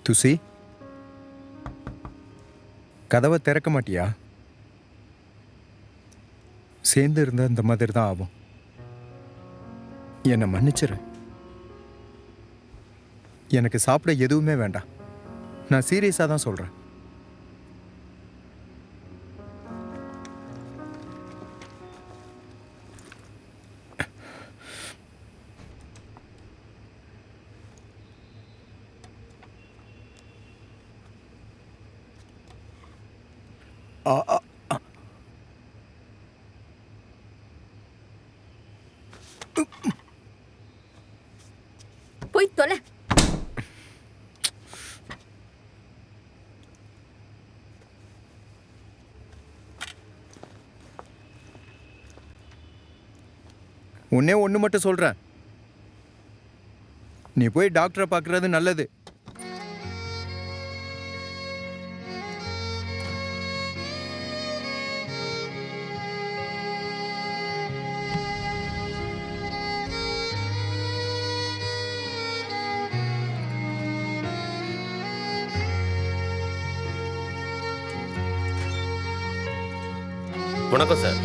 துசி, கதவை திறக்க மாட்டியா? சேர்ந்து இருந்தா இந்த மாதிரி தான் ஆகும். என்னை மன்னிச்சிரு. எனக்கு சாப்பிட எதுவுமே வேண்டாம். நான் சீரியஸாக தான் சொல்கிறேன். போய் தொலை. உன்னே ஒன்று மட்டும் சொல்கிறேன், நீ போய் டாக்டரை பார்க்கறது நல்லது. வணக்கம் சார்.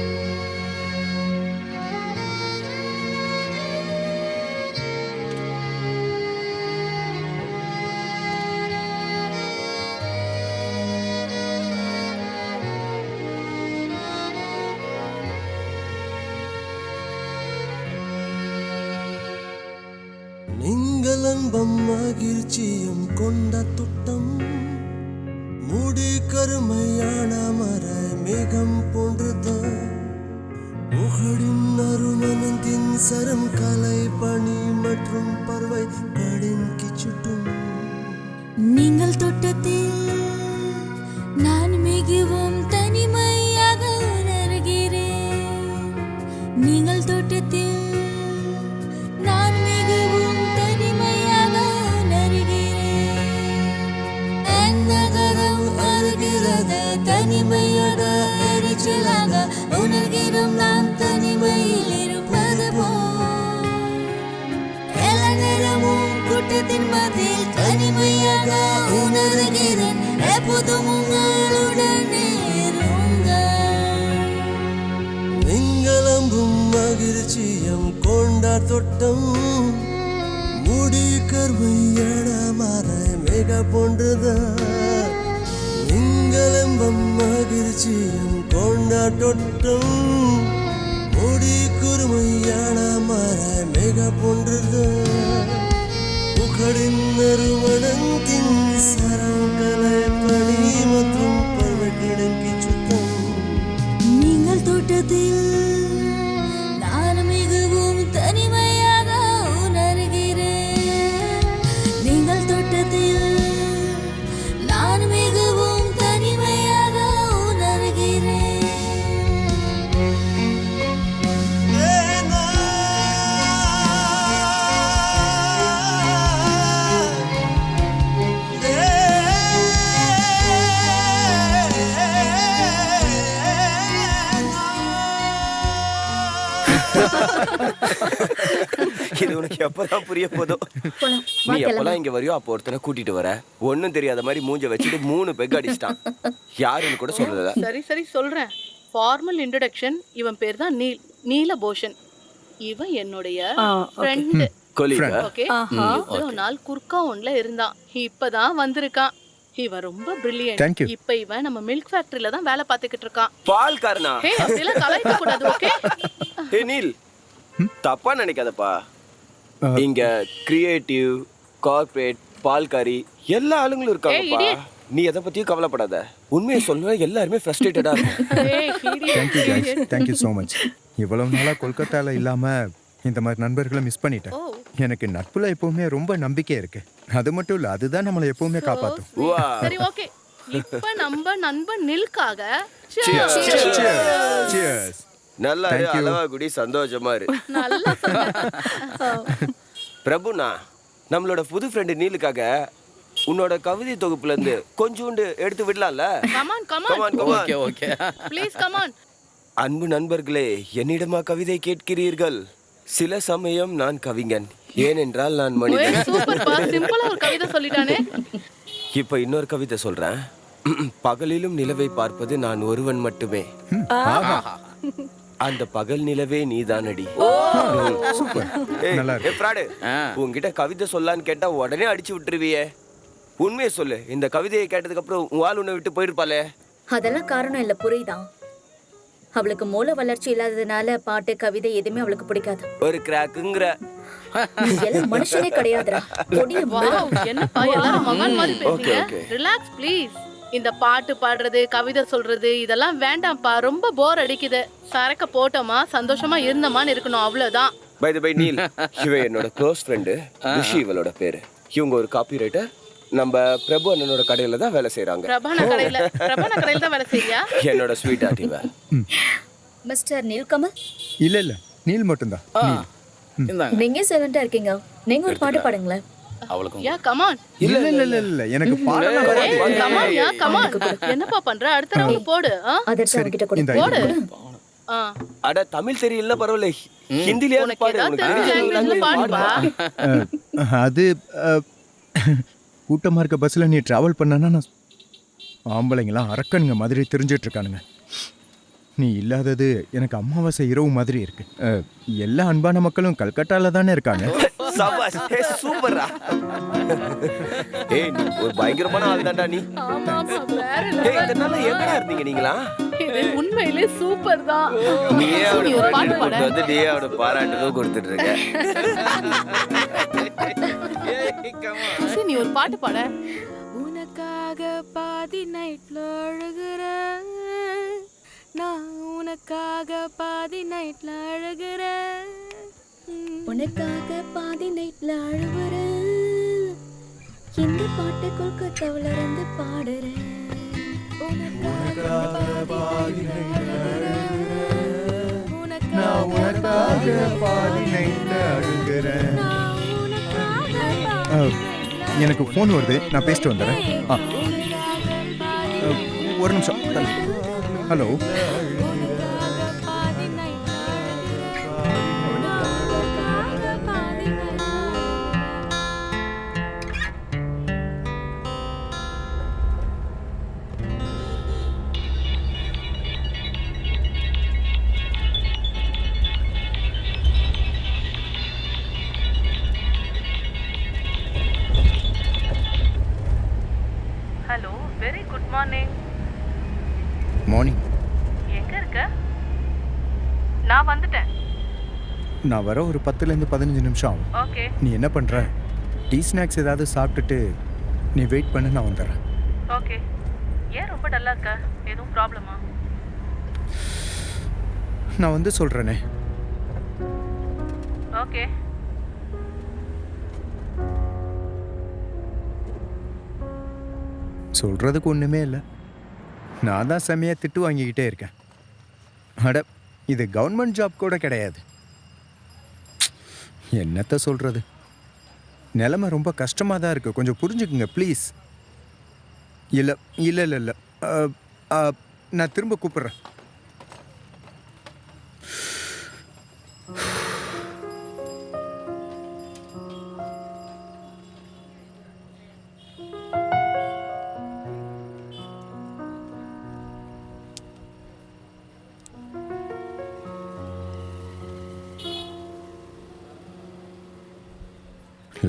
நீங்கள் அன்பம் மகிழ்ச்சியும் கொண்ட துட்டம் முடி கருமையான மர மேகம் போன்றது முகடின் அருமனத்தின் சரம் கலை பனி மற்றும் பறவை கடின் கிச்சுட்டும் நீங்கள் தோட்டத்தில் நான் மிகவும் தனிமையாக உணர்கிறேன். நீங்கள் தோட்டத்தில் நான் மிகவும் தனிமையாக உணர்கிறேன். என் நகரம் அருகிறது தனிமையோட எரிச்சலாக உணர்கிறோம். நாம் தனிமையில் இருப்பது போல் எல்லா நேரமும் கூட்டத்தின் மத்தியில் தனிமையாக உணர்கிறேன். எப்போதும் உங்களுடனே இருங்கள். நீங்கள் அன்பும் மகிழ்ச்சியும் கொண்ட தொட்டம் முடி கருமையான மர மேக போன்றது நீங்கள் அன்பும் மகிழ்ச்சியும் கொண்ட தொட்டம் முடி குறுமையான மர மேக போன்றது புகழின் நறுமணத்தின் சரங்கலை பணி மற்றும் பறவை கிடங்கி சுத்தம் நீங்கள் தோட்டத்தில் நான் மிகவும் தனிமையாக உணர்கிறேன். நீங்கள் தோட்டத்தில் நான் மிகவும் தனிமையாக உணர்கிறேன். இது உனக்கு எப்பதான் புரிய போதும்? நீ எப்பெல்லாம் இங்க வரையோ அப்போ ஒருத்தனை கூட்டிட்டு வர, ஒன்னும் தெரியாத மாதிரி மூஞ்ச வச்சுட்டு 3 பெக் அடிச்சிட்டான். யாருன்னு கூட சொல்லல. சரி சரி சொல்றேன். Formal introduction. இவன் பேர் தான் நீலபோஷன். இவன் என்னுடைய ஃப்ரெண்ட். ஓகே. இவ்வளவு நாள் குர்காவுன்ல இருந்தான். இப்பதான் வந்திருக்கான். இவன் ரொம்ப பிரில்லியன்ட். இப்ப இவன் நம்ம மில்க் ஃபேக்டரியில தான் வேலை பார்த்துக்கிட்டு இருக்கான். பால் காரனா? ஹே, அப்படிலாம் கலாய்க்க கூடாது. ஓகே. ஹே நீல், தப்பா நினைக்காதப்பா. இங்க கிரியேட்டிவ், கார்ப்பரேட், பால்காரி எல்லா ஆளுங்களும் இருக்காங்கப்பா. நீ எதை பத்தியும் கவலைப்படாத. உண்மையை சொல்ல எல்லாருமே ஃப்ரஸ்ட்ரேட்டடா இருக்கும். Thank you so much. இவ்வளவு நாளா கொல்கத்தால இல்லாம இந்த மாதிரி நண்பர்களை மிஸ் பண்ணிட்டேன். எனக்கு நட்புல எப்பவுமே ரொம்ப நம்பிக்கை இருக்கு. அது மட்டும் இல்ல, அதுதான் நம்மளை எப்பவுமே காப்பாத்தும். சரி ஓகே. இப்ப நம்ம நண்பன் நில்காக நல்லா அளவா குடி, சந்தோஷமா இரு. நல்லா பிரபுண்ணா, நம்மளோட புது ஃப்ரெண்டு நீலுக்காக உன்னோட கவிதை தொகுப்புல இருந்து கொஞ்சோண்டு எடுத்து விடலாம்ல? Come on okay okay. Please come on. அன்பு நண்பர்களே, என்னிடமா கவிதை கேட்கிறீர்கள்? சில சமயம் நான் கவிஞன், ஏனென்றால் நான் மனிதன். சூப்பர் பா, சிம்பிளா ஒரு கவிதை சொல்லிட்டானே. இப்ப இன்னொரு கவிதை சொல்றேன். பகலிலும் நிலவை பார்ப்பது நான் ஒருவன் மட்டுமே. அந்த பகல் நிலவே நீதானடி. நல்லா இருக்கு. ஃப்ராடு, உன்கிட்ட கவிதை சொல்லான்னு கேட்டா உடனே அடிச்சு விட்டுருவியே. உண்மையை சொல்லு, இந்த கவிதையை கேட்டதுக்கு அப்புறம் உன் ஆள் உன்னை விட்டு போயிருப்பாளே. அதெல்லாம் காரணம் இல்ல, புரியுதான்? அவளுக்கு மூல வளர்ச்சி இல்லாததுனால பாட்டு கவிதை எதுவுமே அவளுக்கு பிடிக்காது. ஒரு கிராக்குங்கிற நீ எல்லாம் மனுஷனே கிடையாதுடா. கொடிய வாவ், என்னப்பா எல்லாரும் மகான் மாதிரி Okay, பேசுறீங்க. okay. Relax please. இந்த பாட்டு பாடுறது, கவிதை சொல்றது இதெல்லாம் வேண்டாம்ப்பா. ரொம்ப போர் அடிக்குது. சரக்க போட்டோமா சந்தோஷமா இருந்தோமான்னு இருக்கணும், அவ்வளவுதான். பை தி பை நீல், இவ என்னோட க்ளோஸ் ஃப்ரெண்டு ரிஷி, இவளோட பேரு. இவங்க ஒரு காப்பி ரைட்டர். நம்ம பிரபு அண்ணனோட கடையில தான் வேலை செய்யறாங்க. பிரபான கடையில தான் வேலை செய்யா? என்னோட ஸ்வீட் ஆர்ட் இவ. மிஸ்டர் நீல்கமல், இல்ல இல்ல, நீல் மட்டும்தான். நீல். இந்தாங்க. நீங்க சைலண்டா இருக்கீங்க. நீங்க ஒரு பாட்டு பாடுங்களேன். அவளுக்கும் யா கமான். இல்ல இல்ல இல்ல இல்ல, எனக்கு பாடலாம் வராது. கமான் யா கமான். என்னப்பா பண்ற? அடுத்த ரவுண்ட் போடு. அதர்ஸ் அவகிட்ட கொடு. இந்த போடு. அட தமிழ் தெரியல பரவாயில்ல, ஹிந்திலயே உனக்கு பாடு. ஏதாவது உனக்கு தெரிஞ்ச தெரிஞ்ச languageல language பாடுப்பா. அது கூட்டமா இருக்க பஸ்ல நீ டிராவல் பண்ணனா நான் ஆம்பளைங்களாம் அரக்கனுங்க மாதிரி தெரிஞ்சிட்டு இருக்கானுங்க. நீ இல்லாதது எனக்கு அமாவாசை இரவு மாதிரி இருக்கு. எல்லா அன்பான மக்களும் கல்கட்டால தானே இருக்காங்க. சபாஷ், சூப்பரா. ஏய், நீ ஒரு பயங்கரமான ஆள் தான்டா நீ. ஆமா ஆமா, வேற ஏய், இதனால எங்கடா இருந்தீங்க நீங்களா? இது உண்மையிலே சூப்பர் தான். நீயே நீ ஒரு பாட்டு பாடு. வந்து நீயே அவட பாராட்டுதோ கொடுத்துட்டு இருக்க. சுசி, நீ ஒரு பாட்டு பாட. உனக்காக பாதி நைட்ல அழுகிற, நான் உனக்காக பாதி நைட்ல அழுகிற, உனக்காக பாதி நைட்ல அழுவுற, இந்த பாட்டு கொல்கத்தாவுல இருந்து பாடுறேன். உனக்காக பாதி நைட்ல அழுகிற, நான் உனக்காக பாதி நைட்ல அழுகிறேன். நான் உனக்காக எனக்கு ஃபோன் வருது, நான் பேசிட்டு வந்துடுறேன். ஒரு நிமிஷம். ஹலோ, பாதி நைட்ல அழுகிற, உனக்காக பாதி நைட்ல hello, very good morning. Morning. எங்க இருக்க? நான் வந்துட்டேன். நான் வர ஒரு 10லேருந்து 15 நிமிஷம் ஆகும். ஓகே நீ என்ன பண்ற? டீ ஸ்நாக்ஸ் ஏதாவது சாப்பிட்டுட்டு நீ வெயிட் பண்ண, நான் வந்துடுறேன். ஓகே. ஏன் ரொம்ப டல்லா இருக்க? எதுவும் ப்ராப்ளமா? நான் வந்து சொல்றேனே. ஓகே. சொல்றதுக்கு ஒண்ணுமே இல்லை. நான் தான் செம்மையா திட்டு வாங்கிக்கிட்டே இருக்கேன். அட, இது கவர்மெண்ட் ஜாப் கூட கிடையாது. என்னத்த சொல்றது? நிலைமை ரொம்ப கஷ்டமாக தான் இருக்கு. கொஞ்சம் புரிஞ்சுக்குங்க ப்ளீஸ். இல்லை இல்லை இல்லை இல்லை, நான் திரும்ப கூப்பிட்றேன்.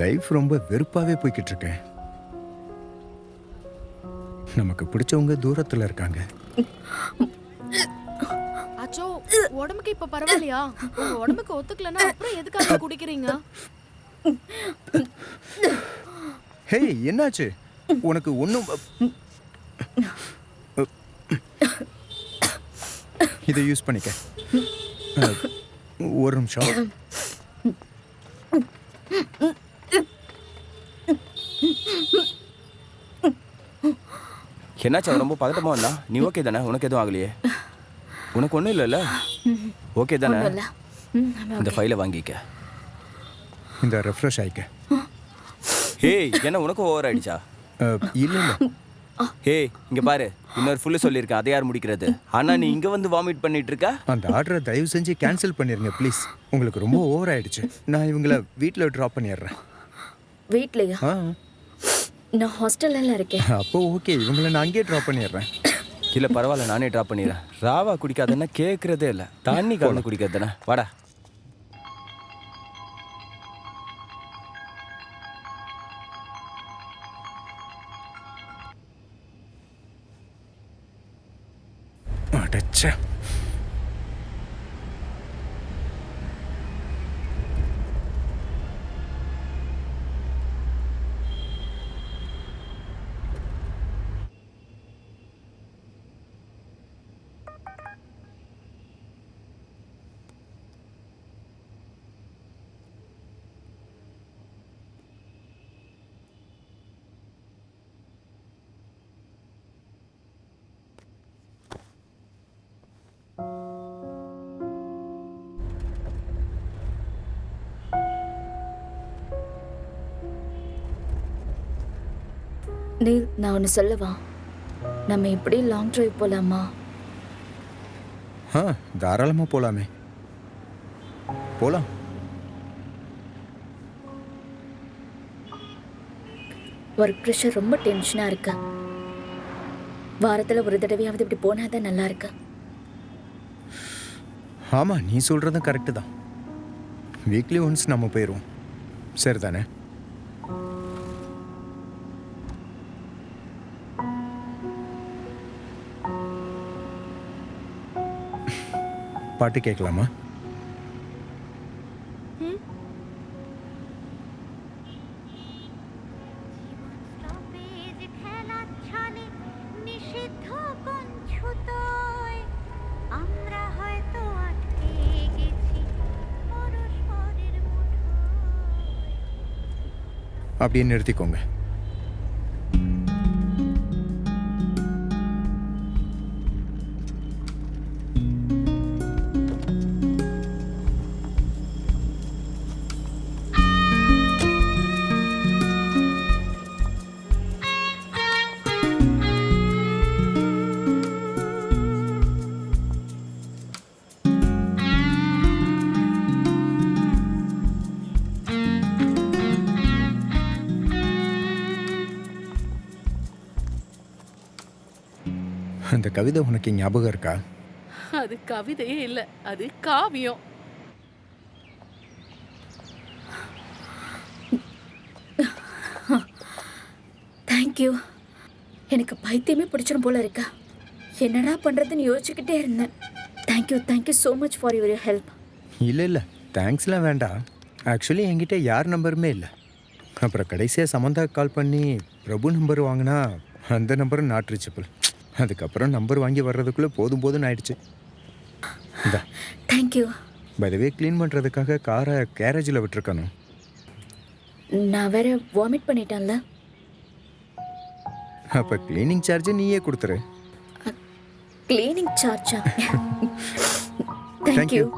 லைஃப் ரொம்ப வெறுப்பாகவே போய்கிட்டு இருக்கேன். நமக்கு பிடிச்சவங்க தூரத்தில் இருக்காங்க. அச்சோ, உடம்புக்கு இப்ப பரவாயில்லையா? உங்க உடம்புக்கு ஒத்துக்கலன்னா அப்புறம் எதுக்காக குடிக்கிறீங்க? ஹே, என்னாச்சு உனக்கு? ஒன்றும். இதை யூஸ் பண்ணிக்க. ஒரு நிமிஷம். என்னாச்சு? ரொம்ப பதட்டமா இல்ல? நீ ஓகே தானே? உனக்கு எதுவும் ஆகலையே? உனக்கு ஒன்றும் இல்லைல்ல? ஓகே தானே? இந்த ஃபைலை வாங்கிக்க. இந்த ரெஃப்ரெஷ் ஆயிக்க. ஏய் என்ன உனக்கு ஓவர் ஆயிடுச்சா? இல்லை இல்லை, ஏய் இங்க பாரு, இன்னொரு ஃபுல்லு சொல்லியிருக்கேன், அதை யார் முடிக்கிறது? ஆனா நீ இங்க வந்து வாமிட் பண்ணிட்டு இருக்க. அந்த ஆர்டரை தயவு செஞ்சு கேன்சல் பண்ணிடுங்க ப்ளீஸ். உங்களுக்கு ரொம்ப ஓவர் ஆயிடுச்சு. நான் இவங்கள வீட்டில் ட்ராப் பண்ணிடுறேன். வீட்லயா? ஆ நான் ஹாஸ்டல்ல இருக்கேன். அப்போ ஓகே, இவங்கள நான் அங்கேயே ட்ராப் பண்ணிடுறேன். இல்ல பரவாயில்ல, நானே ட்ராப் பண்ணிடுறேன். ராவா குடிக்காதன்னா கேட்கறதே இல்லை, தண்ணி கலந்து குடிக்காதானே. வாடா. அடச்சே. நீல், நான் ஒன்று சொல்லவா? நம்ம இப்படி லாங் டிரைவ் போலாமா? தாராளமாக போகலாமே. போகலாம். ஒர்க் ப்ரெஷர் ரொம்ப டென்ஷனாக இருக்கு. வாரத்தில் ஒரு தடவையாவது இப்படி போனால் தான் நல்லா இருக்கு. ஆமாம், நீ சொல்கிறதும் கரெக்டு தான். வீக்லி ஒன்ஸ் நம்ம போயிடுவோம், சரிதானே? பாட்டு கேட்கலாமா? அப்படியே நிறுத்திக்கோங்க. அந்த கவிதை உனக்கு ஞாபகம் இருக்கா? அது கவிதையே இல்ல, அது காவியம். தேங்க்யூ. எனக்கு பைத்தியமே பிடிச்சிடும் போல இருக்கா. என்னடா பண்ணுறதுன்னு யோசிச்சுக்கிட்டே இருந்தேன். Thank you so much for your help. இல்லை இல்லை, தேங்க்ஸ்லாம் வேண்டாம். ஆக்சுவலி என்கிட்ட யார் நம்பருமே இல்லை. அப்புறம் கடைசியாக சமந்தா கால் பண்ணி பிரபு நம்பர் வாங்கினா அந்த நம்பரும் நாட் ரீச்சபிள். அதுக்கப்புறம் நம்பர் வாங்கி வர்றதுக்குள்ளே போதும்னு ஆயிடுச்சு. தேங்க்யூ. பைதவே க்ளீன் பண்ணுறதுக்காக காரை கேரேஜில் விட்டுருக்கணும். நான் வேற வாமிட் பண்ணிட்டேன்ல. அப்போ க்ளீனிங் சார்ஜ் நீயே கொடுத்துரு. Cleaning Sharjah? Thank thank you. you.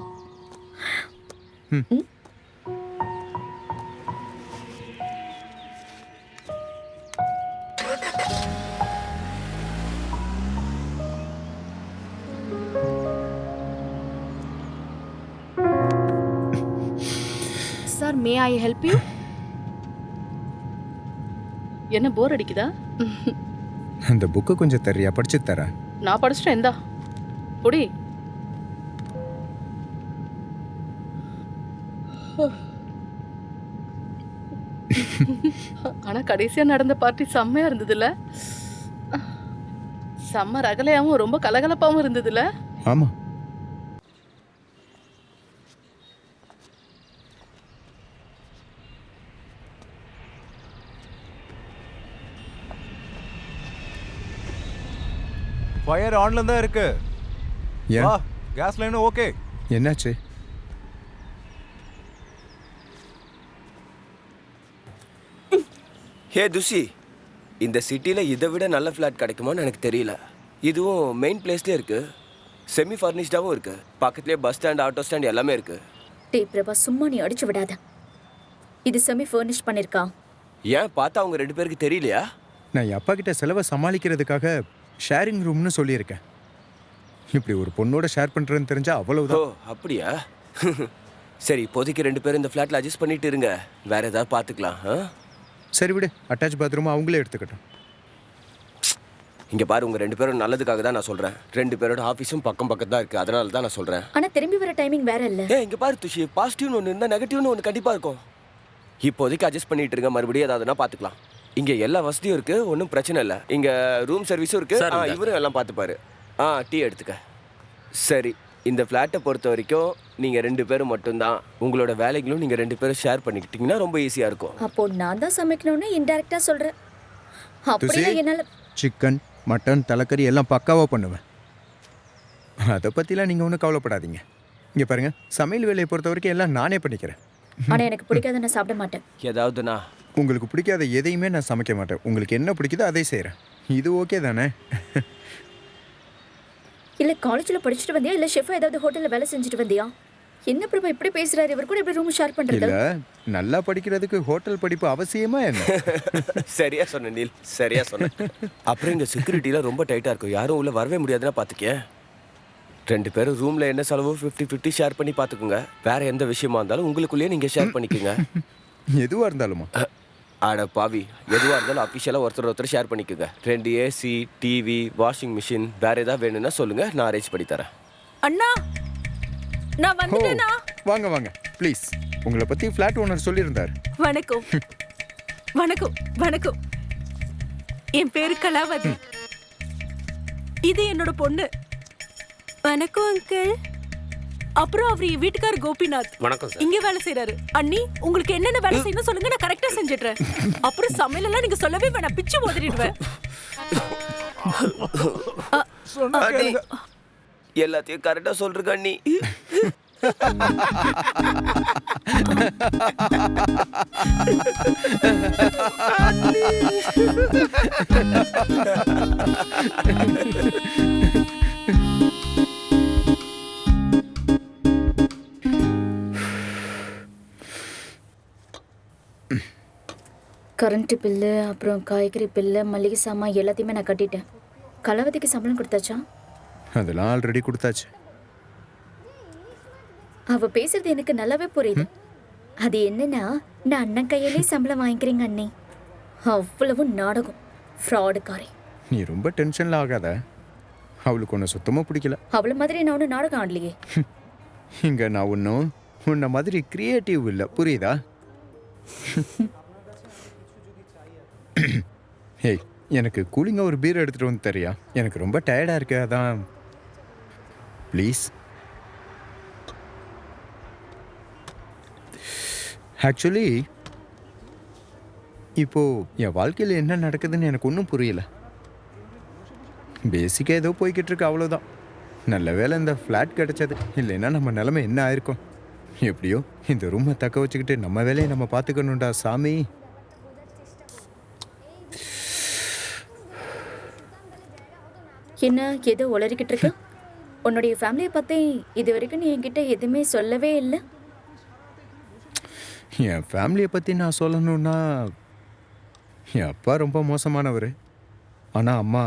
Sir, May I help you? என்ன போர் அடிக்குதா? அந்த புக்கு கொஞ்சம் தரியா, படிச்சு தரேன். நான் படிச்சிட்டேன், இந்தா புடி. ஆனா கடைசியா நடந்த பார்ட்டி செம்மையா இருந்ததுல. செம்ம ரகலையாவும் ரொம்ப கலகலப்பாவும் இருந்ததுல. ஆமா. ஃபயர் ஆன்ல தான் இருக்கு. ஏன்? வா, கேஸ் லைன் ஓகே. என்னாச்சு? ஹே துஷி, இந்த சிட்டியில் இதை விட நல்ல ஃப்ளாட் கிடைக்குமான்னு எனக்கு தெரியல. இதுவும் மெயின் பிளேஸ்லேயே இருக்குது, செமி ஃபர்னிஷ்டாகவும் இருக்குது, பக்கத்துலேயே பஸ் ஸ்டாண்ட், ஆட்டோ ஸ்டாண்ட் எல்லாமே இருக்குது. டே பிரபா, சும்மா நீ அடிச்சு விடாத. இது செமி ஃபர்னிஷ் பண்ணிருக்கான். ஏன் பார்த்தா அவங்க 2 பேருக்கு தெரியலையா? நான் என் அப்பா கிட்ட செலவை சமாளிக்கிறதுக்காக ஷேரிங் ரூம்னு சொல்லியிருக்கேன். இப்படி ஒரு பொண்ணோட ஷேர் பண்றேன்னு தெரிஞ்சா ஓ அவ்வளவுதான். அப்படியா? சரி, இப்போதைக்கு 2 பேரும் இந்த ஃப்ளாட்ல அட்ஜஸ்ட் பண்ணிட்டு இருங்க. வேற ஏதாவது பார்த்துக்கலாம். சரி விடு, அட்டாச் பாத்ரூம் அவங்களே எடுத்துக்கட்டும். இங்க பாரு, உங்க 2 பேரும் நல்லதுக்காக தான் நான் சொல்றேன். 2 பேரோட ஆஃபீஸும் பக்கம் பக்கம் தான் இருக்கு, அதனால தான் நான் சொல்றேன். ஆனா திரும்பி வர டைமிங் வேற இல்ல. இங்க பாரு துஷி, பாசிட்டிவ்னு ஒன்று இருந்தால் நெகட்டிவ்னு ஒன்று கண்டிப்பா இருக்கும். இப்போதைக்கு அட்ஜஸ்ட் பண்ணிட்டு இருங்க, மறுபடியும் ஏதாவதுனா பார்த்துக்கலாம். இங்க எல்லா வசதியும் இருக்கு, ஒன்றும் பிரச்சனை இல்லை. இங்க ரூம் சர்வீஸும் இருக்கு. இவரும் எல்லாம் பார்த்துப்பாரு. டீ எடுத்துக்க. சரி, இந்த ஃப்ளாட்டை பொறுத்த வரைக்கும் நீங்க 2 பேரும் மட்டும்தான். உங்களோட வேலைகளும் நீங்க 2 பேரும் ஷேர் பண்ணிக்கிட்டீங்கன்னா ரொம்ப ஈஸியா இருக்கும். அப்போ நான் தான் சமைக்கணும்னு இன்டைரக்டா சொல்றேன். அப்படியே என்னால சிக்கன், மட்டன், தலைக்கறி எல்லாம் பக்காவாக பண்ணுவேன். அதை பற்றிலாம் நீங்கள் ஒன்றும் கவலைப்படாதீங்க. இங்கே பாருங்க, சமையல் வேலையை பொறுத்த வரைக்கும் எல்லாம் நானே பண்ணிக்கிறேன். ஆனா எனக்கு பிடிக்காத நான் சாப்பிட மாட்டேன். ஏதாவதுனா உங்களுக்கு பிடிக்காத எதையுமே நான் சமைக்க மாட்டேன். உங்களுக்கு என்ன பிடிக்குதோ அதை செய்கிறேன். இது ஓகே தானே? இல்ல காலேஜ்ல படிச்சுட்டு வந்தியா இல்ல ஷெஃபா ஏதாவது ஹோட்டல்ல வேலை செஞ்சுட்டு வந்தியா? என்ன பிரபா இப்படி பேசுறாரு? இவர் கூட எப்படி ரூம் ஷேர் பண்றது? இல்லை, நல்லா படிக்கிறதுக்கு ஹோட்டல் படிப்பு அவசியமா என்ன? சரியா சொன்ன நீல், சரியா சொன்ன. அப்புறம் இங்க செக்யூரிட்டிலாம் ரொம்ப டைட்டா இருக்கும், யாரும் உள்ள வரவே முடியாதுன்னா பாத்துக்க. 2 பேரும் ரூம்ல என்ன செலவோ 50-50 ஷேர் பண்ணி பாத்துக்குங்க. வேற எந்த விஷயமா இருந்தாலும் உங்களுக்குள்ளேயே நீங்க ஷேர் பண்ணிக்கோங்க. எதுவாக இருந்தாலுமா? அட பாவி, எதுவா இருந்தாலும் அஃபிஷியலாக ஒருத்தர் ஷேர் பண்ணிக்கோங்க. 2 ஏசி, டிவி, வாஷிங் மிஷின், வேற ஏதாவது வேணும்னா சொல்லுங்க, நான் அரேஞ்ச் பண்ணி தரேன். அண்ணா நான் வந்துட்டேனா? வாங்க வாங்க ப்ளீஸ். உங்களை பற்றி ஃப்ளாட் ஓனர் சொல்லியிருந்தார். வணக்கம் வணக்கம் வணக்கம். என் பேரு கலாவதி. இது என்னோட பொண்ணு. வணக்கம் அங்கிள். அப்புறம் அவர் என் வீட்டுக்கார் கோபிநாத். வணக்கம் சார். இங்க வேலை செய்யறாரு. அண்ணி, உங்களுக்கு என்னென்ன வேலை செய்யணும் சொல்லுங்க, நான் கரெக்டா செஞ்சிடுறேன். அப்புறம் சமையல் எல்லாம் நீங்க சொல்லவே வேணாம், பிச்சு மோதிடுவேன். அண்ணி, எல்லாத்தையும் கரெக்டா சொல்றேன் அண்ணி. கரண்ட் பில்லு, அப்புறம் காய்கறி பில்லு, மளிகை சாமான் எல்லாத்தையுமே நான் கட்டிட்டேன். கலவதிக்கு சம்பளம் கொடுத்தாச்சா? அதெல்லாம் ஆல்ரெடி கொடுத்தாச்சு. அவ பேசுறது எனக்கு நல்லாவே புரியுது. அது என்னன்னா, நான் அண்ணன் கையிலே சம்பளம் வாங்கிக்கிறீங்க அண்ணி. அவ்வளவு நாடகம், ஃப்ராடுக்காரி. நீ ரொம்ப டென்ஷன்ல ஆகாத. அவளுக்கு ஒன்று சுத்தமாக பிடிக்கல. அவள மாதிரி நான் ஒன்றும் நாடகம் ஆடலையே. இங்கே நான் ஒன்றும் உன்ன மாதிரி கிரியேட்டிவ் இல்லை, புரியுதா? ஏய், எனக்கு கூலிங்காக ஒரு பீர் எடுத்துகிட்டு வந்து தரியா? எனக்கு ரொம்ப டயர்டாக இருக்கு, அதான். ப்ளீஸ். ஆக்சுவலி இப்போது என் வாழ்க்கையில் என்ன நடக்குதுன்னு எனக்கு ஒன்றும் புரியல. பேசிக்காக ஏதோ போய்கிட்டு இருக்கு, அவ்வளோதான். நல்ல வேளை இந்த ஃப்ளாட் கிடச்சது, இல்லைன்னா நம்ம நிலைமை என்ன ஆயிருக்கும். எப்படியோ இந்த ரூமை தக்க வச்சுக்கிட்டு நம்ம வேலையை நம்ம பார்த்துக்கணும்டா சாமி. என்ன ஏதோ உளறிக்கிட்டு இருக்க? உன்னுடைய ஃபேமிலியை பற்றி இது வரைக்கும் நீ என்கிட்ட எதுவுமே சொல்லவே இல்லை. என் ஃபேமிலியை பற்றி நான் சொல்லணும்னா, என் அப்பா ரொம்ப மோசமானவர். ஆனால் அம்மா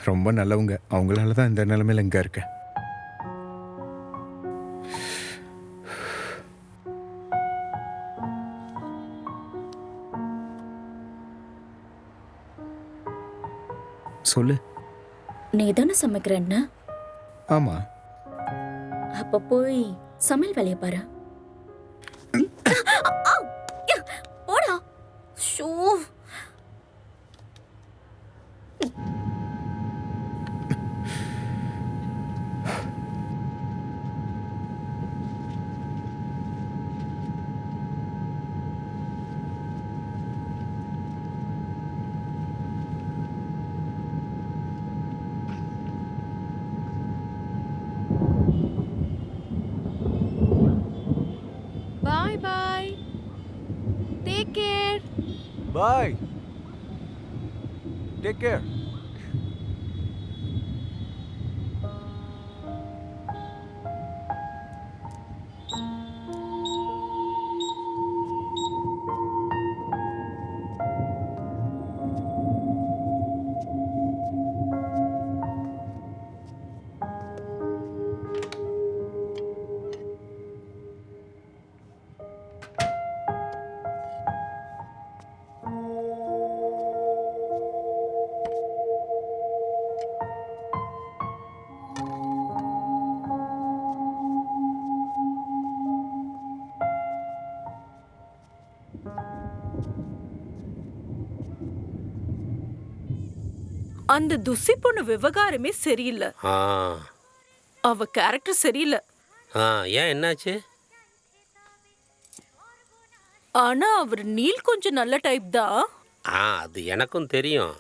ரொம்ப நல்லவங்க. அவங்களால தான் இந்த நிலைமையில் இங்கே இருக்கேன். சொல்லு. நீ தானே சமைக்கிறேன்னு? ஆமாம். அப்போ போய் சமையல் வேலையை பாரு. போடா. Shoo. Bye bye. Take care. Bye. Take care. அந்த துசி பொண்ணு விவகாரமே சரியில்லை. ஆ அவ கேரக்டர் சரியில்லை. ஆ ஏன் என்னாச்சு? ஆனா அவர் நீல் கொஞ்சம் நல்ல டைப் தான். அது எனக்கும் தெரியும்.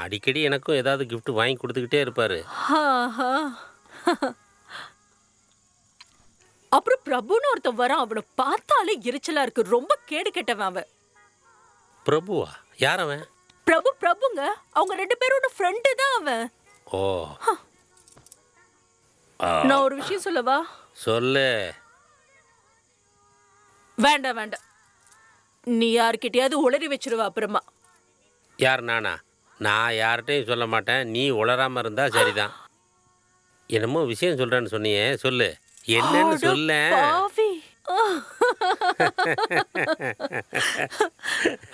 அடிக்கடி எனக்கும் ஏதாவது gift வாங்கி கொடுத்துக்கிட்டே இருப்பாரு. ஆஹா. அப்புறம் பிரபுன்னு ஒருத்தன் வரான். அவனை பார்த்தாலே எரிச்சலா இருக்கு. ரொம்ப கேடு கெட்டவன் அவன். பிரபுவா? யார் அவன்? பிரபுங்க. அவங்க 2 பேரோட ஃப்ரெண்டு தான் அவன். ஓ நான் ஒரு விஷயம் சொல்லவா? சொல்லு. வேண்டாம். நீ யார்கிட்டயாவது உளறி வச்சிருவ அப்புறமா. யார்? நானா? நான் யார்கிட்டையும் சொல்ல மாட்டேன். நீ உளராம இருந்தா சரிதான். என்னமோ விஷயம் சொல்றேன்னு சொன்னியே, சொல்லு. என்னன்னு சொல்ல. பாவி.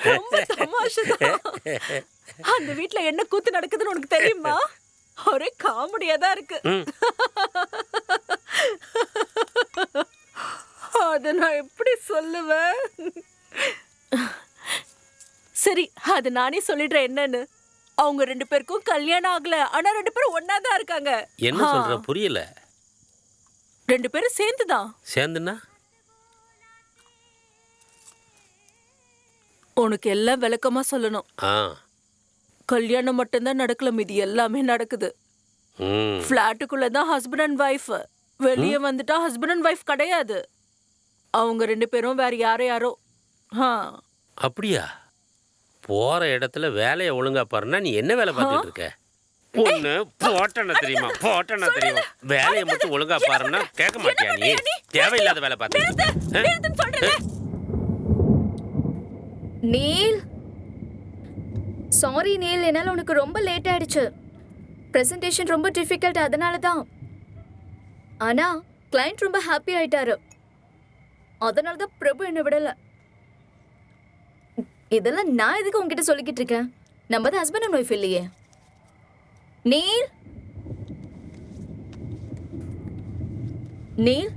ரொம்ப தமாஷுதான். அந்த வீட்ல என்ன கூத்து நடக்குதுன்னு உனக்கு தெரியுமா? ஒரே காமெடியா தான் இருக்கு. அத நான் எப்படி சொல்லுவேன்? சரி, அது நானே சொல்லிடுறேன் என்னன்னு. அவங்க 2 பேருக்கும் கல்யாணம் ஆகல. ஆனா 2 பேரும் ஒன்னா தான் இருக்காங்க. என்ன சொல்ற? புரியல. 2 பேரும் சேர்ந்துதான். சேர்ந்துன்னா? உனக்கு எல்லாம் விளக்கமா சொல்லணும். கல்யாணம் மட்டும்தான் நடக்கல, மீதி எல்லாமே நடக்குது. ஃபிளாட்டுக்குள்ளதான் ஹஸ்பண்ட் அண்ட் ஒய்ஃப். வெளியே வந்துட்டா ஹஸ்பண்ட் அண்ட் ஒய்ஃப் கிடையாது. அவங்க 2 பேரும் வேற யாரோ. அப்படியா? போற இடத்துல வேலையை ஒழுங்கா பாருன்னா நீ என்ன வேலை பார்த்துட்டு இருக்க? பொண்ணு போட்டன தெரியுமா? வேலையை மட்டும் ஒழுங்கா பாருன்னா கேட்க மாட்டியா? நீ தேவையில்லாத வேலை பார்த்து. நீல், சாரி நீல், என்னால உனக்கு ரொம்ப லேட் ஆயிடுச்சு. பிரசன்டேஷன் ரொம்ப டிஃபிகல்ட், அதனால தான். ஆனா கிளையண்ட் ரொம்ப ஹாப்பி ஆயிட்டாரு. அதனால தான் பிரபு என்ன விடல. இதெல்லாம் நான் எதுக்கு உங்ககிட்ட சொல்லிக்கிட்டு இருக்கேன்? நம்ம தான் ஹஸ்பண்ட் அண்ட் ஒய்ஃப் இல்லையே. நீல், நீல்,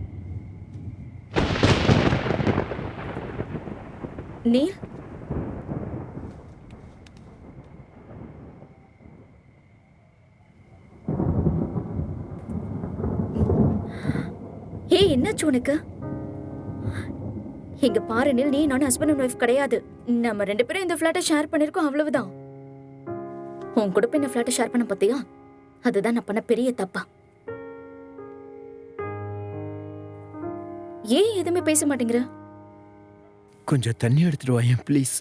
நீல், ஏய் என்னாச்சு உனக்கு? இங்க பாரு நீல், நீ நானும் ஹஸ்பண்ட் அண்ட் ஒய்ஃப் கிடையாது. நம்ம 2 பேரும் இந்த ஃபிளாட்டை ஷேர் பண்ணிருக்கோம், அவ்வளவுதான். உன் கூட போய் இந்த ஃபிளாட்டை ஷேர் பண்ண பார்த்தியா? அதுதான் நான் பண்ண பெரிய தப்பா. ஏன் எதுவுமே பேச மாட்டேங்கிற? கொஞ்சம் தண்ணி எடுத்துட்டு வாயேன் ப்ளீஸ்.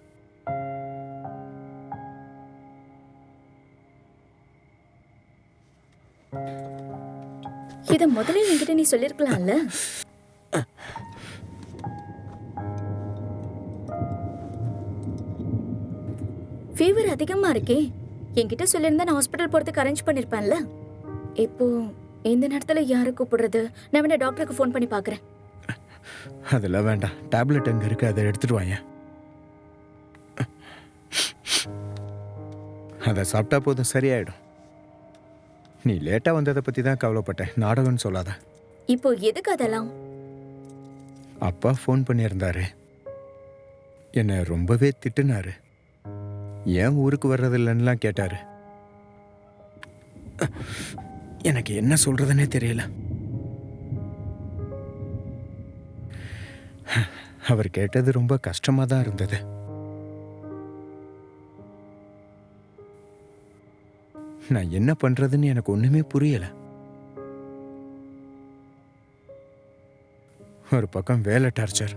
இத முதல்ல என்கிட்ட நீ சொல்லிருக்கலாம்ல. ஃபீவர் அதிகமா இருக்கே, என்கிட்ட சொல்லியிருந்தா நான் ஹாஸ்பிட்டல் போறதுக்கு அரேஞ்ச் பண்ணிருப்பேன்ல. இப்போ இந்த நேரத்துல யாரை கூப்பிடுறது? நான் வேணா டாக்டருக்கு ஃபோன் பண்ணி பாக்குறேன். அதெல்லாம் வேண்டாம். டேப்லெட் அங்க இருக்கு, அதை எடுத்துட்டு வாங்க. அதை சாப்பிட்டா போதும், சரியாயிடும். நீ லேட்டா வந்ததை பத்தி தான் கவலைப்பட்டேன், நாடகம்னு சொல்லாத. இப்போ எதுக்கு அதெல்லாம்? அப்பா ஃபோன் பண்ணியிருந்தாரு. என்னை ரொம்பவே திட்டுனாரு. ஏன் ஊருக்கு வர்றதில்லைன்னுலாம் கேட்டாரு. எனக்கு என்ன சொல்றதுன்னே தெரியல. அவர் கேட்டது ரொம்ப கஷ்டமா தான் இருந்தது. நான் என்ன பண்றதுன்னு எனக்கு ஒண்ணுமே புரியல. ஒரு பக்கம் வேலை டார்ச்சர்,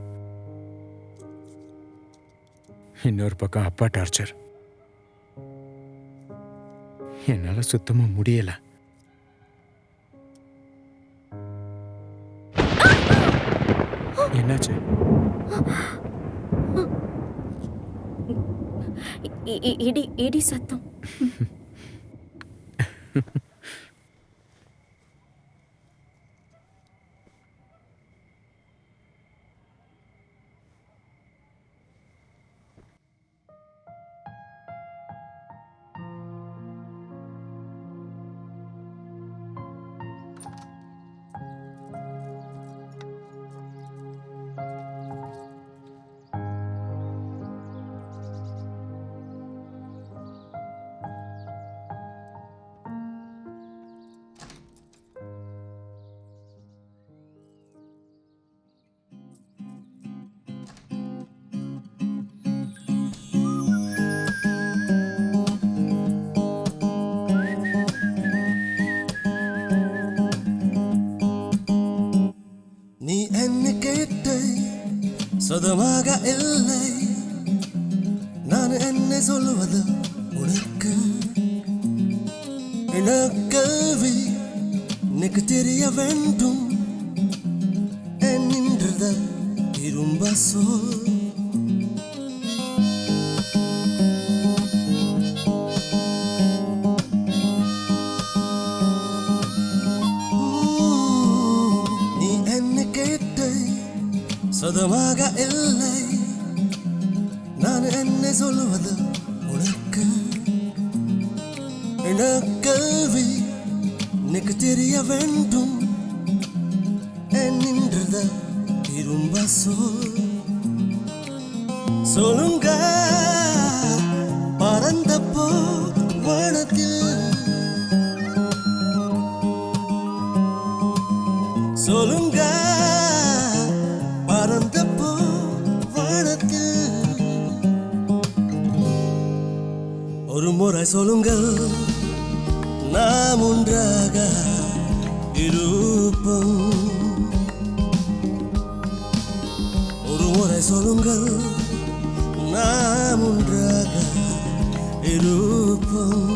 இன்னொரு பக்கம் அப்பா டார்ச்சர். என்னால சுத்தமா முடியல. என்னாச்சு? இடி சத்தம். சதமாக இல்லை நான் என்ன சொல்லுவது உனக்கு கல்வி எனக்கு தெரிய வேண்டும் என்கின்றத திரும்ப சொல் நீ என்ன கேட்ட சதமாக இல்லை நான் என்ன சொல்லுவது உனக்கு கல்வி எனக்கு தெரிய வேண்டும் என்கின்றத திரும்ப சொல் சொல்லுங்க பறந்தப்போ வானத்தில் சொல்லுங்க பறந்தப்போ வானத்தில் ஒரு முறை சொல்லுங்கள் நாம் ஒன்றாக இருப்போம் ஒரு முறை சொல்லுங்கள் நாம் ஒன்றாக இருப்போம்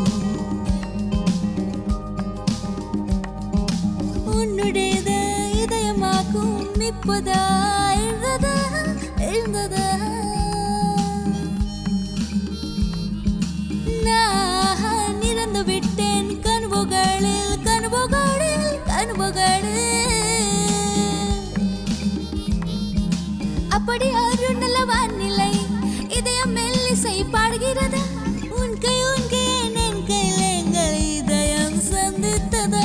உன்னுடையத இதயமாக்கும் இப்போதா எழுந்ததா நான் இறந்து விட்டேன் கனவுகளில் அப்படி ஒரு நல்ல வானிலை இதயம் மெல்லிசை பாடுகிறதா உன் கை என் கையில் எங்கள் இதயம் சந்தித்ததா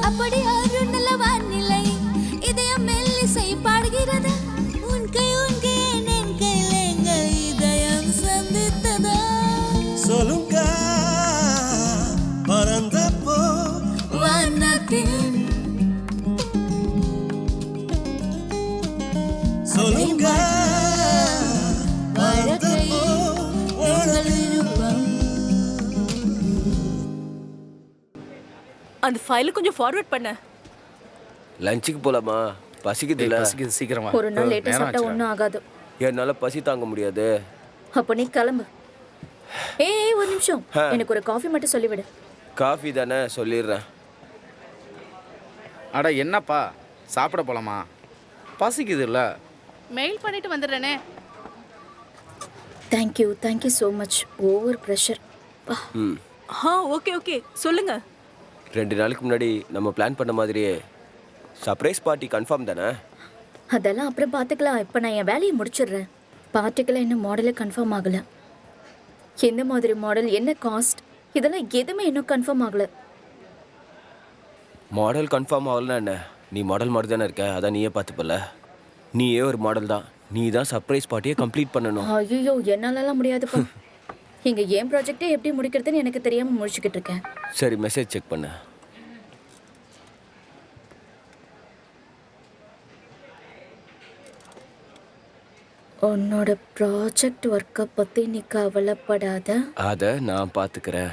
அப்படி ஒரு நல்ல வானிலை இதயம் மெல்லிசை பாடுகிறதா உன் கை என் கையில் எங்கள் இதயம் சந்தித்ததா சொல்லுங்க பறந்தப்போ வானத்தில் சொல்லுங்க வாழ்க்கையில் எங்கள் விருப்பம். அந்த ஃபைலை கொஞ்சம் ஃபார்வர்ட் பண்ண. லஞ்சுக்கு போலாமா? பசிக்குது இல்ல? பசிக்குது, சீக்கிரமா. ஒரு நாள் லேட்டா சாப்பிட்டா ஒன்றும் ஆகாது. என்னால பசி தாங்க முடியாது. அப்போ நீ கிளம்பு. ஏய் ஒரு நிமிஷம், எனக்கு ஒரு காஃபி மட்டும் சொல்லிவிடு. காஃபி தானே, சொல்லிடுறேன். அட என்னப்பா, சாப்பிட போலாமா? பசிக்குது இல்ல? மெயில் பண்ணிட்டு வந்துடுறேனே. Thank you so much. Over pressure. Okay சொல்லுங்க. 2 நாளுக்கு முன்னாடி நம்ம பிளான் பண்ண மாதிரியே சர்ப்ரைஸ் பார்ட்டி கன்ஃபார்ம் தானே? அதெல்லாம் அப்புறம் பார்த்துக்கலாம். இப்போ நான் என் வேலையை முடிச்சிடுறேன். பார்ட்டிக்கெல்லாம் இன்னும் மாடலே கன்ஃபார்ம் ஆகலை. எந்த மாதிரி மாடல், என்ன காஸ்ட், இதெல்லாம் எதுவுமே இன்னும் கன்ஃபார்ம் ஆகலை. மாடல் கன்ஃபார்ம் ஆகலன்னா என்ன? நீ மாடல் மாதிரி தானே இருக்க, அதான் நீயே பார்த்துப்பல. நீயே ஒரு மாடல் தான், நீ தான் சர்ப்ரைஸ் பார்ட்டியை கம்ப்ளீட் பண்ணணும். ஐயோ என்னாலலாம் முடியாதுப்பா. இங்கே ஏன் ப்ராஜெக்டே எப்படி முடிக்கிறதுன்னு எனக்கு தெரியாமல் முடிச்சுக்கிட்டு இருக்கேன். சரி, மெசேஜ் செக் பண்ண. உன்னோட ப்ராஜெக்ட் ஒர்க்கை பற்றி நீ கவலைப்படாத. அதை நான் பார்த்துக்கிறேன்.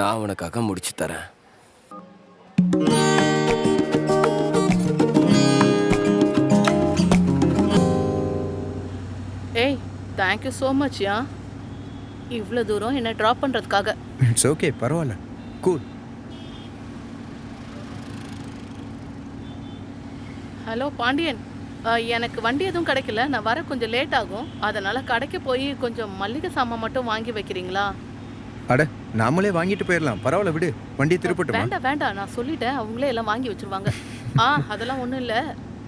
நான் உனக்காக முடிச்சு தரேன். ஏய், தேங்க்யூ ஸோ மச் யா, இவ்வளோ தூரம் என்னை ட்ராப் பண்ணுறதுக்காக. இட்ஸ் ஓகே, பரவாயில்ல, கூல். ஹலோ பாண்டியன், எனக்கு வண்டி எதுவும் கிடைக்கல, நான் வர கொஞ்சம் லேட் ஆகும். அதனால் கடைக்கு போய் கொஞ்சம் மல்லிகை சாமான் மட்டும் வாங்கி வைக்கிறீங்களா? அட நாமளே வாங்கிட்டு போயிடலாம், பரவாயில்ல விடு, வண்டி திருப்பட்டுமா? வேண்டாம், நான் சொல்லிட்டேன், அவங்களே எல்லாம் வாங்கி வச்சிருவாங்க. அதெல்லாம் ஒன்றும் இல்லை,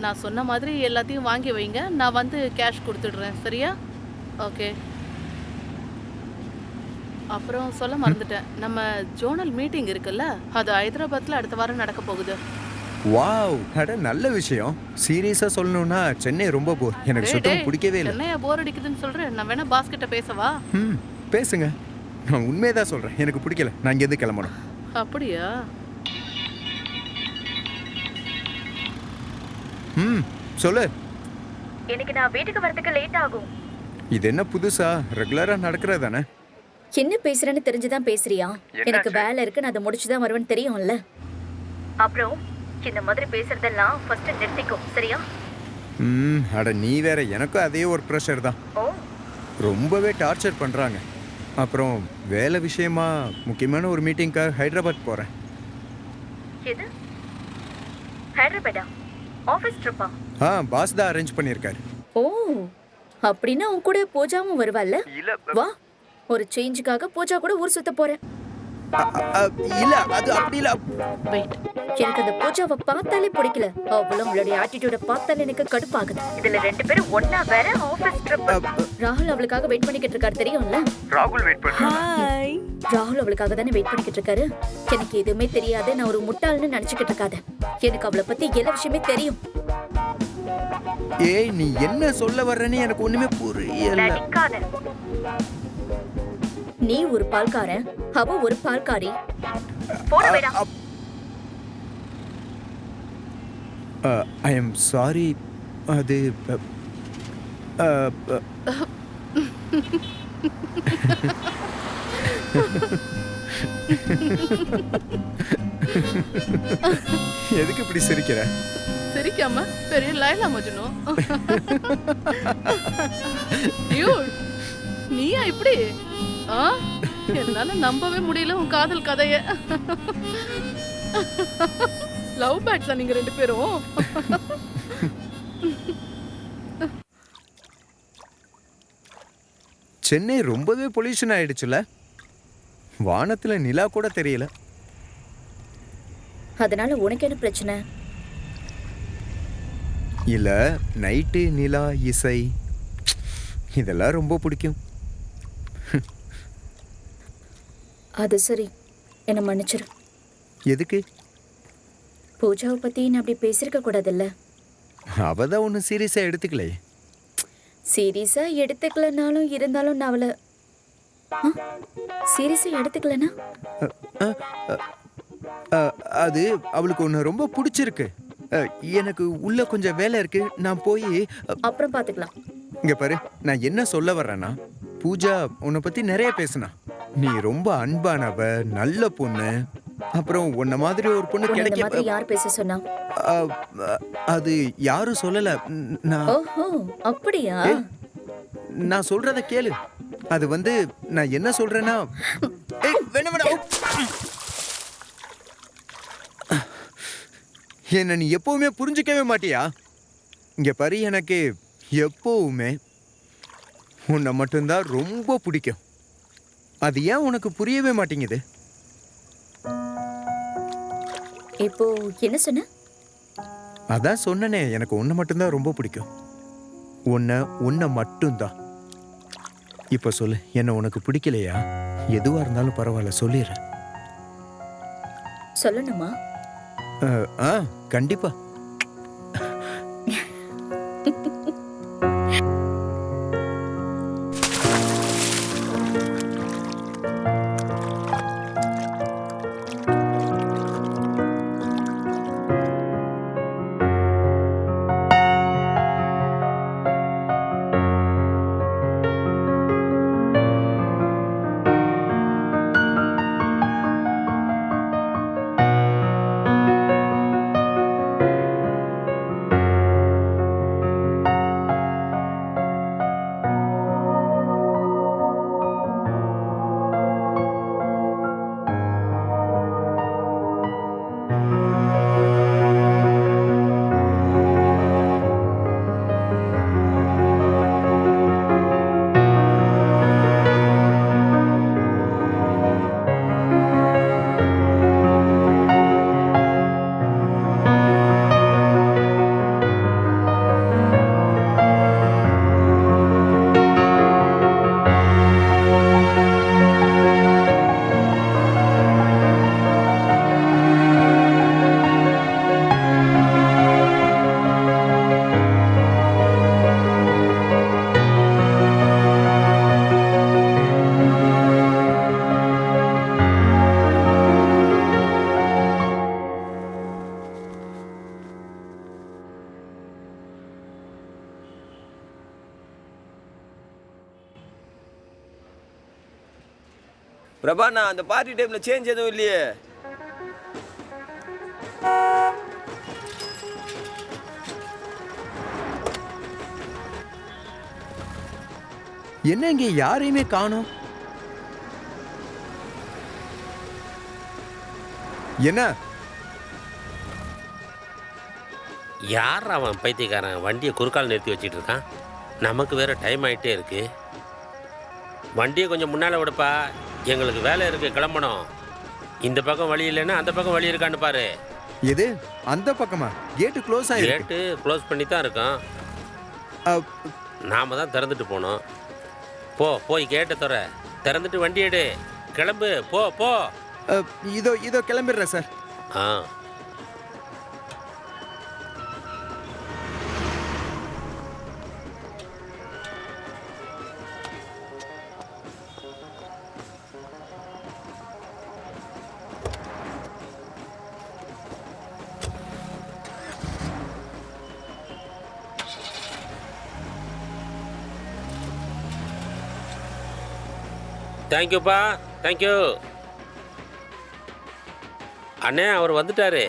நான் சொன்ன மாதிரி எல்லாத்தையும் வாங்கி வைங்க, நான் வந்து கேஷ் கொடுத்துடுறேன், சரியா? ஓகே. அப்புறம் சொல்ல மறந்துட்டேன், நம்ம ஜோனல் மீட்டிங் இருக்குல்ல, அது ஹைதராபாத்தில் அடுத்த வாரம் நடக்க போகுது. வாவ், அட நல்ல விஷயம். சீரியஸா சொல்லணும்னா சென்னை ரொம்ப போர், எனக்கு சுத்தமா பிடிக்கவே இல்லை. சென்னையா போர் அடிக்குதுன்னு சொல்றேன், நான் வேணா பாஸ் கிட்ட பேசவா? பேசுங்க, நான் உண்மையதான் சொல்றேன், எனக்கு பிடிக்கல, நான் இங்கேருந்து கிளம்பணும். அப்படியா? சொல்லு. எனக்கு நான் வீட்டுக்கு வரதுக்கு லேட் ஆகும். இது என்ன புதுசா, ரெகுலரா நடக்கிறது தானே? என்ன பேசுறேன்னு தெரிஞ்சுதான் பேசுறியா? எனக்கு வேலை இருக்கு, நான் அதை முடிச்சுதான் வருவேன்னு தெரியும்ல. அப்புறம் இந்த மாதிரி பேசுறதெல்லாம் ஃபர்ஸ்ட் நிறுத்திக்கும், சரியா? அட நீ வேற, எனக்கும் அதே ஒரு ப்ரெஷர் தான். ரொம்பவே டார்ச்சர் பண்ணுறாங்க. அப்புறம் வேலை விஷயமா முக்கியமான ஒரு மீட்டிங்காக ஹைதராபாத் போகிறேன். எது? ஹைதராபாத்தா? ஆஃபீஸ் ட்ரிப்பா? பாஸ் தான் அரேஞ்ச் பண்ணியிருக்காரு. ஓ, அப்படின்னா உன் கூட பூஜாவும் வருவாள்ல? வா, ஒரு சேஞ்சுக்காக பூஜா கூட ஊர் சுத்த போறேன். இல்ல, அது அப்படி இல்ல. வெயிட், எனக்கு அந்த பூஜாவை பார்த்தாலே பிடிக்கல. அவளும் அவளுடைய ஆட்டிடியூட பார்த்தாலே எனக்கு கடுப்பாகுது. இதுல 2 பேரும் ஒண்ணா வேற ஆபீஸ் ட்ரிப். ராகுல் அவளுக்காக வெயிட் பண்ணிக்கிட்டு இருக்காரு, தெரியும்ல? ராகுல் வெயிட் பண்றாரு. ஹாய். ராகுல் அவளுக்காக தானே வெயிட் பண்ணிக்கிட்டு இருக்காரு. எனக்கு எதுவுமே தெரியாது, நான் ஒரு முட்டாள்னு நினைச்சுக்கிட்டு இருக்காத. எனக்கு அவளை பத்தி எல்லா விஷயமே தெரியும். ஏய், நீ என்ன சொல்ல வர்றன்னு எனக்கு ஒண்ணுமே புரியல. நீ ஒரு பால்காரன், அவ ஒரு பால்காரி. போட வேண்டாம். I am sorry. அது எதுக்கு இப்படி சிரிக்கிற? சிரிக்காம பெரிய லைலா மஜ்னு. டியூட், நீயா இப்படி? என்னால நம்பவே முடியல உன் காதல் கதைய. லவ் பேட்ஸா நீங்க 2 பேரும்? சென்னை ரொம்பவே பொல்யூஷன் ஆயிடுச்சுல. வானத்துல நிலா கூட தெரியல. அதனால உனக்கு என்ன பிரச்சனை? இல்ல, நைட்டு நிலா, இசை இதெல்லாம் ரொம்ப பிடிக்கும். அது சரி, என்ன மன்னிச்சிரு. எதுக்கு? பூஜாவை பத்தி நான் அப்படி பேசியிருக்க கூடாதுல்ல. அவதான் ஒன்றும் சீரியஸா எடுத்துக்கலையே. சீரியஸா எடுத்துக்கலனாலும் இருந்தாலும் நான் அவளை சீரியஸா எடுத்துக்கலனா அது அவளுக்கு ஒன்று ரொம்ப பிடிச்சிருக்கு. எனக்கு உள்ள கொஞ்சம் வேலை இருக்கு, நான் போய் அப்புறம் பார்த்துக்கலாம். இங்க பாரு, நான் என்ன சொல்ல வர்றேன்னா, பூஜா உன்னை பத்தி நிறைய பேசுனா. நீ ரொம்ப அன்பானவ, நல்ல பொண்ணு. அப்புறம் உன்ன மாதிரி ஒரு பொண்ணு கிடைக்க யார் பேச சொன்னா? அது யாரும் சொல்லல. ஓஹோ, அப்படியா? நான் சொல்றத கேளு. அது வந்து நான் என்ன சொல்றேன்னா, என்ன நீ எப்பவுமே புரிஞ்சுக்கவே மாட்டியா? இங்க பாரு, எனக்கு எப்பவுமே உன்னை மட்டும்தான் ரொம்ப பிடிக்கும். அது ஏன் உனக்கு புரியவே மாட்டேங்குது? இப்போ என்ன சொன்ன? அதான் சொன்னனே, எனக்கு உன்னை மட்டும்தான் ரொம்ப பிடிக்கும். உன்னை மட்டும்தான். இப்ப சொல்லு, என்ன உனக்கு பிடிக்கலையா? எதுவா இருந்தாலும் பரவாயில்ல, சொல்லிடுறேன். சொல்லணுமா? கண்டிப்பா. பிரபாண்ணா, அந்த பார்ட்டி டைம்ல சேஞ்ச் எதுவும் இல்லையே? என்ன இங்க யாரையுமே காணோம்? என்ன யார் அவன் பைத்தியக்காரன் வண்டியை குறுக்கால் நிறுத்தி வச்சிட்டு இருக்கான்? நமக்கு வேற டைம் ஆயிட்டே இருக்கு. வண்டியை கொஞ்சம் முன்னால விடுப்பா, எங்களுக்கு வேலை இருக்கு, கிளம்பணும். இந்த பக்கம் வழி இல்லைன்னா அந்த பக்கம் வழி இருக்கான்னு பாரு. எது அந்த பக்கமா? கேட்டு க்ளோஸ் ஆயிருக்கு. கேட்டு க்ளோஸ் பண்ணி தான் இருக்கோம். நாம தான் திறந்துட்டு போனோம். போய் கேட்டை திறந்துட்டு வண்டி எடு, கிளம்பு, போ. இதோ கிளம்பிடுறேன் சார். ஆ தேங்க்யூப்பா, தேங்க்யூ. அண்ணே அவர் வந்துட்டாரு,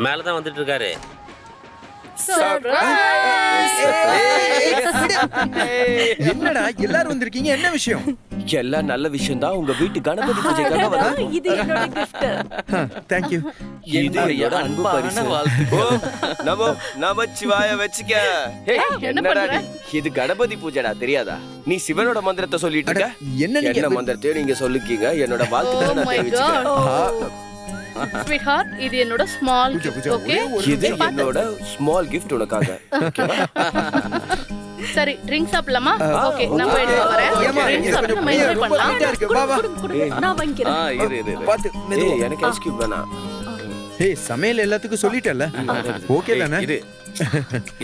மேலே தான் வந்துட்டு இருக்காரு. என்னடா எல்லாரும் வந்திருக்கீங்க, என்ன விஷயம்? எல்லாம் நல்ல விஷயம் தான். உங்க வீட்டு கணபதி பூஜைக்காக வந்தோம். இது என்னோட gift. Thank you. இது என்னோட அன்பு பரிசு. நமோ நமச்சிவாய வெச்சுக்க. என்னடா இது கணபதி பூஜைடா, தெரியாதா? நீ சிவனோட மந்திரத்தை சொல்லிட்டு இருக்க. என்ன மந்திரத்தை நீங்க சொல்லிக்கீங்க? என்னோட வாழ்த்துக்களை நான் தெரிவிச்சுக்கிறேன். Sweetheart, இது என்னோட ஸ்மால் gift, ஓகே? இது என்னோட ஸ்மால் gift உனக்காக. சரி, ட்ரிங்க் சாப்பிடலாமா? ஓகே, நான் போய் எடுத்து வரேன். ட்ரிங்க் சாப்பிட்டு நம்ம என்ஜாய் பண்ணலாம். நான் வாங்கிக்கிறேன். இரு. ஏய், எனக்கு ஐஸ் கியூப் வேணாம். ஏய், சமையல் எல்லாத்துக்கும் சொல்லிட்டல. ஓகே தானே?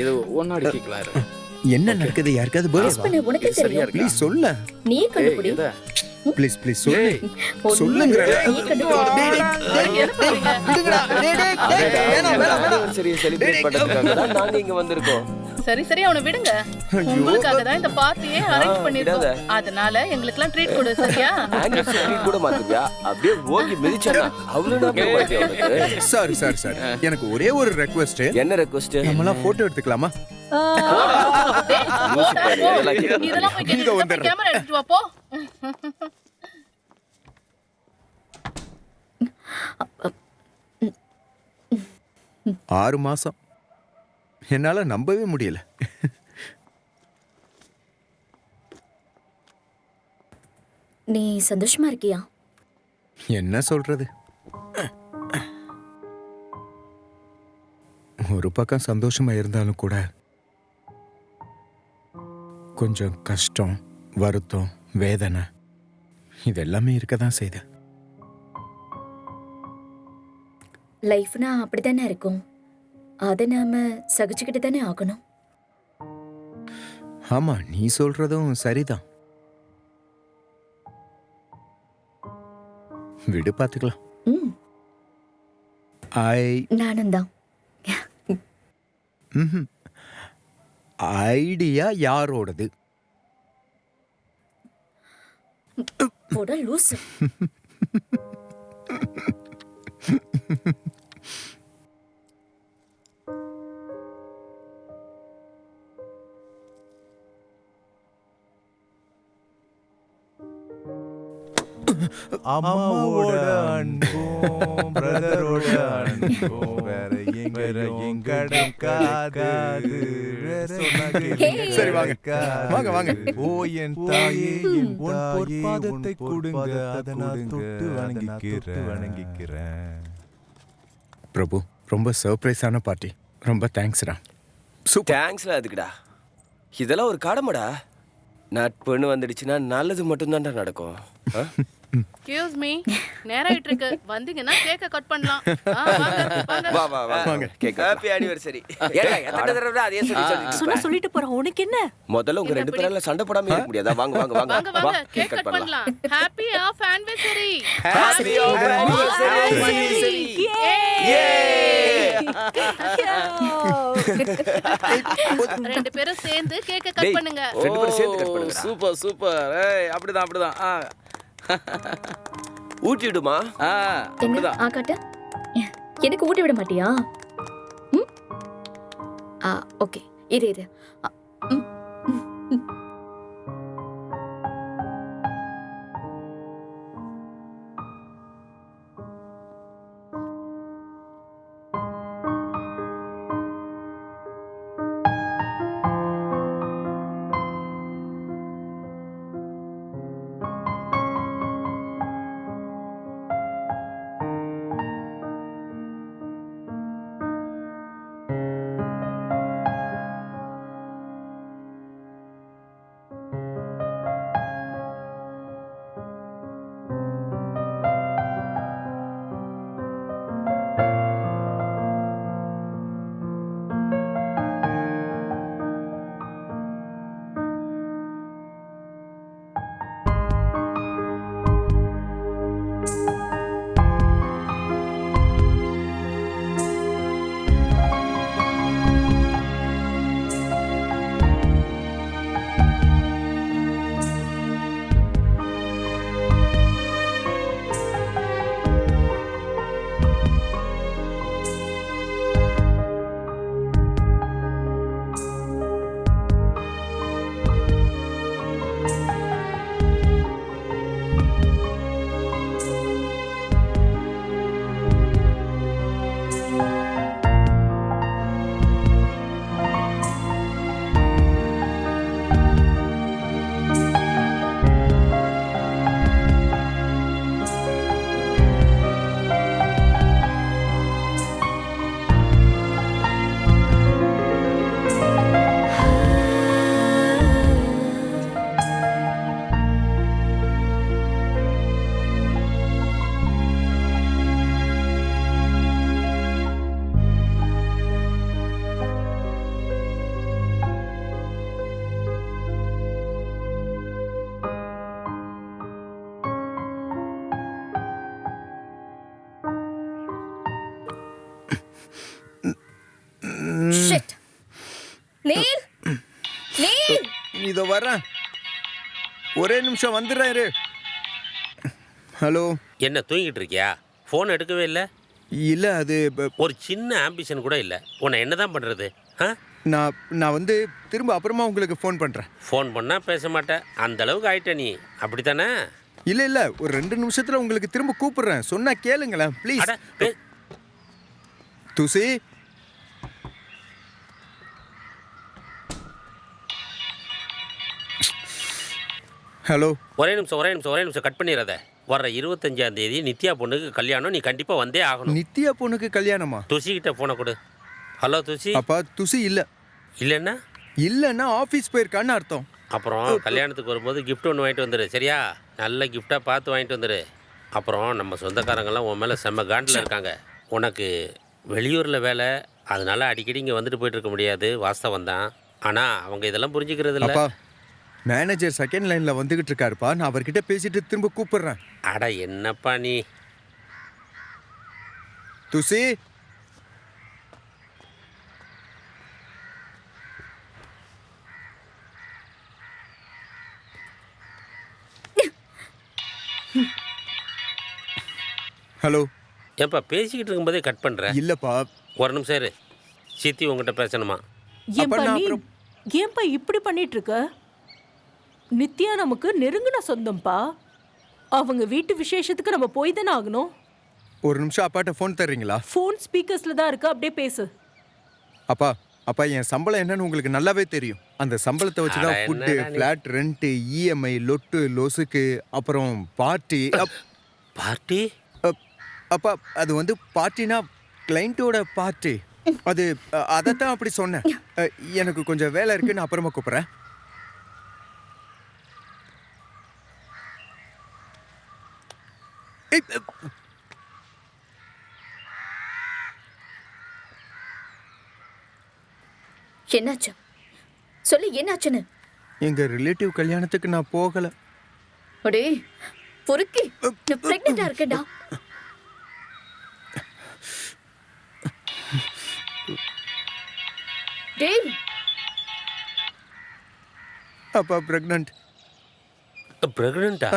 இது ஒன்னாடி கேக்கலாம். என்ன நடக்குது? யாருக்காவது ஹஸ்பண்ட் உனக்கு தெரியும். ப்ளீஸ் சொல்ல. நீ கண்டுபிடி. ப்ளீஸ் சொல்லு. சொல்லுங்க. நீ கண்டுபிடி. சரி, செலிப்ரேட் பண்றதுக்காக நாங்க இங்க வந்திருக்கோம். சரி, அவனை விடுங்க. உங்களுக்காக தான் இந்த பார்ட்டியே அரேஞ்ச் பண்ணிருக்கோம். அதனால எங்களுக்குலாம் ட்ரீட் கொடு, சரியா? ட்ரீட் கூட மாத்துறியா? அப்படியே ஓகி மிதிச்சறா. அவ்வளவுதான். சாரி. எனக்கு ஒரே ஒரு ரெக்வெஸ்ட். என்ன ரெக்வெஸ்ட்? நம்மலாம் போட்டோ எடுத்துக்கலாமா? இதெல்லாம் போய் கேமரா எடுத்து வா போ. 6 மாசம். என்னால நம்பவே முடியல. நீ சந்தோஷமா இருக்கியா? என்ன சொல்றது? ஒரு பக்கம் சந்தோஷமா இருந்தாலும் கூட கொஞ்சம் கஷ்டம், வருத்தம், வேதனை இதெல்லாமே இருக்கதான் செய்யுது. லைஃப்னா அப்படித்தானே இருக்கும். அதை நாம சகிச்சுக்கிட்டு தானே ஆகணும். ஆமா, நீ சொல்றதும் சரிதான். விடு, பாத்துக்கலாம். நானும் தான். ஐடியா யாரோடது? போடா லூசு. அம்மாவோட அன்பும் பிரதரோட அன்பும் வேற எங்கேயும் கிடைக்காது. சரி, வாங்க. ஓ என் தாயே, உன் பொற்பாதத்தை கொடுங்க, அதை நான் தொட்டு வணங்கிக்கிறேன். பிரபு, ரொம்ப சர்ப்ரைஸான பார்ட்டி. ரொம்ப தேங்க்ஸ்டா. தேங்க்ஸ்ல அதுக்குடா. இதெல்லாம் ஒரு கடமைடா. நட்புன்னு வந்துடுச்சுன்னா நல்லது மட்டும்தான்டா நடக்கும். எக்ஸ்கியூஸ் மீ, நேரா ஆயிட்டு இருக்கு. வந்தீங்கன்னா கேக்க கட் பண்ணலாம். வாங்க. Happy anniversary. ஏடா எத்தனை தடவை அதே சொல்லிட்டு போறோம். உனக்கு என்ன? முதல்ல உங்க ரெண்டு பேரால சண்டை போடாம இருக்க முடியாதா? வாங்க கேக் கட் பண்ணலாம். Happy of anniversary. Happy of anniversary. ரெண்டு பேரும் சேர்ந்து கேக்க கட் பண்ணுங்க. ரெண்டு பேரும் சேர்ந்து கட் பண்ணுங்க. சூப்பர். ஏய், அப்படிதான். ஊட்டி விடுமா? அப்படிதான். காட்டு. எனக்கு ஊட்டி விட மாட்டியா? ஓகே, இரு. நீல் நீல் இதோ வரேன், ஒரே நிமிஷம் வந்துடுறேன் இரு. ஹலோ. என்ன தூங்கிட்டு இருக்கியா? ஃபோன் எடுக்கவே இல்லை. இல்லை அது ஒரு சின்ன ஆம்பிஷன் கூட இல்லை. உன்னை என்ன தான் பண்ணுறது? ஆ, நான் வந்து திரும்ப அப்புறமா உங்களுக்கு ஃபோன் பண்ணுறேன். ஃபோன் பண்ணால் பேச மாட்டேன், அந்த அளவுக்கு ஆயிட்ட நீ, அப்படித்தானே? இல்லை ஒரு 2 நிமிஷத்தில் உங்களுக்கு திரும்ப கூப்பிடுறேன், சொன்னா கேளுங்களேன் ப்ளீஸ். துசி. ஹலோ. ஒரே நிமிஷம் கட் பண்ணிடுறத. வர்ற 25ஆம் தேதி நித்யா பொண்ணுக்கு கல்யாணம், நீ கண்டிப்பாக வந்தே ஆகணும். நித்யா பொண்ணுக்கு கல்யாணமா? துசிக்கிட்ட ஃபோனை கொடு. ஹலோ துசி. அப்பா துசி இல்லை. இல்லைன்னா ஆஃபீஸ் போயிருக்கான்னு அர்த்தம். அப்புறம் கல்யாணத்துக்கு வரும்போது கிஃப்ட் ஒன்று வாங்கிட்டு வந்துடு, சரியா? நல்ல கிஃப்டாக பார்த்து வாங்கிட்டு வந்துடு. அப்புறம் நம்ம சொந்தக்காரங்கெல்லாம் உன் மேலே செம்ம காண்டில் இருக்காங்க. உனக்கு வெளியூரில் வேலை, அதனால அடிக்கடி இங்கே வந்துட்டு போயிட்டு இருக்க முடியாது, வாஸ்தவம் தான். ஆனால் அவங்க இதெல்லாம் புரிஞ்சுக்கிறது இல்லை. மேனேஜர் செகண்ட் லைனில் வந்துக்கிட்டு இருக்காருப்பா, நான் அவர்கிட்ட பேசிட்டு திரும்ப கூப்பிடுறேன். அட என்னப்பா நீ. துசி. ஹலோ. ஏப்பா பேசிக்கிட்டு இருக்கும்போதே கட் பண்ணுறேன்? இல்லைப்பா. ஒரு நிமிஷம் இரு, சித்தி உங்ககிட்ட பேசணுமா? ஏன்பா இப்படி பண்ணிட்டு இருக்க? நித்யா நமக்கு நெருங்கின சொந்தம்பா. அவங்க வீட்டு விசேஷத்துக்கு நம்ம போய் தானே ஆகணும். ஒரு நிமிஷம் அப்பாட்ட ஃபோன் தர்றீங்களா? ஃபோன் ஸ்பீக்கர்ஸ்ல தான் இருக்கு, அப்படியே பேசு. அப்பா என் சம்பளம் என்னன்னு உங்களுக்கு நல்லாவே தெரியும். அந்த சம்பளத்தை வச்சு தான் ஃபுட்டு, ஃப்ளாட் ரெண்ட்டு, இஎம்ஐ, லொட்டு லொசுக்கு, அப்புறம் பார்ட்டி. அப்பா அது வந்து பார்ட்டினா கிளைண்ட்டோட பார்ட்டி. அதைத்தான் அப்படி சொன்னேன். எனக்கு கொஞ்சம் வேலை இருக்கு, நான் அப்புறமா கூப்பிட்றேன். என்னாச்சு சொல்லு, என்னாச்சுன்னு. எங்க ரிலேட்டிவ் கல்யாணத்துக்கு நான் போகல. அடே பொறுக்கி, நான் பிரெக்னெண்டா இருக்கேன்டா. டேய் அப்பா பிரெக்னன்ட். பிரெக்னன்ட்டா?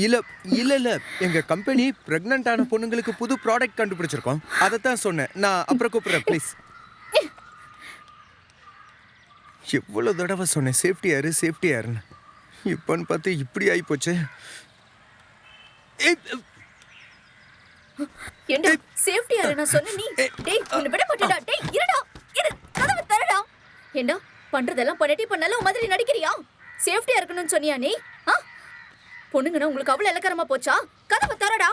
இல்ல எங்க கம்பெனி பிரெக்னன்ட் ஆன பொண்ணுங்களுக்கு புது ப்ராடக்ட் கண்டுபிடிச்சிருக்கோம், அதைத்தான் சொன்னேன். நான் அப்புறம் கூப்பிடுறேன் ப்ளீஸ். எவ்வளவு தடவை சொன்னேன் சேஃப்டியாருன்னு. இப்பன்னு பார்த்து இப்படி ஆகி போச்சு. ஏண்டா சேஃப்டியாரு நான் சொன்ன நீ? டேய் உன்னை விட மாட்டேடா. டேய் இருடா, இரு கதவை தரடா. ஏண்டா பண்றதெல்லாம் பண்ணாலும் மாதிரி நடிக்கிறியா? சேஃப்டியா இருக்கணும்னு சொன்னியா நீ? பொண்ணுங்கன்னா உங்களுக்கு அவ்வளவு இலக்காரமா போச்சா? கதவை தரடா.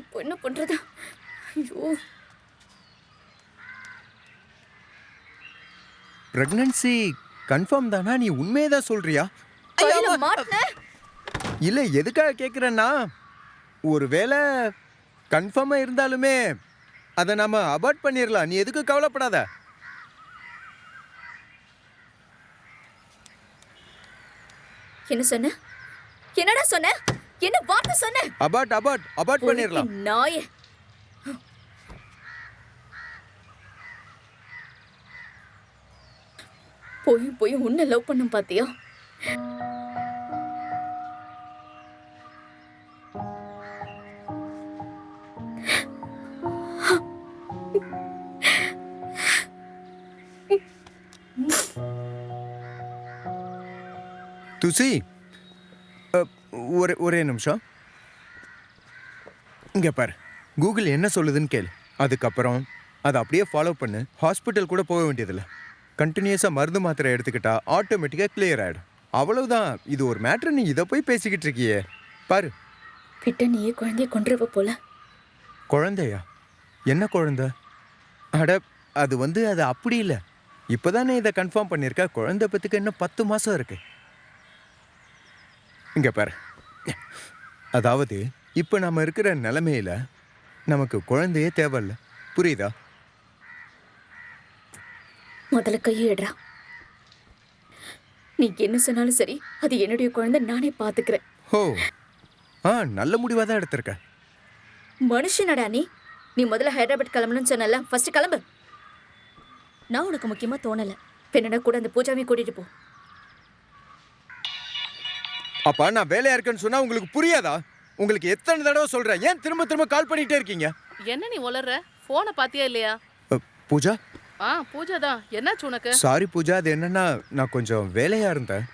இப்போ என்ன பண்றது? ஐயோ. பிரெக்னன்சி கன்ஃபார்ம் தானா? நீ உண்மையதான் சொல்றியா? இல்ல எதுக்காக கேக்குறேன்னா, ஒருவேளை கன்ஃபார்மா இருந்தாலுமே அதை நாம அபார்ட் பண்ணிடலாம். நீ எதுக்கு கவலைப்படாத. என்ன சொன்ன? என்னடா சொன்ன? என்ன வார்த்தை சொன்ன? அபார்ட் பண்ணிடலாம். நாயே. போய் உன்னை லவ் பண்ணும் பாத்தியா? துசி, ஒரே நிமிஷம். இங்க பாரு, கூகுள் என்ன சொல்லுதுன்னு கேளு. அதுக்கப்புறம் அதை அப்படியே ஃபாலோ பண்ணு. ஹாஸ்பிட்டல் கூட போக வேண்டியதில்லை. கண்டினியூஸாக மருந்து மாத்திரை எடுத்துக்கிட்டா ஆட்டோமேட்டிக்காக கிளியர் ஆகிடும். அவ்வளவுதான். இது ஒரு மேட்ரு. நீ இதை போய் பேசிக்கிட்டு இருக்கியே பாரு. கிட்ட நீயே குழந்தைய கொண்டுருவ போல. குழந்தையா? என்ன குழந்தை? அது அப்படி இல்லை. இப்போதானே இதை கன்ஃபார்ம் பண்ணியிருக்க. குழந்தை பத்துக்கு இன்னும் 10 மாதம் இருக்கு. இங்கே பாரு, அதாவது இப்போ நம்ம இருக்கிற நிலைமையில நமக்கு குழந்தையே தேவையில்லை. புரியுதா? முதல்ல கையிடுறா. நீ என்ன சொன்னாலும் சரி, அது என்னுடைய குழந்தை, நானே பாத்துக்கிறேன். நல்ல முடிவா தான் எடுத்திருக்க. மனுஷனடா நீ. நீ முதல்ல ஹைதராபாத் கிளம்பணும்னு சொன்னல, ஃபர்ஸ்ட் கிளம்பு. நான் உனக்கு முக்கியமா தோணல. என்னடா கூட அந்த பூஜாவையும் கூட்டிட்டு போ. அப்பா நான் வேலையா இருக்கேன்னு சொன்னா உங்களுக்கு புரியாதா? உங்களுக்கு எத்தனை தடவை சொல்றேன், ஏன் திரும்ப திரும்ப கால் பண்ணிட்டே இருக்கீங்க? என்ன நீ உளற? போனை பாத்தியா இல்லையா? பூஜா? பூஜா தான். என்னாச்சு உனக்கு? சாரி பூஜா, அது என்னன்னா நான் கொஞ்சம் வேலையா இருந்தேன்.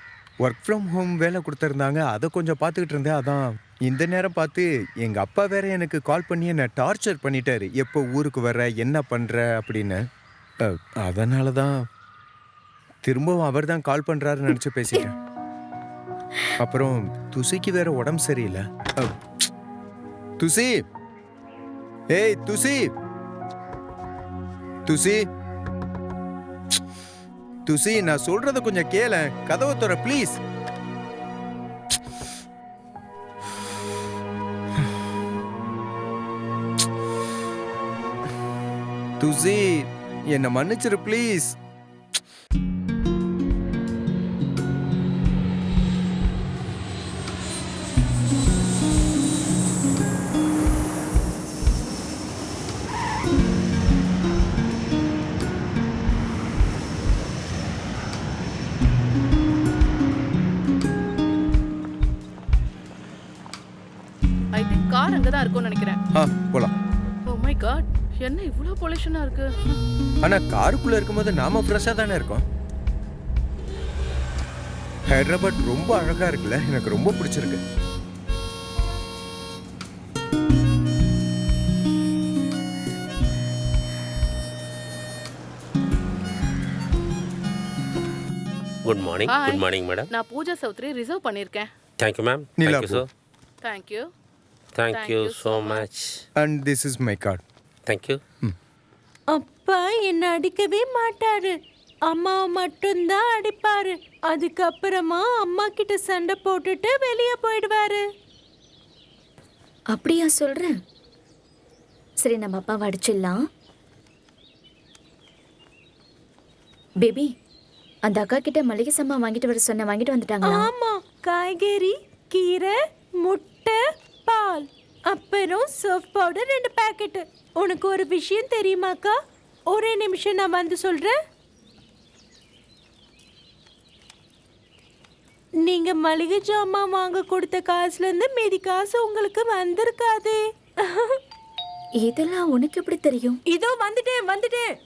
ஒர்க் ஃப்ரம் ஹோம் வேலை கொடுத்துருந்தாங்க, அதை கொஞ்சம் பார்த்துக்கிட்டு இருந்தேன். அதான் இந்த நேரம் பார்த்து எங்கள் அப்பா வேற எனக்கு கால் பண்ணி என்னை டார்ச்சர் பண்ணிட்டாரு. எப்போ ஊருக்கு வர்ற, என்ன பண்ணுற அப்படின்னு. அதனால தான் திரும்பவும் அவர் தான் கால் பண்ணுறாருன்னு நினச்சி பேசிட்டேன். அப்புறம் துசிக்கு வேற உடம்பு சரியில்லை. துசி, ஏய் துசி, துசி, துசி, நான் சொல்றத கொஞ்சம் கேள. கதவை தர ப்ளீஸ். துசி, என்ன மன்னிச்சிரு ப்ளீஸ். ஐ திங்க் கார் அங்க தான் இருக்கும்னு நினைக்கிறேன். போலாம். ஓ மை காட், என்ன இவ்ளோ பொல்யூஷனா இருக்கு? ஆனா காருக்குள்ள இருக்கும்போது நாம ஃப்ரெஷ்ஷா தானே இருக்கோம். ஹைதராபாத் ரொம்ப அழகா இருக்குல்ல, எனக்கு ரொம்ப பிடிச்சிருக்கு. Good morning. Good morning madam. நான் பூஜா சௌத்ரி ரிசர்வ் பண்ணிருக்கேன். Thank you ma'am. Neela thank you sir. Thank you. Thank you so much. And this is my card. Thank you. அப்பா என்ன அடிக்கவே மாட்டாரு, அம்மாவை மட்டும்தான் அடிப்பாரு. அதுக்கப்புறமா அம்மா கிட்ட சண்டை போட்டுட்டு வெளியே போயிடுவாரு. அப்படியா சொல்றேன்? சரி, நம்ம அப்பாவை அடிச்சிடலாம். பேபி, அந்த அக்கா கிட்ட மளிகை சாமான் வாங்கிட்டு வர சொன்ன, வாங்கிட்டு வந்துட்டாங்களா? ஆமா, காய்கறி, கீரை, முட்டை, பால், அப்புறம் சர்ஃப் பவுடர் 2 பாக்கெட். உனக்கு ஒரு விஷயம் தெரியுமாக்கா? ஒரே நிமிஷம், நான் வந்து சொல்றேன். நீங்க மளிகை ஜாமான் வாங்க கொடுத்த காசுல இருந்து மீதி காசு உங்களுக்கு வந்திருக்காதே. இதெல்லாம் உனக்கு எப்படி தெரியும்? இதோ வந்துட்டேன்.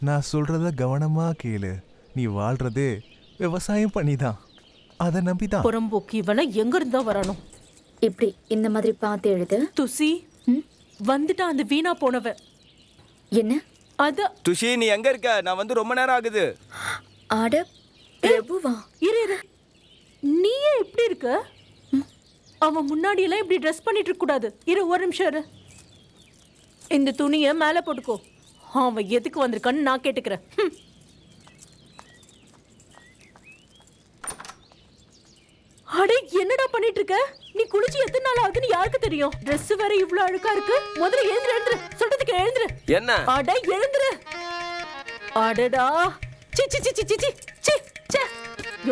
நான் சொல்றத கவனமா கேளு. நீ வாழ்றதே விவசாயம் பண்ணிதான், அதை நம்பிதான். புறம்போக்கு இவனை எங்க இருந்தா வரணும்? இப்படி இந்த மாதிரி பார்த்து எழுது. துசி வந்துட்டான் அந்த வீணா போனவ. என்ன அத? துஷி, நீ எங்க இருக்க? நான் வந்து ரொம்ப நேரம் ஆகுது. ஆட பிரபுவா? இரு, நீ ஏன் இப்படி இருக்க? அவன் முன்னாடி எல்லாம் இப்படி ட்ரெஸ் பண்ணிட்டு இருக்க கூடாது. இரு, ஒரு நிமிஷம் இரு. இந்த துணியை மேல போட்டுக்கோ. அவன் எதுக்கு வந்திருக்கான்னு நான் கேட்டுக்கிறேன். அடே, என்னடா பண்ணிட்டு இருக்க? நீ குளிச்சு எத்தனை நாள் ஆகுதுன்னு யாருக்கு தெரியும்? Dress வேற இவ்ளோ அழுக்கா இருக்கு. முதல்ல எழுந்துரு. சொல்றதுக்கு எழுந்துரு. என்ன? அட எழுந்துரு. அடடா, C C C C C C C,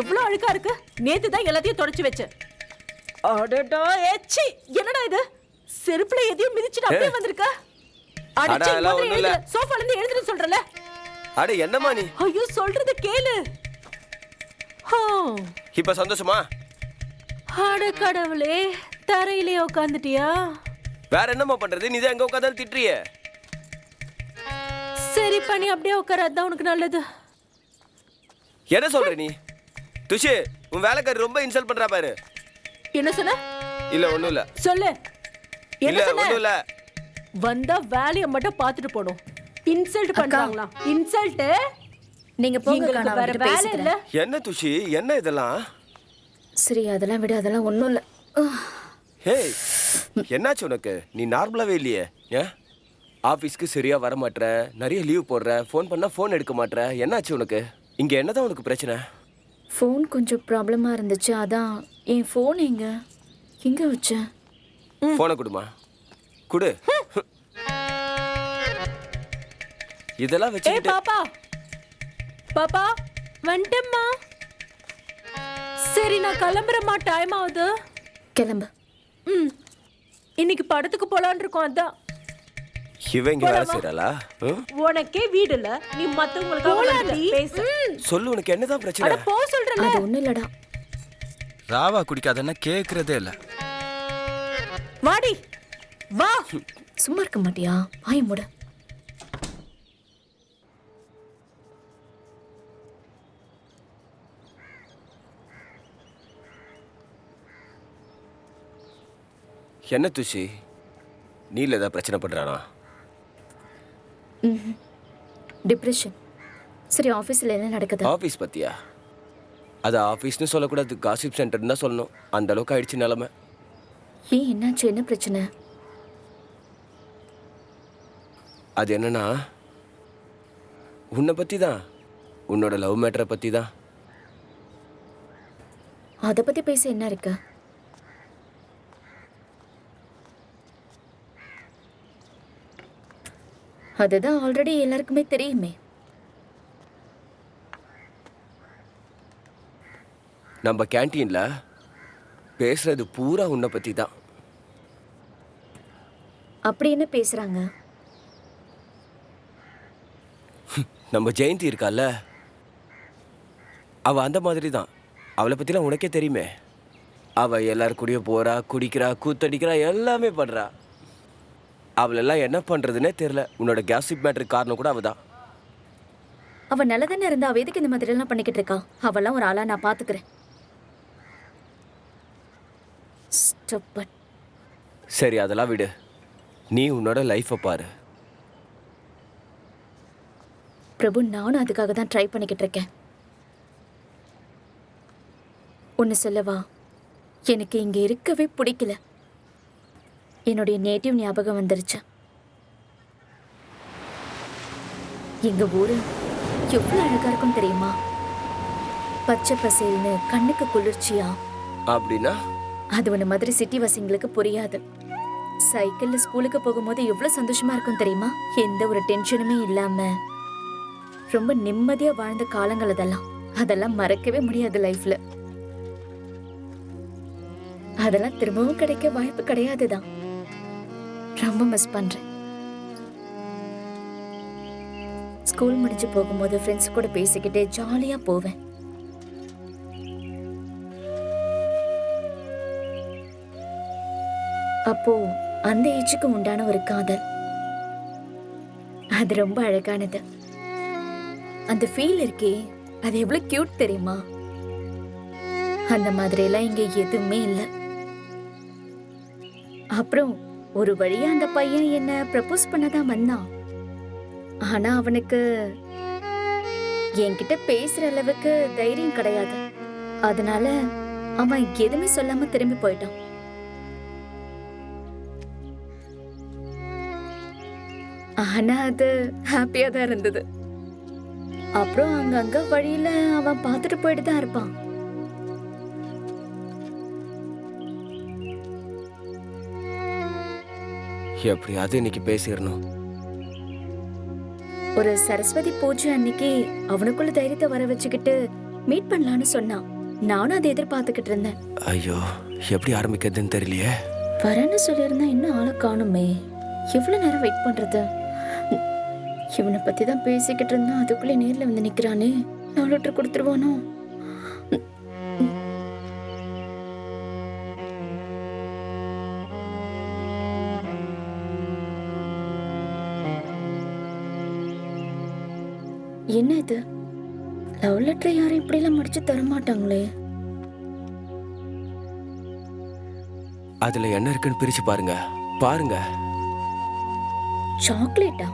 எவ்ளோ அழுக்கா இருக்கு. நேத்து தான் எல்லாத்தையும் தொடச்சு வச்சேன். அடடா, ஏச்சி, என்னடா இது? செருப்புல எதையும் மிதிச்சிட்டு அப்படியே வந்திருக்க. அடச்சி, முதல்ல எழுந்துரு. சோஃபால இருந்து எழுந்துரு சொல்றல. அட என்னம்மா நீ? ஐயோ, சொல்றது கேளு. இப்ப சந்தோஷமா? அட கடவுளே, தரையிலே உட்காந்துட்டியா? வேற என்னம்மா பண்றது? நீ தான் எங்க உட்கார்ந்து திட்டுறியே. சரி பண்ணி அப்படியே உட்காராதான் உனக்கு நல்லது. என்ன சொல்ற நீ? துஷி, உன் வேலைக்காரி ரொம்ப இன்சல்ட் பண்றா பாரு. என்ன சொன்ன? இல்ல ஒண்ணும் இல்ல. சொல்லு. இல்ல ஒண்ணும் இல்ல. வந்தா வேலைய மட்டும் பார்த்துட்டு போணும். இன்சல்ட் பண்றாங்களா? இன்சல்ட்? நீங்க போங்க, நான் வேற வேலை இல்ல. என்ன துஷி, என்ன இதெல்லாம்? சரி, அதெல்லாம் விட, அதெல்லாம் ஒண்ணும் இல்ல. ஹேய், என்னாச்சு உனக்கு? நீ நார்மலாவே இல்லையே. ஏன் ஆஃபீஸ்க்கு சரியா வர மாட்ற, நிறைய லீவ் போடுற, ஃபோன் பண்ணா ஃபோன் எடுக்க மாட்ற, என்னாச்சு உனக்கு? இங்க என்னதான் உனக்கு பிரச்சனை? ஃபோன் கொஞ்சம் ப்ராப்ளமா இருந்துச்சு, அதான். என் ஃபோன் எங்க வச்சேன்? ஃபோனை கொடுமா, குடு. இதெல்லாம் வச்சுக்கிட்டு. பாப்பா வந்துட்டேம்மா. சரி, நான் கிளம்புறேம்மா, டைம் ஆகுது. கிளம்பு. இன்னைக்கு படத்துக்கு போலான்னு இருக்கோம். அதான் இவ இங்க வேலை செய்யறாளா? உனக்கே வீடு இல்ல, நீ மத்தவங்களுக்கு பேசு. சொல்லு, உனக்கு என்னதான் பிரச்சனை? போ சொல்றேன். அது ஒண்ணு இல்லடா. ராவா குடிக்காதன்னா கேக்குறதே இல்ல. வாடி வா. சும்மா இருக்க மாட்டியா? வாய மூடு. என்ன துஷி, நீல ஏதாவது பிரச்சனை பண்றானா? டிப்ரெஷன். சரி, ஆபீஸ்ல என்ன நடக்குது? ஆபீஸ் பத்தியா? அது ஆபீஸ்னு சொல்லக்கூடாது, காசிப் சென்டர்னு தான் சொல்லணும். அந்த அளவுக்கு ஆயிடுச்சு நிலைமை. ஏன், என்னாச்சு? என்ன பிரச்சனை? அது என்னன்னா, உன்னை பத்தி தான், உன்னோட லவ் மேட்டரை பத்தி தான். அதை பத்தி பேச என்ன இருக்கு? அதுதான் ஆல்ரெடி எல்லாருக்குமே தெரியுமே. நம்ம கேன்டீன்ல பேசுறது பூரா உன்னை பத்தி தான். அப்படி என்ன பேசுறாங்க? நம்ம ஜெயந்தி இருக்கால, அவ அந்த மாதிரி தான். அவளை பத்திலாம் உனக்கே தெரியுமே. அவ எல்லாரும் கூடயும் போறா, குடிக்கிறா, கூத்தடிக்கிறா, எல்லாமே பண்றா. அவளெல்லாம் என்ன பண்றதுன்னே தெரியல. உன்னோட கேசிப் மேட்டருக்கு காரணம் கூட அவதான். அவ நல்லதானே இருந்தா, அவ எதுக்கு இந்த மாதிரி எல்லாம் பண்ணிக்கிட்டு இருக்கா? அவெல்லாம் ஒரு ஆளா நான் பாத்துக்கிறேன். சரி, அதெல்லாம் விடு. நீ உன்னோட லைஃபை பாரு. பிரபு, நானும் அதுக்காக தான் ட்ரை பண்ணிக்கிட்டு இருக்கேன். ஒன்னு சொல்லவா, எனக்கு இங்க இருக்கவே பிடிக்கல. என்னுடைய நேட்டிவ் ஞாபகம் வந்துருச்சு. எங்க ஊரு எவ்வளவு அழகா இருக்கும் தெரியுமா? பச்சை பசேல்னு, கண்ணுக்கு குளிர்ச்சியா. அப்படின்னா அது ஒண்ணு மாதிரி சிட்டி வாசிங்களுக்கு புரியாது. சைக்கிள்ல ஸ்கூலுக்கு போகும்போது எவ்வளவு சந்தோஷமா இருக்கும் தெரியுமா? எந்த ஒரு டென்ஷனுமே இல்லாம ரொம்ப நிம்மதியா வாழ்ந்த காலங்கள் அதெல்லாம். அதெல்லாம் மறக்கவே முடியாது லைஃப்ல. அதெல்லாம் திரும்பவும் கிடைக்க வாய்ப்பு கிடையாதுதான். ரொம்ப மிஸ் பண்றேன். ஸ்கூல் முடிஞ்சு போகும்போது ஃப்ரெண்ட்ஸ் கூட பேசிக்கிட்டே ஜாலியா போவேன். அப்போ அந்த ஏஜுக்கு உண்டான ஒரு காதல், அது ரொம்ப அழகானது. அந்த ஃபீல் இருக்கே, அது எவ்வளவு கியூட் தெரியுமா? அந்த மாதிரி எல்லாம் இங்க எதுவுமே இல்லை. அப்புறம் ஒரு வழியா அந்த பையன் என்ன ப்ரப்போஸ் பண்ணதான் வந்தான். ஆனா அவனுக்கு என்கிட்ட பேசுற அளவுக்கு தைரியம் கிடையாது. அதனால அவன் எதுவுமே சொல்லாம திரும்பி போயிட்டான். ஆனா அது ஹாப்பியா தான் இருந்தது. அப்புறம் அங்கங்க வழியில அவன் பார்த்துட்டு போயிட்டு தான் இருப்பான். எப்படியாவது இன்னைக்கு பேசிடணும். ஒரு சரஸ்வதி பூஜை அன்னைக்கு அவனுக்குள்ள தைரியத்தை வர வச்சுக்கிட்டு மீட் பண்ணலான்னு சொன்னான். நானும் அதை எதிர்பார்த்துக்கிட்டு இருந்தேன். ஐயோ, எப்படி ஆரம்பிக்கிறதுன்னு தெரியலையே. வரேன்னு சொல்லியிருந்தா இன்னும் ஆளை காணுமே. எவ்வளவு நேரம் வெயிட் பண்றது? இவனை பத்தி தான் பேசிக்கிட்டு இருந்தா, அதுக்குள்ளே நேர்ல வந்து நிக்கிறானே. நான் லெட்டர் கொடுத்துருவானோ? என்ன இது? லவ் லெட்டர் யாரும் இப்படி எல்லாம் முடிச்சு தர மாட்டாங்களே. அதுல என்ன இருக்குன்னு பிரிச்சு பாருங்க. பாருங்க. சாக்லேட்டா?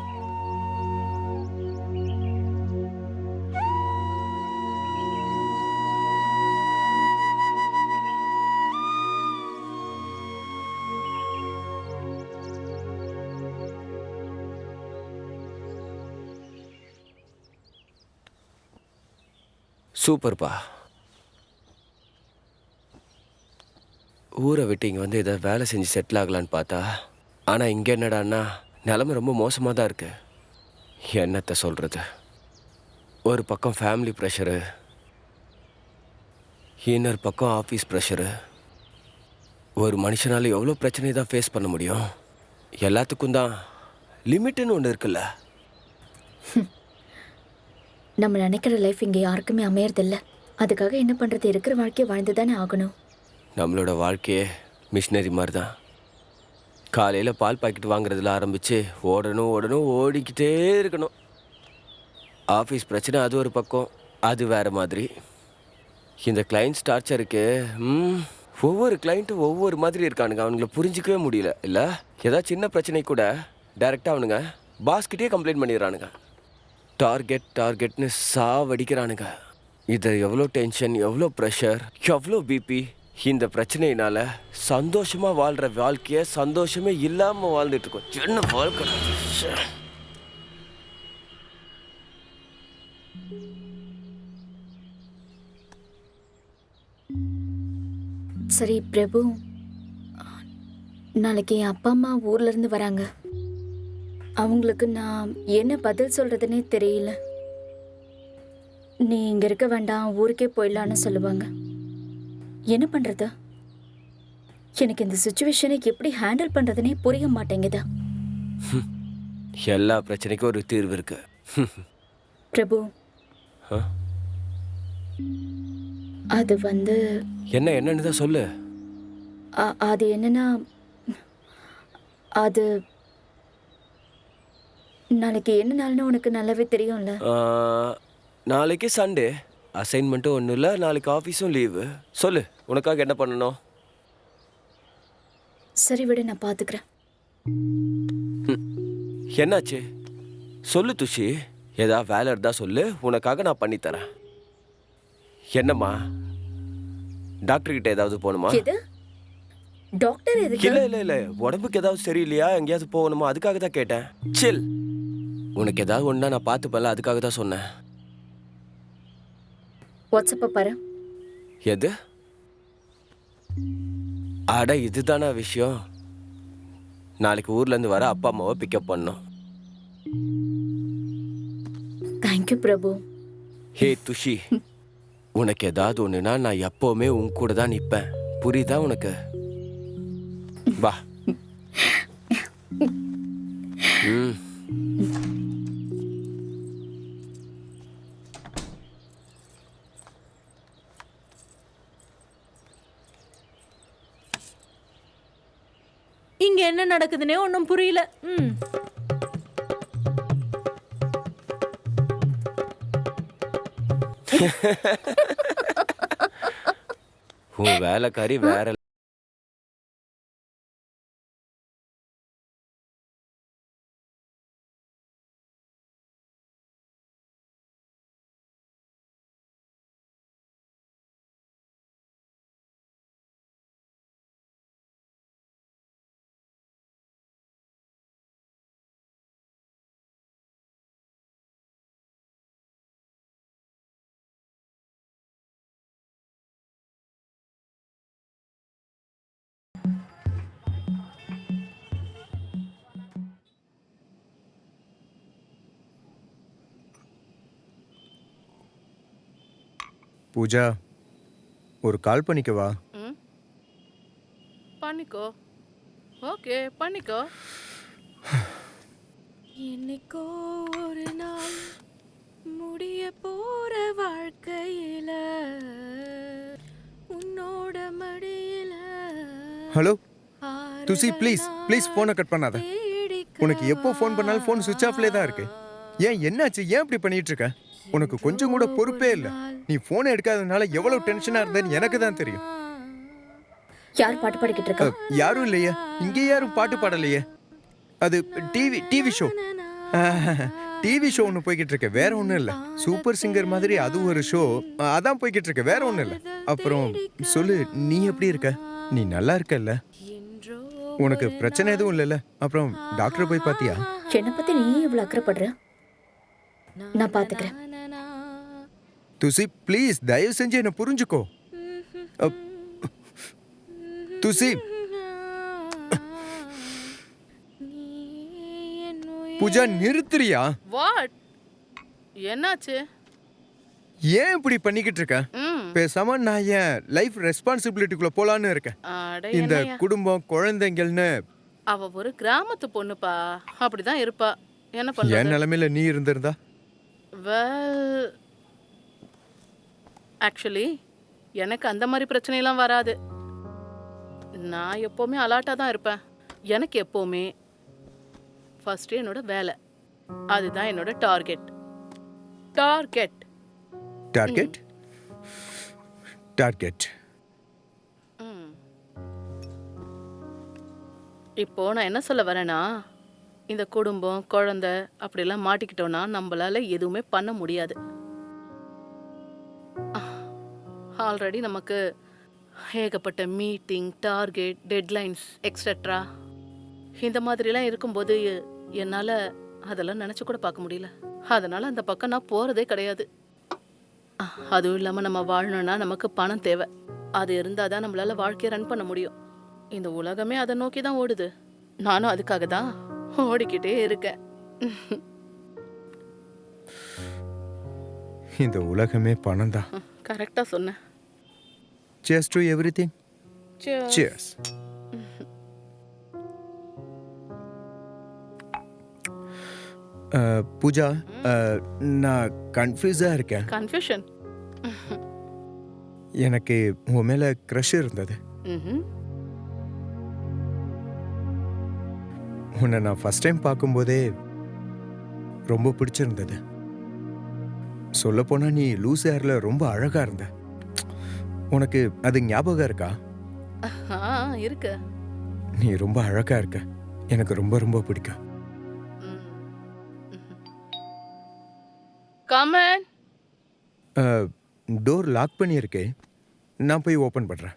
சூப்பர்ப்பா. ஊரை விட்டு இங்கே வந்து ஏதாவது வேலை செஞ்சு செட்டில் ஆகலான்னு பார்த்தா, ஆனால் இங்கே என்னடான்னா நிலைமை ரொம்ப மோசமாக தான் இருக்கு. என்னத்தை சொல்கிறது? ஒரு பக்கம் ஃபேமிலி ப்ரெஷரு, இன்னொரு பக்கம் ஆஃபீஸ் ப்ரெஷரு, ஒரு மனுஷனால எவ்வளோ பிரச்சனை தான் ஃபேஸ் பண்ண முடியும். எல்லாத்துக்கும் தான் லிமிட்டுன்னு ஒன்று இருக்குல்ல. நம்ம நினைக்கிற லைஃப் இங்கே யாருக்குமே அமையறதில்ல. அதுக்காக என்ன பண்ணுறது? இருக்கிற வாழ்க்கையை வாழ்ந்து தானே ஆகணும். நம்மளோட வாழ்க்கையே மிஷினரி மாதிரி தான். காலையில் பால் பாக்கெட் வாங்குறதுல ஆரம்பித்து ஓடணும் ஓடிக்கிட்டே இருக்கணும். ஆஃபீஸ் பிரச்சனை அது ஒரு பக்கம், அது வேறு மாதிரி. இந்த கிளைண்ட்ஸ் டார்ச்சருக்கு ஒவ்வொரு கிளைண்ட்டும் ஒவ்வொரு மாதிரி இருக்கானுங்க. அவனுங்களை புரிஞ்சிக்கவே முடியல. இல்லை ஏதாவது சின்ன பிரச்சனை கூட டைரெக்டாக அவனுங்க பாஸ்கிட்டே கம்ப்ளைண்ட் பண்ணிடுறானுங்க. டார்கெட்னு சாவடிக்கிறானுங்க. இது எவ்வளோ டென்ஷன், எவ்வளோ ப்ரெஷர், எவ்வளோ பிபி. இந்த பிரச்சனையினால சந்தோஷமா வாழ்ற வாழ்க்கைய சந்தோஷமே இல்லாம வாழ்ந்துட்டு இருக்கோம். என்ன வாழ்க்கை! சரி பிரபு, நாளைக்கு என் அப்பா அம்மா ஊர்ல இருந்து வராங்க. அவங்களுக்கு நான் என்ன பதில் சொல்றதுன்னே தெரியல. நீ இங்க இருக்க வேண்டாம், ஊருக்கே போயிடலான்னு சொல்லுவாங்க. என்ன பண்றது? எனக்கு இந்த சுச்சுவேஷனை எப்படி ஹேண்டில் பண்றதுனே புரிய மாட்டேங்குதா. எல்லா பிரச்சனைக்கும் ஒரு தீர்வு இருக்கு. பிரபு, அது என்னன்னு தான் சொல்லு. அது என்னன்னா, அது நாளைக்கு என்ன நாள்னு உனக்கு நல்லாவே தெரியும்ல. நாளைக்கு சண்டே, அசைன்மெண்ட்டும் ஒன்றும் இல்லை, நாளைக்கு ஆஃபீஸும் லீவு. சொல்லு, உனக்காக என்ன பண்ணணும்? சரி விட, நான் பார்த்துக்கிறேன். என்னாச்சு சொல்லு துஷி. ஏதாவது வேலை இருந்தா சொல்லு, உனக்காக நான் பண்ணித்தரேன். என்னம்மா, டாக்டர் கிட்ட ஏதாவது போகணுமா? டாக்டர் எதுக்கு? இல்லை உடம்புக்கு ஏதாவது சரியில்லையா, எங்கேயாவது போகணுமா? அதுக்காக தான் கேட்டேன். சில், உனக்கு ஏதாவது ஒன்றா நான் பார்த்துப்பல, அதுக்காக தான் சொன்னேன். வாட்ஸ்அப்பை பாரு. எது? அட இதுதானா விஷயம். நாளைக்கு ஊர்லேருந்து வர அப்பா அம்மாவை பிக்கப் பண்ணோம். தேங்க்யூ பிரபு. ஹே துஷி, உனக்கு ஏதாவது ஒன்றுனா நான் எப்போவுமே உன் கூட தான் நிற்பேன். புரியுதா உனக்கு? வா. இங்க என்ன நடக்குதுன்னே ஒன்றும் புரியல. உன் வேலைக்காரி வேற. பூஜா, ஒரு கால் பண்ணிக்கவா? பண்ணிக்கோ. ஓகே, பண்ணிக்கோ. என்னைக்கோ ஒரு நாள் முடிய போற வாழ்க்கையில உன்னோட மடியில. ஹலோ துசி, ப்ளீஸ் ஃபோனை கட் பண்ணாத. உனக்கு எப்போ ஃபோன் பண்ணாலும் ஃபோன் சுவிட்ச் ஆஃப்லேயே தான் இருக்கு. ஏன், என்னாச்சு? ஏன் இப்படி பண்ணிட்டு இருக்க? உனக்கு கொஞ்சம் கூட பொறுப்பே இல்லை. நீ ஃபோனை எடுக்காதனால எவ்வளவு டென்ஷனா இருந்தேன்னு எனக்கு தான் தெரியும். யார் பாட்டு பாடிக்கிட்டு இருக்கா? யாரும் இல்லையே, இங்கே யாரும் பாட்டு பாடலையே. அது டிவி ஷோ ஒன்று போய்கிட்டு இருக்கு, வேற ஒன்றும் இல்லை. சூப்பர் சிங்கர் மாதிரி அது ஒரு ஷோ, அதான் போய்கிட்டு இருக்கு, வேற ஒன்றும் இல்லை. அப்புறம் சொல்லு, நீ எப்படி இருக்க? நீ நல்லா இருக்கல்ல? உனக்கு பிரச்சனை எதுவும் இல்லைல்ல? அப்புறம் டாக்டர் போய் பார்த்தியா? என்னை பத்தி நீ இவ்வளவு அக்கறைப்படுற? நான் பாத்துக்கிறேன். துசி ப்ளீஸ், தயவு செஞ்சு என்ன புரிஞ்சுக்கோ. துசி, பூஜா நிறுத்துறியா? வாட்? என்னாச்சு? ஏன் இப்படி பண்ணிக்கிட்டு இருக்க? பேசாம நான் என் லைஃப் ரெஸ்பான்சிபிலிட்டிக்குள்ள போலான்னு இருக்கேன். அட இந்த என்னய்யா? குடும்பம் குழந்தைங்கள்னு அவ ஒரு கிராமத்து பொண்ணுப்பா, அப்படிதான் இருப்பா. என்ன என் பண்றது? நிலைமையில நீ இருந்திருந்தா வெல், ஆக்சுவலி எனக்கு அந்த மாதிரி பிரச்சனையெல்லாம் வராது. நான் எப்போவுமே அலாட்டாக தான் இருப்பேன். எனக்கு எப்போவுமே ஃபர்ஸ்ட் என்னோட வேலை, அதுதான் என்னோட டார்கெட். டார்கெட் டார்கெட் டார்கெட் இப்போ நான் என்ன சொல்ல வரேன்னா, இந்த குடும்பம் குழந்தை அப்படிலாம் மாட்டிக்கிட்டோன்னா நம்மளால எதுவுமே பண்ண முடியாது. ஆல்ரெடி நமக்கு ஏகப்பட்ட மீட்டிங், டார்கெட், டெட்லைன்ஸ் எக்ஸெட்ரா இந்த மாதிரிலாம் இருக்கும்போது என்னால் அதெல்லாம் நினச்சி கூட பார்க்க முடியல. அதனால் அந்த பக்கம் நான் போகிறதே கிடையாது. அதுவும் இல்லாமல் நம்ம வாழணும்னா நமக்கு பணம் தேவை. அது இருந்தால் தான் நம்மளால் வாழ்க்கையை ரன் பண்ண முடியும். இந்த உலகமே அதை நோக்கி தான் ஓடுது. நானும் அதுக்காக தான் ஓடிக்கிட்டே இருக்கேன். இந்த உலகமே பணம் தான். கரெக்டாக சொன்னேன். Cheers to everything. Cheers. Cheers. Pooja, நான் கன்ஃபியூஸாக இருக்கேன். கன்ஃபியூஷன்? எனக்கு உன் மேலே க்ரஷ் இருந்தது. உன்னை நான் ஃபர்ஸ்ட் டைம் பார்க்கும்போதே ரொம்ப பிடிச்சிருந்தது. சொல்லப்போனால் நீ லூஸ் ஹேரில் ரொம்ப அழகாக இருந்த. உனக்கு அது ஞாபகம் இருக்கா? இருக்கு. நீ ரொம்ப அழகாக இருக்க. எனக்கு ரொம்ப ரொம்ப பிடிக்கும். கமன். டோர் லாக் பண்ணியிருக்கேன். நான் போய் ஓப்பன் பண்ணுறேன்.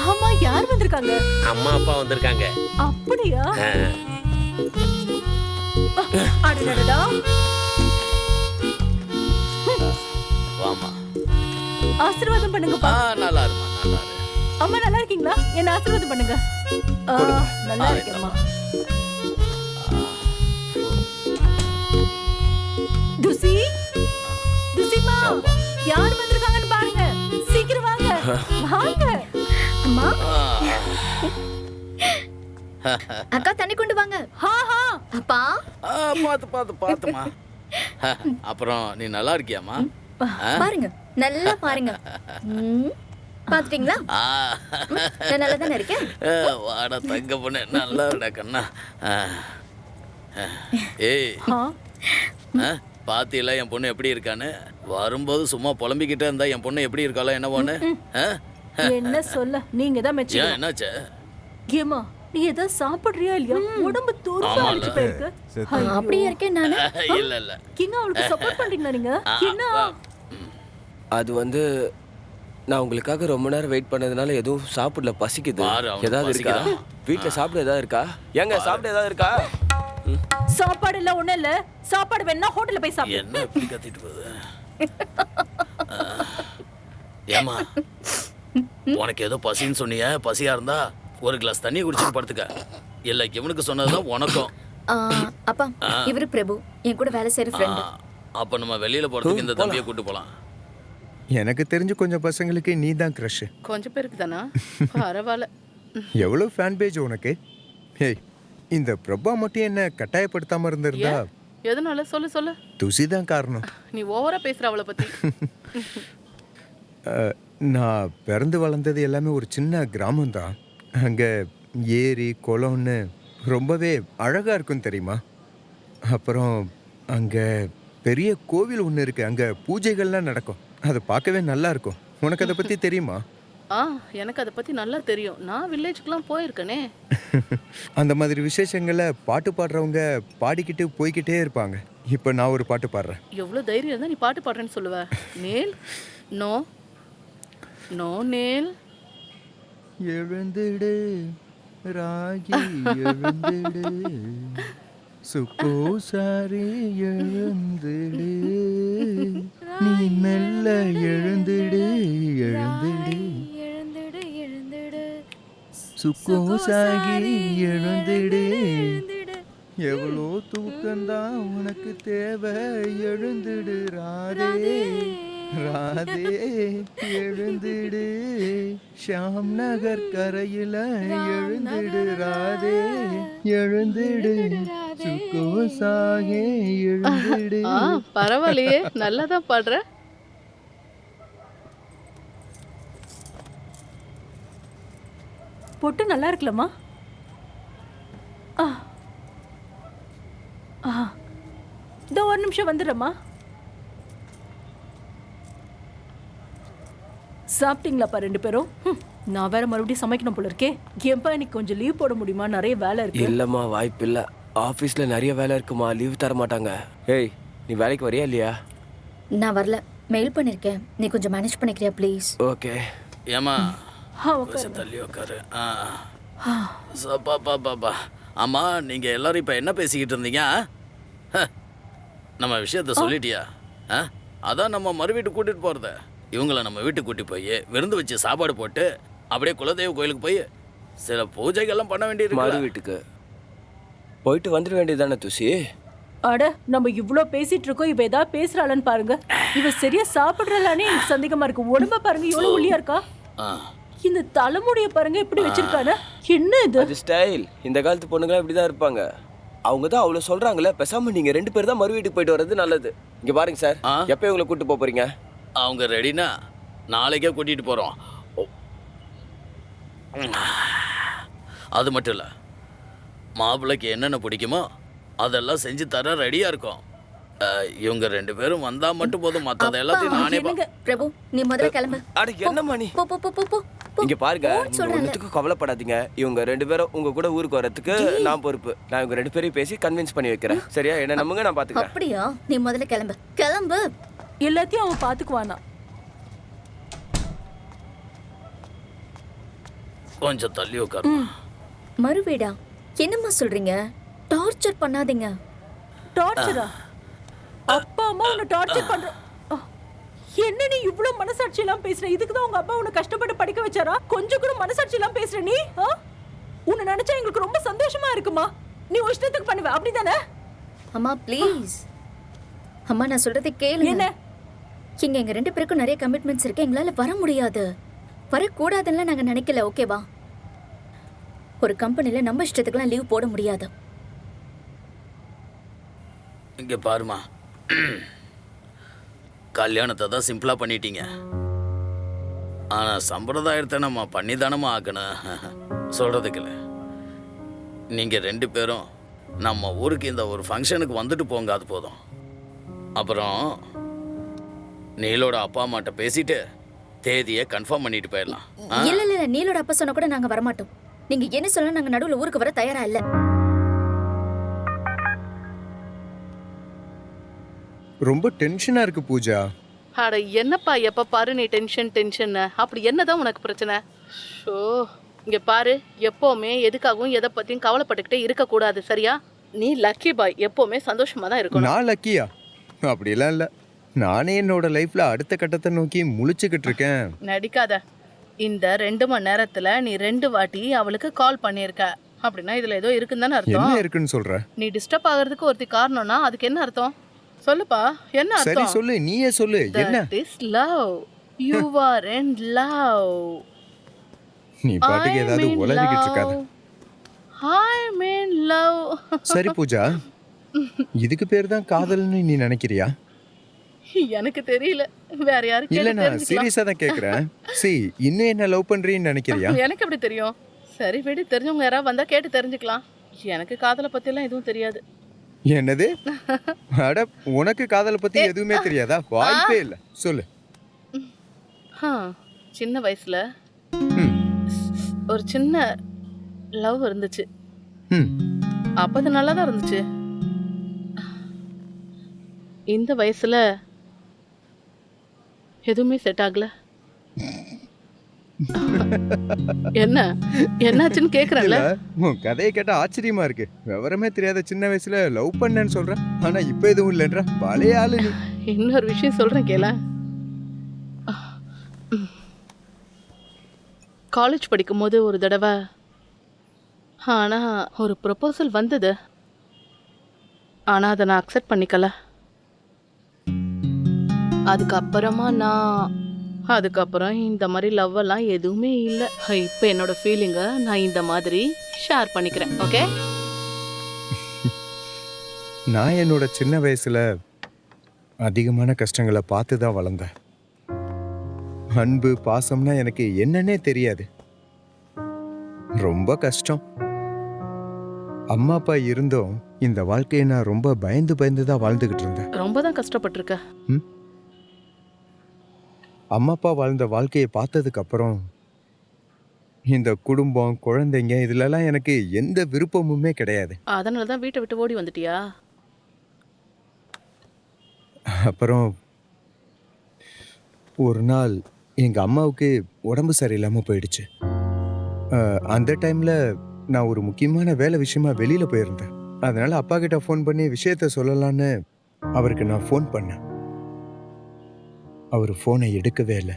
ஆமா, யார் வந்திருக்காங்க? அம்மா அப்பா வந்திருக்காங்க. அப்படியா? அடடடா. வாமா. ஆசீர்வாதம் பண்ணுங்கப்பா. நல்லா இருமா, நல்லா இரு. அம்மா நல்லா இருக்கீங்களா? என்ன ஆசீர்வாதம் பண்ணுங்க. நல்லா இருக்கேம்மா. துசி, துசிமா, யார் வந்திருக்காங்கன்னு பாருங்க. சீக்கிரம் வாங்க. வாங்க. அம்மா, அக்கா தண்ணி கொண்டு வாங்க. அப்பா, பாத்துமா. அப்புறம் நீ நல்லா இருக்கியாமா? பாருங்க, நல்லா பாருங்க. பாத்துட்டீங்களா? நான் நல்லா தானே இருக்கேன். வாடா தங்க பொண்ணு, நல்லா இருடா கண்ணா. ஏய், பாத்தியில என் பொண்ணு எப்படி இருக்கான்னு? வரும்போது சும்மா புலம்பிக்கிட்டே இருந்தா என் பொண்ணு எப்படி இருக்காளோ என்ன பொண்ணு? என்ன சொல்ல, நீங்க தான் மெச்சு. என்னாச்சு? ஏமா, நீ ஏதோ சாப்பிடுறியா இல்லையா? உடம்பு தூரமா அடிச்சு போயிருக்கு. அப்படியே இருக்கேன் நானு. இல்ல இல்ல, கிங்க அவளுக்கு சப்போர்ட் பண்றீங்களா நீங்க? என்ன? அது வந்து நான் உங்களுக்காக ரொம்ப நேரம் வெயிட் பண்ணதுனால எதுவும் சாப்பிடல, பசிக்குது. ஏதாவது இருக்கா வீட்டில்? சாப்பிட ஏதாவது இருக்கா? ஏங்க சாப்பிட ஏதாவது இருக்கா? சாப்பாடு இல்ல, ஒண்ணு இல்ல. சாப்பாடு வேணா ஹோட்டல்ல போய் சாப்பிடு. என்ன இப்படி கத்திட்டு போகுது? ஏமா, உனக்கு ஏதோ பசின்னு சொன்னிய, பசியா இருந்தா ஒரு கிளாஸ் தண்ணி குடிச்சிட்டு படுத்துக்க. இல்ல இவனுக்கு சொன்னதுதான் உனக்கும். அப்பா, இவரு பிரபு, என் கூட வேலை செய்யற ஃப்ரெண்ட். அப்ப நம்ம வெளியில போறதுக்கு இந்த தம்பியை கூட்டு போலாம். எனக்கு தெரிஞ்சு கொஞ்சம் பசங்களுக்கு நீ தான் க்ரஷ். கொஞ்சம் பேருக்கு தானா? பரவாயில்ல. எவ்வளோ ஃபேன் பேஜ் உனக்கு. ஹேய், இந்த பிரபா மட்டும் என்ன கட்டாயப்படுத்தாம இருந்திருந்தா? எதனால? சொல்லு சொல்லு. துசி தான் காரணம். நீ ஓவரா பேசுற அவளை பத்தி. நான் பிறந்து வளர்ந்தது எல்லாமே ஒரு சின்ன கிராமம் தான். அங்கே ஏரி குளம்னு ரொம்பவே அழகாக இருக்கும் தெரியுமா? அப்புறம் அங்கே பெரிய கோவில் ஒன்று இருக்குது. அங்கே பூஜைகள்லாம் நடக்கும். அது பார்க்கவே நல்லா இருக்கும். உனக்கு அதை பற்றி தெரியுமா? எனக்கு அதை பற்றி நல்லா தெரியும். நான் வில்லேஜுக்கெலாம் போயிருக்கேனே. அந்த மாதிரி விசேஷங்களை பாட்டு பாடுறவங்க பாடிக்கிட்டு போய்கிட்டே இருப்பாங்க. இப்போ நான் ஒரு பாட்டு பாடுறேன். எவ்வளோ தைரியம் இருந்தால் நீ பாட்டு பாடுறேன்னு சொல்லுவ? நேல் நோ நோ நேல். எழுந்திடு ராகி எழுந்திடு, சுக்கோ சாரி எழுந்திடு, நீ மெல்ல எழுந்திடு எழுந்திடு, எழுந்திடு எழுந்திடு, சுக்கோ சாகி எழுந்திடு, எவ்வளோ தூக்கம்தான் உனக்கு தேவை, எழுந்திடு ராதே. ராதே எழுந்திடு ஷாம் நகர் கரையில எழுந்திடு ராதே எழுந்திடு சுக்கோ சாகே எழுந்திடு. பரவாயில்லையே, நல்லாதான் பாடுற. பொட்டு நல்லா இருக்கலம்மா. இதோ ஒரு நிமிஷம் வந்துடுறேம்மா. சாப்பிட்டீங்களாப்பா ரெண்டு பேரும்? நான் வேற மறுபடியும் சமைக்கணும் போல இருக்கே. ஏன்பா இன்னைக்கு கொஞ்சம் லீவ் போட முடியுமா? நிறைய வேலை இருக்கு. இல்லம்மா, வாய்ப்பு இல்ல. ஆபீஸ்ல நிறைய வேலை இருக்குமா, லீவ் தர மாட்டாங்க. ஏய், நீ வேலைக்கு வரியா இல்லையா? நான் வரல, மெயில் பண்ணிருக்கேன். நீ கொஞ்சம் மேனேஜ் பண்ணிக்கிறியா ப்ளீஸ்? ஓகே. ஏமா கொஞ்சம் தள்ளி உட்காரு. பாப்பா ஆமா, நீங்க எல்லாரும் இப்ப என்ன பேசிக்கிட்டு இருந்தீங்க? நம்ம விஷயத்த சொல்லிட்டியா? அதான் நம்ம மறு வீட்டுக்கு கூட்டிட்டு போறத. இவங்கள நம்ம வீட்டுக்கு கூட்டி போய் விருந்து வச்சு சாப்பாடு போட்டு அப்படியே குலதெய்வ கோயிலுக்கு போய் சில பூஜைகள்லாம் பண்ண வேண்டியிருக்கு. மறு வீட்டுக்கு போயிட்டு வந்துட வேண்டியதானே துசி? அட, நம்ம இவ்ளோ பேசிட்டு இருக்கோம், இவ ஏதாவது பேசுறாளன்னு பாருங்க. இவ சரியா சாப்பிடுறாளானே எனக்கு சந்தேகமா இருக்கு. உடம்ப பாருங்க எவ்வளவு ஒல்லியா இருக்கா. இந்த தலைமுடிய பாருங்க எப்படி வச்சிருக்கானே. என்ன இது? அது ஸ்டைல். இந்த காலத்து பொண்ணுங்க இப்படிதான் இருப்பாங்க. அவங்க தான் அவ்வளவு சொல்றாங்கல்ல, பேசாம நீங்க ரெண்டு பேர் தான் மறு வீட்டுக்கு போயிட்டு வர்றது நல்லது. இங்க பாருங்க சார், எப்போ இவங்களை கூட்டு போறீங்க? அவங்க ரெடினா நாளைக்கே கூட்டிட்டு போறோம். அது மட்டும் இல்ல, மாப்பிள்ளைக்கு என்னென்ன பிடிக்குமோ அதெல்லாம் செஞ்சு தர ரெடியா இருக்கும். இவங்க ரெண்டு பேரும் வந்தா மட்டும் போதும், மத்தத எல்லாத்தையும் நானே. பிரபு, நீ முதல்ல கிளம்பு. அட என்னம்மா நீ? போ போ போ போ போ. இங்க பாருங்க, நீங்க ஒண்ணுத்துக்கும் கவலைப்படாதீங்க. இவங்க ரெண்டு பேரும் உங்க கூட ஊருக்கு வரதுக்கு நான் பொறுப்பு. நான் இவங்க ரெண்டு பேரையும் பேசி கன்வின்ஸ் பண்ணி வைக்கிறேன். சரியா? என்ன நம்புங்க, நான் பாத்துக்கிறேன். அப்படியா? நீ முதல்ல கிளம்பு. கிளம்பு. எல்லாத்தையும் அவன் பாத்துக்குவானா? கொஞ்சம் தள்ளி உட்காரு. மறுவீடா? என்னம்மா சொல்றீங்க? டார்ச்சர் பண்ணாதீங்க. டார்ச்சரா? அப்பா அம்மா உன்னை டார்ச்சர் பண்ற? என்ன நீ இவ்ளோ மனசாட்சி எல்லாம் பேசுற? இதுக்கு தான் உங்க அப்பா உன்னை கஷ்டப்பட்டு படிக்க வச்சாரா? கொஞ்சம் கூட மனசாட்சி எல்லாம் பேசுற நீ? உன்னை நினைச்சா எங்களுக்கு ரொம்ப சந்தோஷமா இருக்குமா. நீ இஷ்டத்துக்கு பண்ணுவ, அப்படிதானே? அம்மா ப்ளீஸ். அம்மா, நான் சொல்றதை கேளுங்க. என்ன? இங்க எங்க ரெண்டு பேருக்கும் நிறைய கமிட்மெண்ட்ஸ் இருக்கு. எங்களால வர முடியாது, வரக்கூடாதுன்னு நாங்க நினைக்கல. ஓகேவா? ஒரு கம்பெனில நம்ம இஷ்டத்துக்குலாம் லீவ் போட முடியாது. இங்க பாருமா, கல்யாணத்தை தான் சிம்பிளா பண்ணிட்டீங்க. ஆனா சம்பிரதாயத்தை நம்ம பண்ணி தானமா ஆக்கணும். சொல்றதுக்குல நீங்க ரெண்டு பேரும் நம்ம ஊருக்கு இந்த ஒரு ஃபங்க்ஷனுக்கு வந்துட்டு போங்க, அது போதும். அப்புறம் நீலோட அப்பா அம்மாட்ட பேசிட்டு தேதியை கன்ஃபார்ம் பண்ணிட்டு போயிடலாம். இல்ல இல்ல, நீலோட அப்பா சொன்னா கூட நாங்க வர மாட்டோம். நீங்க என்ன சொல்ல, நாங்க நடுவுல ஊருக்கு வர தயாரா இல்ல. ரொம்ப டென்ஷனா இருக்கு பூஜா. அட என்னப்பா, எப்ப பாரு நீ டென்ஷன் டென்ஷன். அப்படி என்னதான் உனக்கு பிரச்சனை? ஷோ, இங்க பாரு, எப்பவுமே எதுக்காகவும் எதை பத்தியும் கவலைப்பட்டுக்கிட்டே இருக்க கூடாது. சரியா? நீ லக்கி பாய், எப்பவுமே சந்தோஷமா தான் இருக்கணும். நான் லக்கியா? அப்படிலாம் இல்ல. நானே என்னோட லைஃப்ல அடுத்த கட்டத்தை நோக்கி முழிச்சுக்கிட்டு இருக்கேன். நடிக்காத. இந்த 2 மணி நேரத்துல நீ 2 வாட்டி அவளுக்கு கால் பண்ணியிருக்க. அப்படின்னா இதுல ஏதோ இருக்குன்னு தானே அர்த்தம். என்ன இருக்குன்னு சொல்ற? நீ டிஸ்டர்ப் ஆகிறதுக்கு ஒருத்தி காரணம்னா அதுக்கு என்ன அர்த்தம்? சொல்லுப்பா, என்ன அர்த்தம்? சரி சொல்லு, நீயே சொல்லு. என்ன? That is love. You are in love. நீ பாட்டுக்கு ஏதாவது உலகிட்டு இருக்காத. I'm in love. சரி பூஜா, இதுக்கு பேர் தான் காதல்னு நீ நினைக்கிறியா? எனக்கு தெரியல, வேற யாரும் இல்ல, கேட்டு நான் தெரிஞ்சுக்கலாம். சீரியஸா தான் கேக்குறேன். இன்னும் என்ன லவ் பண்றீன்னு நினைக்கிறியா? எனக்கு எப்படி தெரியும்? சரி விடு, தெரிஞ்சவங்க யாராவது வந்தா கேட்டு தெரிஞ்சுக்கலாம். எனக்கு காதலை பத்தி எல்லாம் எதுவும் தெரியாது. என்னது? அட, உனக்கு காதலை பத்தி எதுவுமே தெரியாதா? வாய்ப்பே இல்ல. சொல்லு. சின்ன வயசுல ஒரு சின்ன லவ் இருந்துச்சு. அப்ப அது நல்லா தான் இருந்துச்சு. இந்த வயசுல எதுவுமே செட் ஆகல. என்ன என்னாச்சுன்னு கேக்குறல? உன் கதையை கேட்டா ஆச்சரியமா இருக்கு. விவரமே தெரியாத சின்ன வயசுல லவ் பண்ணேன்னு சொல்ற, ஆனா இப்ப எதுவும் இல்லைன்ற பழைய ஆளு நீ. இன்னொரு விஷயம் சொல்றேன் கேள. காலேஜ் படிக்கும் போது ஒரு தடவை ஆனா ஒரு ப்ரொபோசல் வந்தது. ஆனா அதை நான் அக்செப்ட் பண்ணிக்கல. அதுக்கப்புறம் இந்த மாதிரி லவ் எல்லாம் எதுவுமே இல்லை. இப்போ என்னோட ஃபீலிங்கை நான் இந்த மாதிரி ஷேர் பண்ணிக்கிறேன். ஓகே, நான் என்னோட சின்ன வயசுல அதிகமான கஷ்டங்களை பார்த்து தான் வளர்ந்தேன். அன்பு பாசம்னா எனக்கு என்னன்னே தெரியாது. ரொம்ப கஷ்டம். அம்மா அப்பா இருந்தும் இந்த வாழ்க்கையை நான் ரொம்ப பயந்து பயந்து தான் வாழ்ந்துகிட்டு இருந்தேன். ரொம்ப தான் கஷ்டப்பட்டிருக்க. அம்மா அப்பா வாழ்ந்த வாழ்க்கையை பார்த்ததுக்கு அப்புறம் இந்த குடும்பம் குழந்தைங்க இதுலலாம் எனக்கு எந்த விருப்பமுமே கிடையாது. அதனால தான் வீட்டை விட்டு ஓடி வந்துட்டியா? அப்புறம் ஒரு நாள் எங்கள் அம்மாவுக்கு உடம்பு சரியில்லாமல் போயிடுச்சு. அந்த டைமில் நான் ஒரு முக்கியமான வேலை விஷயமா வெளியில் போயிருந்தேன். அதனால அப்பா கிட்ட ஃபோன் பண்ணி விஷயத்த சொல்லலான்னு அவருக்கு நான் ஃபோன் பண்ணேன். அவர் ஃபோனை எடுக்கவே இல்லை.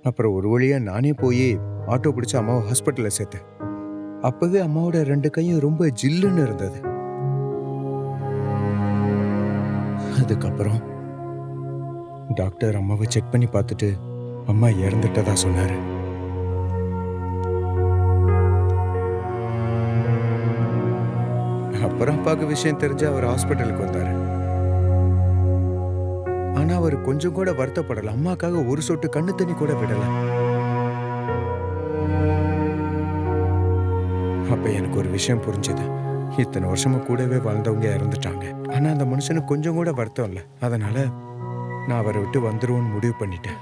அப்புறம் ஒரு வழியாக நானே போய் ஆட்டோ பிடிச்சி அம்மாவை ஹாஸ்பிட்டலில் சேர்த்தேன். அப்போவே அம்மாவோட 2 கையும் ரொம்ப ஜில்லுன்னு இருந்தது. அதுக்கப்புறம் டாக்டர் அம்மாவை செக் பண்ணி பார்த்துட்டு அம்மா இறந்துட்டதா சொன்னாரு. அப்புறம் அப்பாவுக்கு விஷயம் தெரிஞ்சு அவர் ஹாஸ்பிட்டலுக்கு வந்தாரு. ஆனா அவர் கொஞ்சம் கூட வருத்தப்படல. அம்மாக்காக ஒரு சொட்டு கண்ணு தண்ணி கூட விடல. அப்ப எனக்கு ஒரு விஷயம் புரிஞ்சது. இத்தனை வருஷமா கூடவே வாழ்ந்தவங்க இறந்துட்டாங்க. ஆனா அந்த மனுஷனுக்கு கொஞ்சம் கூட வருத்தம் இல்லை. அதனால நான் அவரை விட்டு வந்துருவோன்னு முடிவு பண்ணிட்டேன்.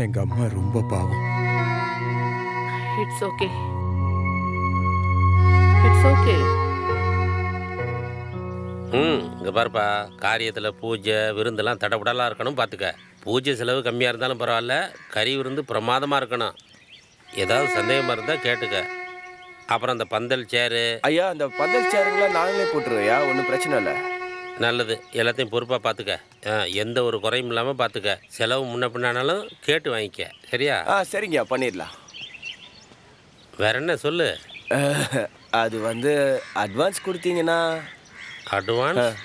எங்க அம்மா ரொம்ப பாவம். It's okay, it's okay. இங்கே பாருப்பா, காரியத்தில் பூஜை விருந்தெல்லாம் தடபடலாம் இருக்கணும் பார்த்துக்க. பூஜை செலவு கம்மியாக இருந்தாலும் பரவாயில்ல, கறி விருந்து பிரமாதமாக இருக்கணும். ஏதாவது சந்தேகமாக இருந்தால் கேட்டுக்க. அப்புறம் அந்த பந்தல் சேரு. ஐயா, அந்த பந்தல் சேருங்களாம் நாங்களே போட்டுருவையா, ஒன்றும் பிரச்சனை இல்லை. நல்லது, எல்லாத்தையும் பொறுப்பாக பார்த்துக்க. எந்த ஒரு குறையும் இல்லாமல் பார்த்துக்க. செலவு முன்ன பின்னானாலும் கேட்டு வாங்கிக்க, சரியா? சரிங்க, பண்ணிடலாம். வேற என்ன சொல்லு? அது வந்து அட்வான்ஸ் கொடுத்தீங்கன்னா. அட்வான்ஸ்?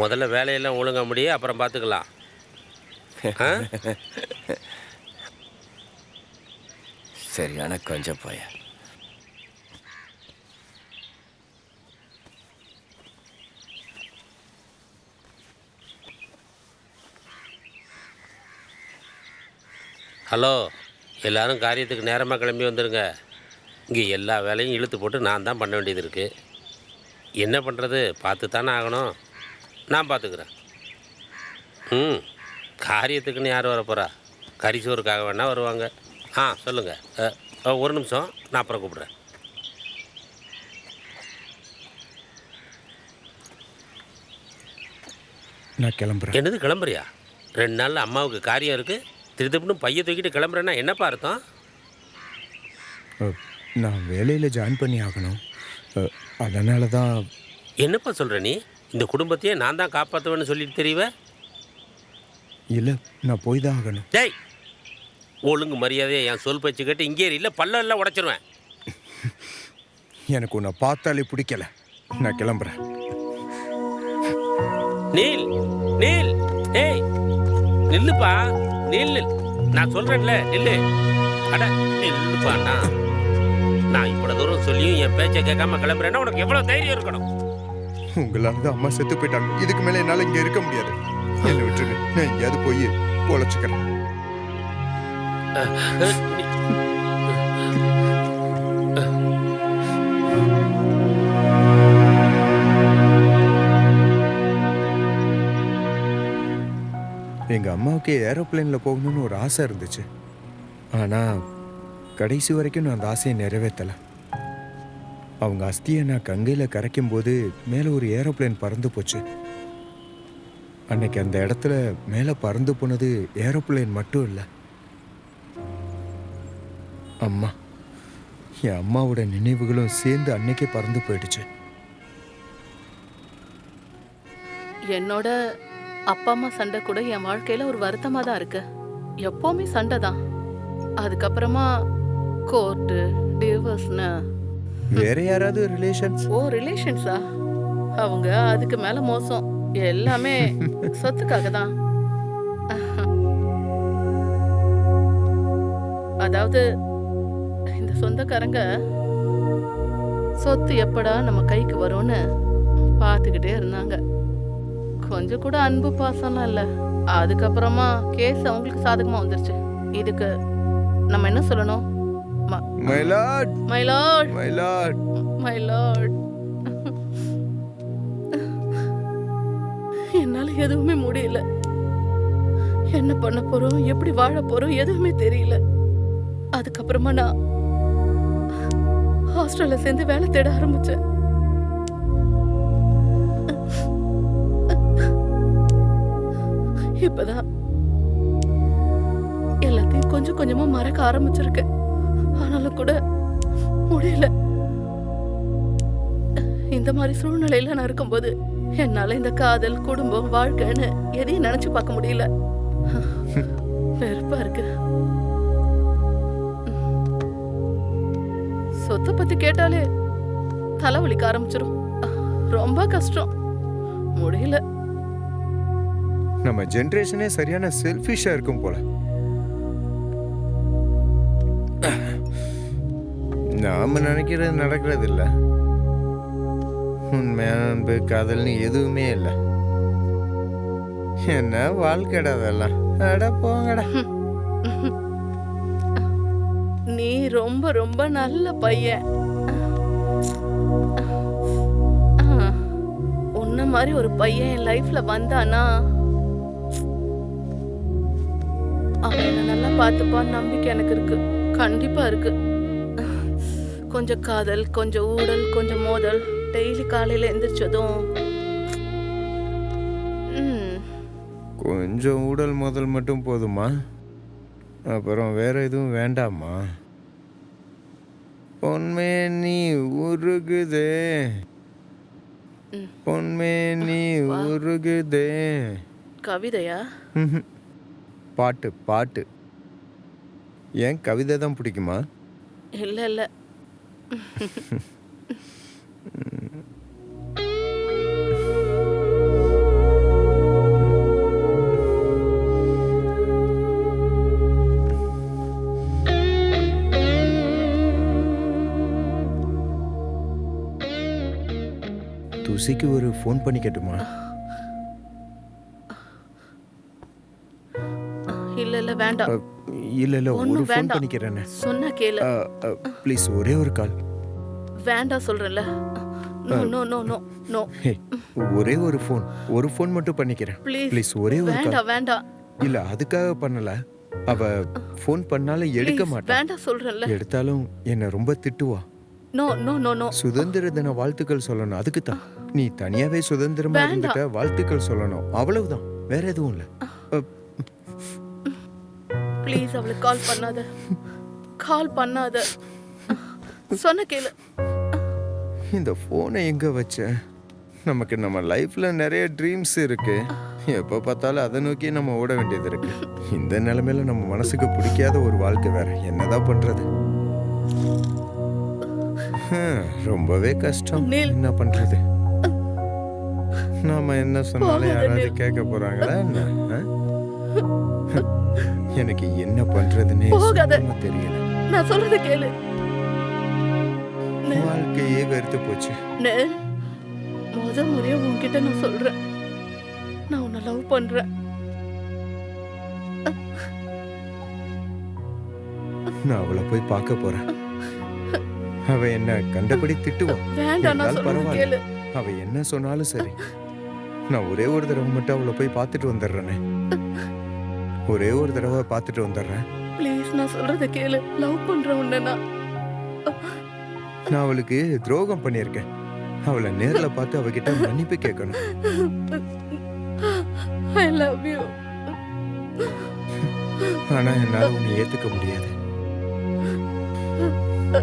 முதல்ல வேலையெல்லாம் ஒழுங்க முடியும், அப்புறம் பார்த்துக்கலாம். சரியான கொஞ்சம் போய. ஹலோ, எல்லாரும் காரியத்துக்கு நேரமாக கிளம்பி வந்துடுங்க. இங்கே எல்லா வேலையும் இழுத்து போட்டு நான் தான் பண்ண வேண்டியது இருக்குது. என்ன பண்ணுறது, பார்த்து தானே ஆகணும். நான் பார்த்துக்கிறேன். காரியத்துக்குன்னு யார் வர போகிறா? கரிசோருக்காக வேணால் வருவாங்க. சொல்லுங்கள். ஒரு நிமிஷம், நான் அப்புறம் கூப்பிட்றேன். நான் கிளம்புறேன். என்னது கிளம்புறியா? 2 நாளில் அம்மாவுக்கு காரியம் இருக்குது, திருத்தப்புன்னு பைய தூக்கிட்டு கிளம்புறேன்னா என்னப்பா அர்த்தம்? நான் வேலையில் ஜாயின் பண்ணி ஆகணும். அதனால தான். என்னப்பா சொல்கிற நீ? இந்த குடும்பத்தையே நான் தான் காப்பாற்றுவேன்னு சொல்லிட்டு தெரியவ? இல்லை, நான் போய் தான் ஆகணும். டேய், ஒழுங்கு மரியாதையை என் சொல் பேச்சு கேட்டு இங்கே இல்லை, பல்லெல்லாம் உடைச்சிருவேன். எனக்கு உன்னை பார்த்தாலே பிடிக்கல. நான் கிளம்புறேன். நீல், நீல், ஏய் நில்லுப்பா, நில்லு. நான் சொல்கிறேன்ல, நில்லு. அட நில்லுப்பா. நான் இவ்வளோ தூரம் சொல்லியும் என் பேச்சை கேட்காம கிளம்புறேன்னா உனக்கு எவ்வளோ தைரியம் இருக்கணும்? உங்களால தான் அம்மா செத்து போயிட்டாங்க. இதுக்கு மேலே என்னால் இங்கே இருக்க முடியாது. என்னை விட்டுருங்க, நான் எங்கேயாவது போய் பொழைச்சிக்கிறேன். எங்கள் அம்மாவுக்கு ஏரோப்ளேனில் போகணும்னு ஒரு ஆசை இருந்துச்சு. ஆனால் கடைசி வரைக்கும் நான் அந்த ஆசையை நிறைவேற்றலை. அவங்க அஸ்தியை நான் கங்கையில் கரைக்கும் போது மேலே ஒரு ஏரோப்ளேன் பறந்து போச்சு. அன்னைக்கு அந்த இடத்துல மேலே பறந்து போனது ஏரோப்ளேன் மட்டும் இல்லை, அம்மா. என் அம்மாவோட நினைவுகளும் சேர்ந்து அன்னைக்கே பறந்து போயிடுச்சு. என்னோட அப்பா அம்மா சண்டை கூட என் வாழ்க்கையில ஒரு வருத்தமா தான் இருக்கு. எப்பவுமே சண்டை தான். அதுக்கப்புறமா கோர்ட்டு, டிவோர்ஸ்னு. வேற யாராவது ரிலேஷன்ஸ்? ஓ, ரிலேஷன்ஸா? அவங்க அதுக்கு மேல மோசம். எல்லாமே சொத்துக்காக தான். அதாவது இந்த சொந்தக்காரங்க சொத்து எப்படா நம்ம கைக்கு வரும்னு பார்த்துக்கிட்டே இருந்தாங்க. கொஞ்சம் கூட அன்பு பாசம்லாம் இல்ல. அதுக்கப்புறமா கேஸ் அவங்களுக்கு சாதகமா வந்துருச்சு. இதுக்கு நம்ம என்ன சொல்லணும்? My lord, my Lord, my lord. My Lord. என்னால எதுவுமே முடியல. என்ன பண்ண போறோம், எப்படி வாழ போறோம் எதுவுமே தெரியல. அதுக்கப்புறமா நான் ஹாஸ்டல்ல சேர்ந்து வேலை தேட ஆரம்பிச்சேன். இப்பதான் எல்லாத்தையும் கொஞ்சம் கொஞ்சமா மறக்க ஆரம்பிச்சிருக்கேன். ஆனாலும் கூட முடியல. இந்த மாதிரி சூழ்நிலையில நான் இருக்கும்போது என்னால இந்த காதல், குடும்பம், வாழ்க்கைன்னு எதையும் நினைச்சு பார்க்க முடியல. வெறுப்பா இருக்கு. சொத்தை பத்தி கேட்டாலே தலைவலிக்க ஆரம்பிச்சிடும். ரொம்ப கஷ்டம். முடியல. நம்ம ஜெனரேஷனே சரியான செல்ஃபிஷா இருக்கும் போல. நாம நினைக்கிறது நடக்கிறது இல்ல. உண்மையான அன்பு, காதல்னு எதுவுமே இல்லை. என்ன வாழ்க்கைடா அதெல்லாம். அட போங்கடா. நீ ரொம்ப ரொம்ப நல்ல பையன். உன்ன மாதிரி ஒரு பையன் என் லைஃப்ல வந்தானா அவன் என்ன நல்லா பார்த்துப்பான்னு நம்பிக்கை எனக்கு இருக்கு. கண்டிப்பா இருக்கு. கொஞ்சம் காதல், கொஞ்சம் ஊடல், கொஞ்சம் மோதல். டெய்லி காலையில எந்திரிச்சதும் கொஞ்சம் ஊடல் முதல் மட்டும் போதுமா? அப்புறம் வேற எதுவும் வேண்டாமா? பொன்மே நீ உருகுதே, பொன்மே நீ உருகுதே. கவிதையா? பாட்டு பாட்டு. ஏன் கவிதை தான் பிடிக்குமா? இல்ல இல்ல. துசிக்கு ஒரு ஃபோன் பண்ணிக்கட்டுமா? இல்ல இல்ல வேண்டாம். இல்ல இல்ல ஒரு ஒண்ணும் ஃபோன் வேண்டாம். பண்ணிக்கிறேனே. சொன்னா கேளு. ப்ளீஸ் ஒரே ஒரு கால். வேண்டாம் சொல்றேன்ல. No no no no no. ஒரே ஒரு ஃபோன், ஒரு ஃபோன் மட்டும் பண்ணிக்கிறேன். ப்ளீஸ் ஒரே ஒரு கால். வேண்டாம் வேண்டாம். இல்ல அதுக்காக பண்ணல. அவ ஃபோன் பண்ணாலும் எடுக்க மாட்டா. வேண்டாம் சொல்றேன்ல. எடுத்தாலும் என்ன ரொம்ப திட்டுவா. No no no no. சுதந்திர தின வாழ்த்துக்கள் சொல்லணும். அதுக்கு தான் நீ தனியாவே சுதந்திரமா இருந்துக்க வாழ்த்துக்கள் சொல்லணும். அவ்வளவுதான், வேற எதுவும் இல்ல. ப்ளீஸ் அவளுக்கு கால் பண்ணாத. கால் பண்ணாத. சொன்ன கேளு. இந்த போனை எங்க வச்ச? நமக்கு நம்ம லைஃப்ல நிறைய ட்ரீம்ஸ் இருக்கு. எப்ப பார்த்தாலும் அதை நோக்கி நம்ம ஓட வேண்டியது இருக்கு. இந்த நிலைமையில நம்ம மனசுக்கு பிடிக்காத ஒரு வாழ்க்கை வேற. என்னதான் பண்றது? ரொம்பவே கஷ்டம். என்ன பண்றது? நாம என்ன சொன்னாலும் யாராவது கேட்க போறாங்களா என்ன? எனக்கு என்ன பண்றதுன்னே தெரியல. நான் சொல்றத கேளு. வாழ்க்கையே வெறுத்து போச்சு. முத முறையா உன்கிட்ட நான் சொல்றேன், நான் உன்னை லவ் பண்றேன். நான் அவளை போய் பார்க்க போறேன். அவ என்ன கண்டபடி திட்டுவான். வேண்டாம், நான் சொல்றத கேளு. அவ என்ன சொன்னாலும் சரி, நான் ஒரே ஒரு தடவை மட்டும் அவளை போய் பார்த்துட்டு வந்துடுறேனே. ஒரே ஒரு தடவை பார்த்துட்டு வந்துடுறேன். ப்ளீஸ் நான் சொல்றத கேளு. லவ் பண்றேன் உன்னை. நான் அவளுக்கு துரோகம் பண்ணியிருக்கேன். அவளை நேர்ல பார்த்து அவகிட்ட மன்னிப்பு கேட்கணும். I love you. ஆனா என்னால உன்னை ஏத்துக்க முடியாது.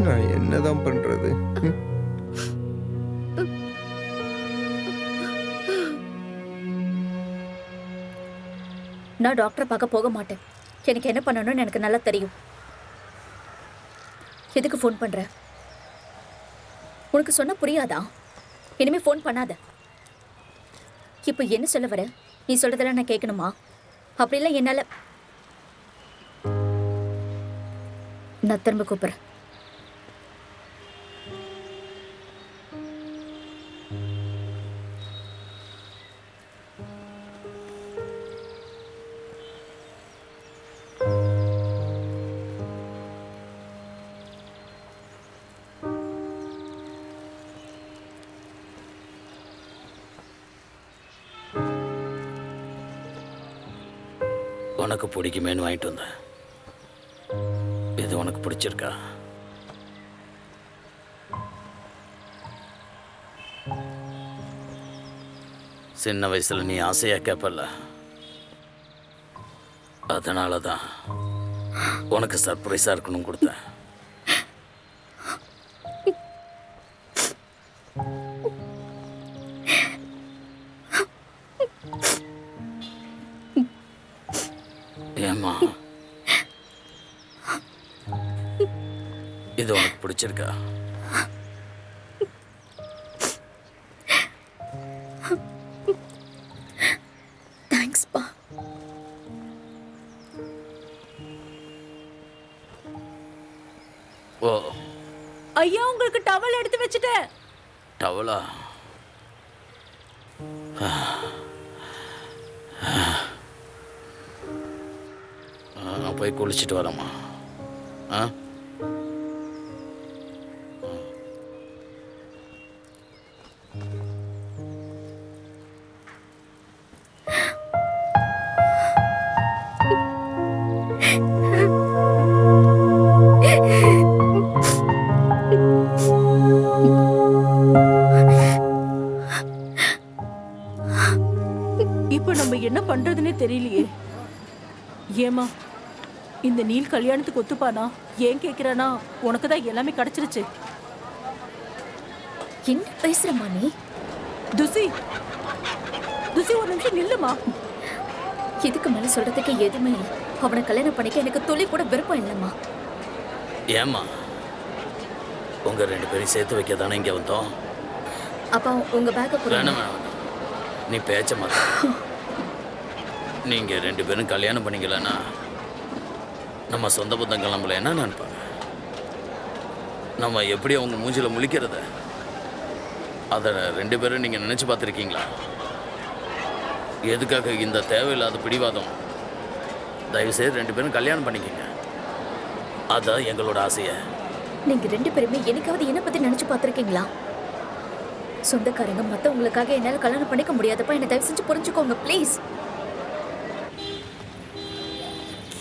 நான் என்னதான் பண்றது? நான் டாக்டரை பார்க்க போக மாட்டேன். எனக்கு என்ன பண்ணணும்னு எனக்கு நல்லா தெரியும். எதுக்கு ஃபோன் பண்ற? உனக்கு சொன்ன புரியாதா? இனிமே ஃபோன் பண்ணாத. இப்போ என்ன சொல்ல வர? நீ சொல்றதெல்லாம் நான் கேட்கணுமா? அப்படிலாம் என்னால. நான் திரும்ப கூப்பிடுறேன். உனக்கு பிடிக்குமேன்னு வாங்கிட்டு வந்தேன். இது உனக்கு பிடிச்சிருக்கா? சின்ன வயசுல நீ ஆசையா கேட்பல, அதனால தான் உனக்கு சர்ப்ரைஸா இருக்கணும் கொடுத்தேன். ஏம்மா, இது உனக்கு பிடிச்சிருக்கா? தேங்க்ஸ்ப்பா. ஓ, ஐயா உங்களுக்கு டவல் எடுத்து வச்சுட்டேன். டவலா? நான் போய் குளிச்சுட்டு வரேம்மா. ஆ, இப்போ நம்ம என்ன பண்றதுன்னே தெரியலையே. ஏமா, இந்த நீல் கல்யாணத்துக்கு ஒத்துப்பானா? ஏன் கேக்குறானா? உனக்கு தான் எல்லாமே கிடைச்சிருச்சு. என்ன பேசுறமா நீ? துசி, துசி ஒரு நிமிஷம் நில்லுமா. இதுக்கு மேல சொல்றதுக்கு எதுவுமே இல்லை. அவனை கல்யாணம் பண்ணிக்க எனக்கு துளி கூட விருப்பம் இல்லைம்மா. ஏம்மா, உங்க 2 பேரையும் சேர்த்து வைக்க தானே இங்கே வந்தோம். அப்பா உங்க பேக்கை கொடுங்க. வேணாம் வேணாம், நீ பேச்ச மாட்ட. நீங்க 2 பேரும் கல்யாணம் பண்ணிக்கலன்னா நம்ம சொந்த பந்தங்கள் நம்மள என்ன நினைப்பாங்க? நம்ம எப்படி அவங்க மூஞ்சில முழிக்கிறத அதை 2 பேரும் நீங்க நினைச்சு பார்த்துருக்கீங்களா? எதுக்காக இந்த தேவையில்லாத பிடிவாதம்? தயவுசெய்து 2 பேரும் கல்யாணம் பண்ணிக்கங்க. அதான் எங்களோட ஆசையை. நீங்க 2 பேருமே எனக்காவது என்ன பத்தி நினைச்சு பார்த்திருக்கீங்களா? சொந்தக்காரங்க மத்தவங்களுக்காக என்னால கல்யாணம் பண்ணிக்க முடியாதப்பா. என்ன தயவு செஞ்சு புரிஞ்சுக்கோங்க ப்ளீஸ்.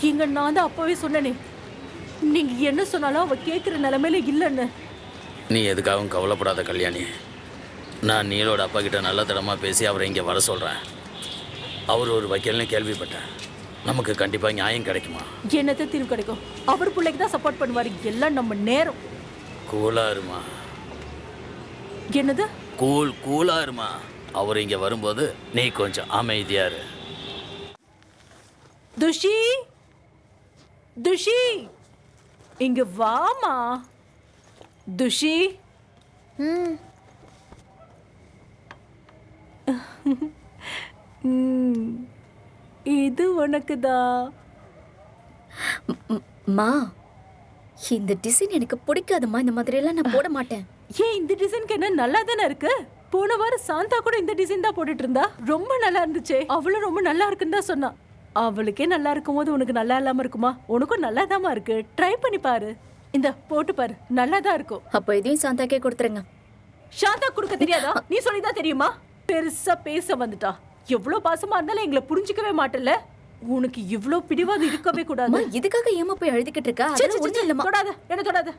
இங்க நான் தான் அப்பவே சொன்னனே, நீங்க என்ன சொன்னாலும் அவ கேட்கிற நிலைமையில இல்லைன்னு. நீ எதுக்காகவும் கவலைப்படாத கல்யாணி. நான் நீலோட அப்பா கிட்ட நல்ல தரமா பேசி அவரை இங்கே வர சொல்கிறேன். அவர் ஒரு வக்கீல்னு கேள்விப்பட்டேன். நமக்கு கண்டிப்பாக நியாயம் கிடைக்குமா? என்னத்தை தீர்வு கிடைக்கும்? அவர் பிள்ளைக்கு தான் சப்போர்ட் பண்ணுவாரு. எல்லாம் நம்ம நேரம். கூலா இருமா. என்னது? கூலா இருமா. அவர் இங்கே வரும்போது நீ கொஞ்சம் அமைதியா இரு. துஷி, துஷி, இங்க வாமா. துஷி, இது உனக்கு தான். மா, இந்த டிசைன் எனக்கு பிடிக்காதுமா. இந்த மாதிரி எல்லாம் நான் போட மாட்டேன். ஏன் இந்த டிசைனுக்கு என்ன நல்லா தானே இருக்கு? போன வாரம் சாந்தா கூட இந்த டிசைன் தான் போட்டுட்டு இருந்தா. ரொம்ப நல்லா இருந்துச்சே. அவளும் ரொம்ப நல்லா இருக்குன்னு தான் சொன்னா. அவளுக்கே நல்லா இருக்கும் போது உனக்கு நல்லா இல்லாம இருக்குமா? உனக்கும் நல்லா தாமா இருக்கு. ட்ரை பண்ணி பாரு. இந்த போட்டு பாரு, நல்லா தான் இருக்கும். அப்போ இதையும் சாந்தாக்கே கொடுத்துருங்க. சாந்தா கொடுக்க தெரியாதா? நீ சொல்லிதான் தெரியுமா? பெருசா பேச வந்துட்டா. எவ்வளவு பாசமா இருந்தாலும் எங்களை புரிஞ்சுக்கவே மாட்டல. உனக்கு இவ்வளவு பிடிவாதம் இருக்கவே கூடாது. இதுக்காக ஏமா போய் எழுதிக்கிட்டு இருக்கா? அதெல்லாம் ஒண்ணும் இல்லம்மா. தொடாத, என்ன தொடாத.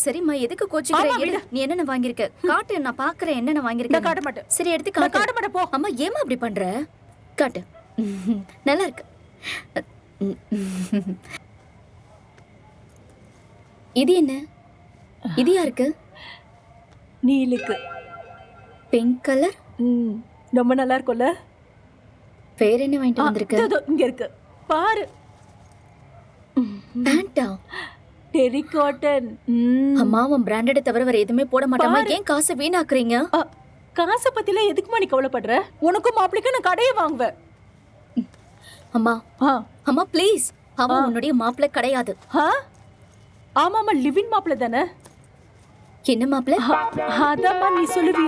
சரிம்மா, எதுக்கு கோச்சிக்கிற? நீ என்னென்ன வாங்கியிருக்க காட்டு, நான் பாக்குறேன். என்னென்ன வாங்கியிருக்க? காட்ட மாட்டேன். சரி, எடுத்து காட்டு. காட்ட மாட்டேன் போ. அம்மா, ஏமா அப்படி பண்ற? காட்டு. நல்லா இருக்கு. இது என்ன? இது யாருக்கு? நீலுக்கு. Pink colour. ரொம்ப நல்லா இருக்கும்ல? பேர் என்ன வாங்கிட்டு வந்திருக்க? இங்க இருக்கு பாரு. பேண்டா? Terry cotton. அம்மா, அவன் பிராண்டட் தவிர வேற எதுவுமே போட மாட்டாமா. ஏன் காசை வீணாக்குறீங்க? காசை பத்திலாம் எதுக்குமா நீ கவலைப்படுற? உனக்கும் மாப்பிளைக்கும் நான் கடையை வாங்குவேன். அம்மா அம்மா ப்ளீஸ், அவன் உன்னுடைய மாப்பிள்ளை கிடையாது. ஆமாமா, லிவின் மாப்பிள்ளை தானே. என்ன மாப்பிள்ளை? அதாம்மா நீ சொல்லுவி,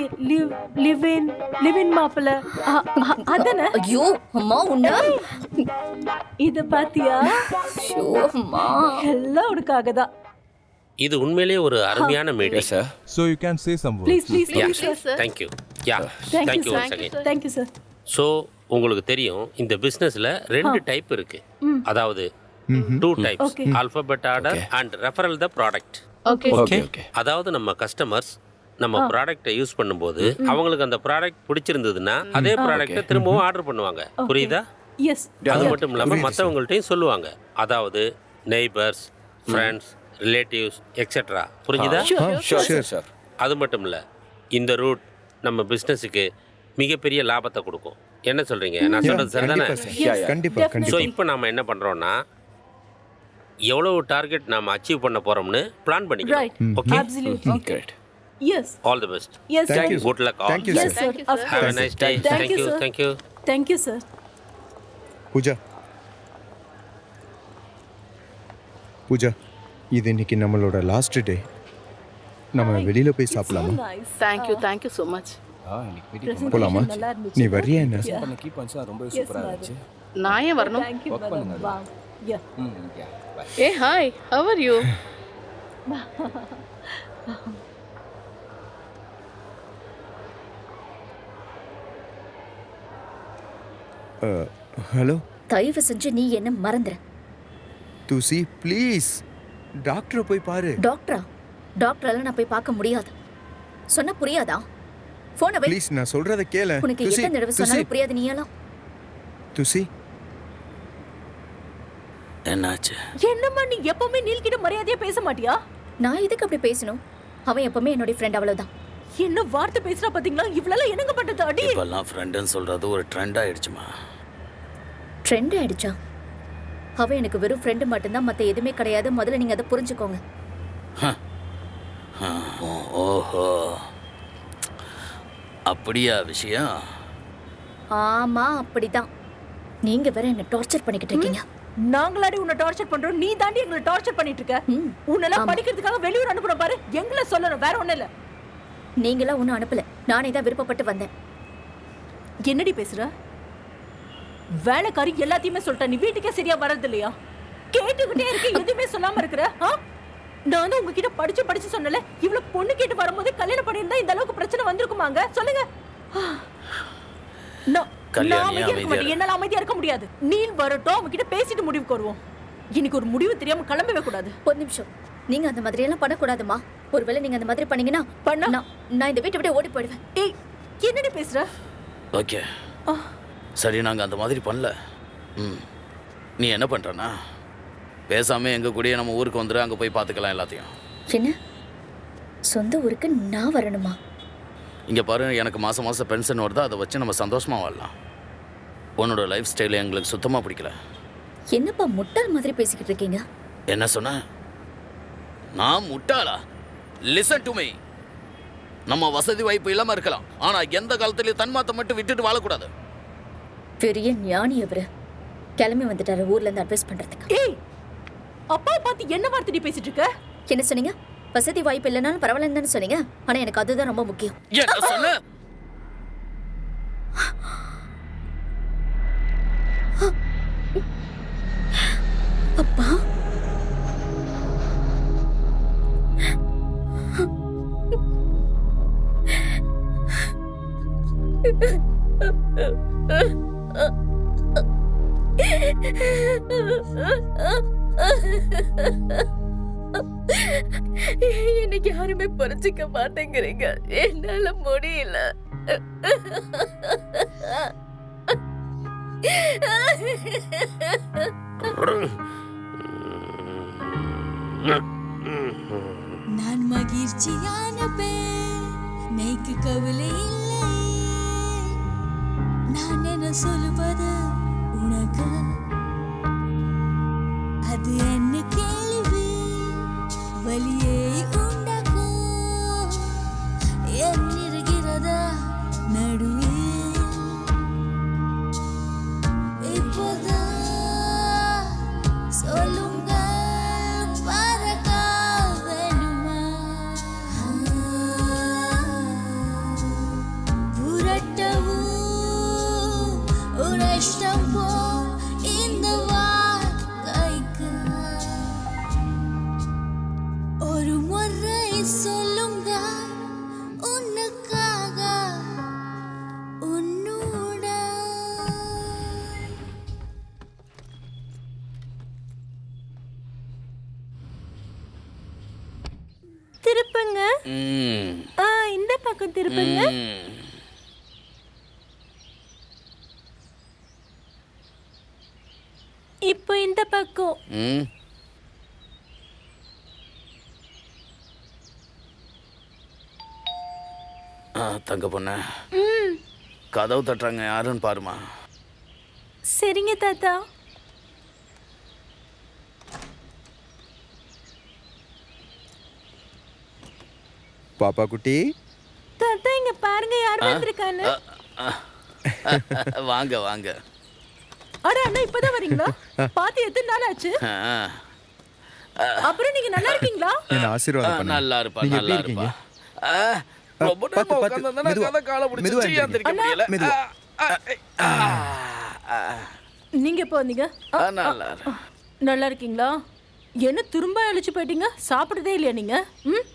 லிவின் மாப்பிள்ளை அதானே. ஐயோ அம்மா, உன்ன இத பாத்தியா? அம்மா எல்லாம் உனக்காக தான். இது உண்மையிலேயே ஒரு அருமையான meeting sir. So you can say some words. Please, sir. Thank you. Yeah. Thank you once again. Thank you, sir. So உங்களுக்கு தெரியும் இந்த பிஸ்னஸில் 2 டைப் இருக்கு. அதாவது 2 types, alphabet order and referral the product. அதாவது நம்ம கஸ்டமர்ஸ் நம்ம ப்ராடக்ட்டை யூஸ் பண்ணும்போது அவங்களுக்கு அந்த ப்ராடக்ட் பிடிச்சிருந்ததுன்னா அதே ப்ராடக்ட்டை திரும்பவும் ஆர்டர் பண்ணுவாங்க. புரியுதா? எஸ். அது மட்டும் இல்லாமல் மற்றவங்கள்ட்டையும் சொல்லுவாங்க. அதாவது நெய்பர்ஸ், ஃப்ரெண்ட்ஸ், ரிலேட்டிவ்ஸ் எக்ஸெட்ரா. புரிஞ்சுதா? அது மட்டும் இல்லை, இந்த ரூட் நம்ம பிஸ்னஸுக்கு மிகப்பெரிய லாபத்தை கொடுக்கும். என்ன சொல்றீங்க? நான் சொல்றது சரிதானே? ஸோ இப்போ நாம என்ன பண்றோம்னா எவ்வளவு டார்கெட் நாம அச்சீவ் பண்ண போறோம்னு பிளான் பண்ணிக்கிறோம். Okay, Great. Yes. All the best. Yes, Thank you. Good luck all. Thank you, Yes, sir. sir. Of Have a course. nice day. Thank you, sir. Thank you. Thank you, sir. Pooja, இது இன்னைக்கு நம்மளோட last day. நம்ம வெளியில போய் சாப்பிடலாமா? Nice. Thank you so much. போலாமா? நீ வரியா என்ன? நான் ஏன் வரணும்? Thank you, madam. Wow. Yeah. Hey, hi. How are you? Hello, தயவு செஞ்சு நீ என்ன மறந்துற. துசி ப்ளீஸ், டாக்டரை போய் பாரு. டாக்டரால நான் போய் பார்க்க முடியாது. சொன்னா புரியாதா? போனை வை. ப்ளீஸ், நான் சொல்றத கேளு. உனக்கு எத்தனை தடவை சொன்னாலும் புரியாது நீயெல்லாம். துசி, என்னாச்சு? என்னம்மா நீ எப்பவுமே நீல் கிட்ட மரியாதையா பேச மாட்டியா? நான் எதுக்கு அப்படி பேசணும்? அவன் எப்பவுமே என்னோட ஃப்ரெண்ட், அவ்வளவுதான். என்ன வார்த்தை பேசுறா பாத்தீங்களா? இவ்வளவு என்னங்க பண்றது? அடி. இப்பெல்லாம் ஃப்ரெண்ட்னு சொல்றது ஒரு ட்ரெண்ட் ஆயிடுச்சுமா. ட்ரெண்ட் ஆயிடுச்சா? அவன் எனக்கு வெறும் ஃப்ரெண்டு மட்டும்தான், மற்ற எதுவுமே கிடையாது. முதல்ல நீங்க அதை புரிஞ்சுக்கோங்க. ஓஹோ, அப்படியா விஷயம்? ஆமா, அப்படிதான். நீங்க வேற என்ன டார்ச்சர் பண்ணிக்கிட்டு இருக்கீங்க. நாங்களாடி உன்னை டார்ச்சர் பண்றோம், நீ தாண்டி எங்களை டார்ச்சர் பண்ணிட்டு இருக்க. உன்னெல்லாம் படிக்கிறதுக்காக வெளியூர் அனுப்புறோம் பாரு, எங்களை சொல்லணும், வேற ஒண்ணும் இல்ல. நீங்களா ஒன்னும் அனுப்பல, நானே தான் விருப்பப்பட்டு வந்தேன். என்னடி பேசுற? வேலைக்காரி எல்லாத்தையுமே சொல்லிட்டா, நீ வீட்டுக்கே சரியா வர்றது இல்லையா? கேட்டுக்கிட்டே இருக்க, எதுவுமே சொல்லாம இருக்கிற. நான் வந்து உங்ககிட்ட படிச்சு சொன்னல, இவ்வளவு பொண்ணு கேட்டு வரும்போது கல்யாணம் பண்ணியிருந்தா இந்த அளவுக்கு பிரச்சனை வந்திருக்குமாங்க? சொல்லுங்க. என்னால அமைதியா இருக்க முடியாது. நீ வரட்டும், அவங்க கிட்ட பேசிட்டு முடிவுக்கு வருவோம். இன்னைக்கு ஒரு முடிவு தெரியாம கிளம்பவே கூடாது. ஒரு நிமிஷம், நீங்க அந்த மாதிரி எல்லாம் பண்ணக்கூடாதுமா. ஒருவேளை நீங்க அந்த மாதிரி பண்ணீங்கன்னா நான் இந்த வீட்டை விட்டு ஓடி போயிடுவேன். ஏய், என்னடி பேசுற? ஓகே சரி, நாங்கள் அந்த மாதிரி பண்ணல. நீ என்ன பண்ணுறனா, பேசாமல் எங்கள் கூடயே நம்ம ஊருக்கு வந்துடு, அங்கே போய் பார்த்துக்கலாம் எல்லாத்தையும். என்ன, சொந்த ஊருக்கு நான் வரணுமா? இங்கே பாரு, எனக்கு மாதம் மாதம் பென்ஷன் வருதா, அதை வச்சு நம்ம சந்தோஷமாக வாழலாம். உன்னோட லைஃப் ஸ்டைல் எங்களுக்கு சுத்தமாக பிடிக்கல. என்னப்பா முட்டாள் மாதிரி பேசிக்கிட்டு இருக்கீங்க? என்ன சொன்ன? நான் முட்டாளா? Listen to me. நம்ம வசதி வாய்ப்பு இல்லாமல் இருக்கலாம், ஆனால் எந்த காலத்துலேயும் தன்மாத்தை மட்டும் விட்டுட்டு வாழக்கூடாது. பெரிய ஞானி அவரு. கிளம்பி வந்துட்டாரு ஊர்ல இருந்து அட்வைஸ் பண்றதுக்கு. ஏய், அப்பா பார்த்து என்ன வார்த்தை பேசிட்டு இருக்க? என்ன சொன்னீங்க? வசதி வாய்ப்பு இல்லைனாலும் பரவாயில்லன்னு தானே சொன்னீங்க. ஆனா எனக்கு அதுதான் ரொம்ப முக்கியம். என்ன சொன்ன? அப்பா, எனக்கு யாருமே புரிஞ்சுக்க மாட்டேங்கிறீங்க. என்னால முடியல. நான் மகிழ்ச்சியான பேர், மெய்க்கு கவலை இல்லை. நான் என்ன சொல்லுவது உனக்கு, அது என்ன கேள்வி, வலியை உண்டாக்கும். என் இருக்கிறதா ம். இந்த பக்கம் திருப்புங்க. ம். இப்போ இந்த பக்கம். ம். தங்க பொண்ணு, கதவு தட்டுறாங்க, யாருன்னு பாருமா. சரிங்க தாத்தா. பாப்பா குட்டி, தாத்தா இங்க பாருங்க யார் வந்திருக்கான்னு. வாங்க வாங்க. அட அண்ணா இப்பதான் வரீங்களா? பாத்து எத்தனை நாள் ஆச்சு? அப்புறம் நீங்க நல்லா இருக்கீங்களா? என்ன ஆசீர்வாதம் பண்ணுங்க. நல்லா இருப்பா, நீங்க நல்லா எப்படி இருப்பா. இருக்கீங்க? ரொம்ப நேரம் உட்கார்ந்திருந்தா மெதுவா, கதை காலை பிடிச்சு மெதுவா சீ எந்திரிக்க எந்திரிங்க. முடியல. மெதுவா. நீங்க எப்போ வந்தீங்க? நல்லா இருக்கு. நல்லா இருக்கீங்களா? என்ன திரும்ப அழைச்சு போயிட்டீங்க? சாப்பிடுறதே இல்லையா நீங்க? ம்?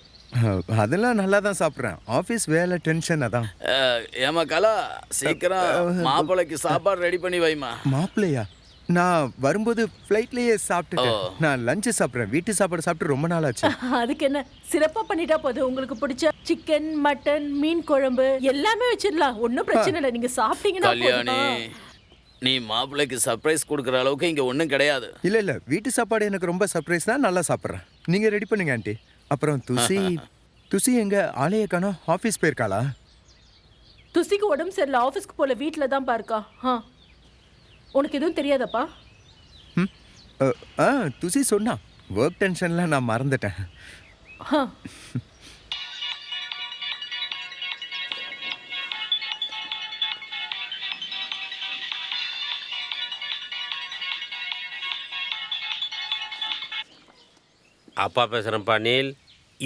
அதெல்லாம் நல்லா தான் சாப்பிட்றேன். ஆஃபீஸ் வேலை டென்ஷன் அதான். ஏமா கலா, சீக்கிரம் மாப்பிள்ளைக்கு சாப்பாடு ரெடி பண்ணி வைமா. மாப்பிள்ளையா? நான் வரும்போது ஃப்ளைட்லேயே சாப்பிட்டுட்டேன். நான் லஞ்சு சாப்பிட்றேன். வீட்டு சாப்பாடு சாப்பிட்டு ரொம்ப நாள் ஆச்சு. அதுக்கு என்ன, சிறப்பா பண்ணிட்டா போதும். உங்களுக்கு பிடிச்ச சிக்கன், மட்டன், மீன் குழம்பு எல்லாமே வச்சிடலாம். ஒன்றும் பிரச்சனை இல்லை. நீங்க சாப்பிட்டீங்கன்னா கல்யாணி, போதும். நீ மாப்பிள்ளைக்கு சர்ப்ரைஸ் கொடுக்குற அளவுக்கு இங்க ஒன்றும் கிடையாது. இல்லை வீட்டு சாப்பாடு எனக்கு ரொம்ப சர்ப்ரைஸ் தான். நல்லா சாப்பிட்றேன். நீங்கள் ரெடி பண்ணுங்க ஆண்டி. அப்புறம் துசி எங்க ஆளைய காணோம்? ஆஃபீஸ் போயிருக்காளா? துசிக்கு உடம்பு சரியில்லை, ஆஃபீஸ்க்கு போல, வீட்டில் தான் பாருக்கா. உனக்கு எதுவும் தெரியாதப்பா? துசி சொன்னா. ஒர்க் டென்ஷன்ல நான் மறந்துட்டேன். அப்பா பேசுகிறேன்ப்பா நீல்.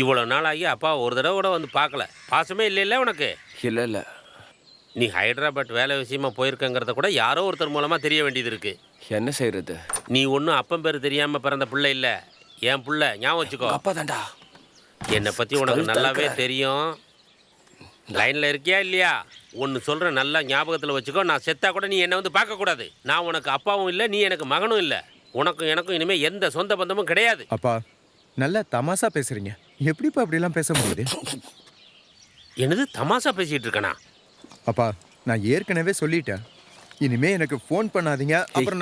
இவ்வளோ நாள் ஆகி அப்பா ஒரு தடவை கூட வந்து பார்க்கல. பாசமே இல்லைல்ல உனக்கு? இல்லை நீ ஹைதராபாத் வேலை விஷயமா போயிருக்கங்கிறத கூட யாரோ ஒருத்தர் மூலமாக தெரிய வேண்டியது இருக்கு. என்ன செய்யறது? நீ ஒன்றும் அப்பன் பேர் தெரியாமல் பிறந்த பிள்ளை இல்லை, என் பிள்ளை. ஞாபகம் வச்சுக்கோ. அப்பா தாண்டா. என்னை பற்றி உனக்கு நல்லாவே தெரியும். லைனில் இருக்கியா இல்லையா? ஒன்று சொல்கிறேன், நல்லா ஞாபகத்தில் வச்சுக்கோ. நான் செத்தா கூட நீ என்னை வந்து பார்க்கக்கூடாது. நான் உனக்கு அப்பாவும் இல்லை, நீ எனக்கு மகனும் இல்லை. உனக்கும் எனக்கும் இனிமேல் எந்த சொந்த பந்தமும் கிடையாது. அப்பா நல்லா தமாசா பேசுறீங்க. எப்படிப்பா அப்படிலாம் பேச முடியுது? என்னது தமாசா பேசிகிட்டு இருக்கனா? அப்பா நான் ஏற்கனவே சொல்லிட்டேன். இனிமே எனக்கு ஃபோன் பண்ணாதீங்க. அப்புறம்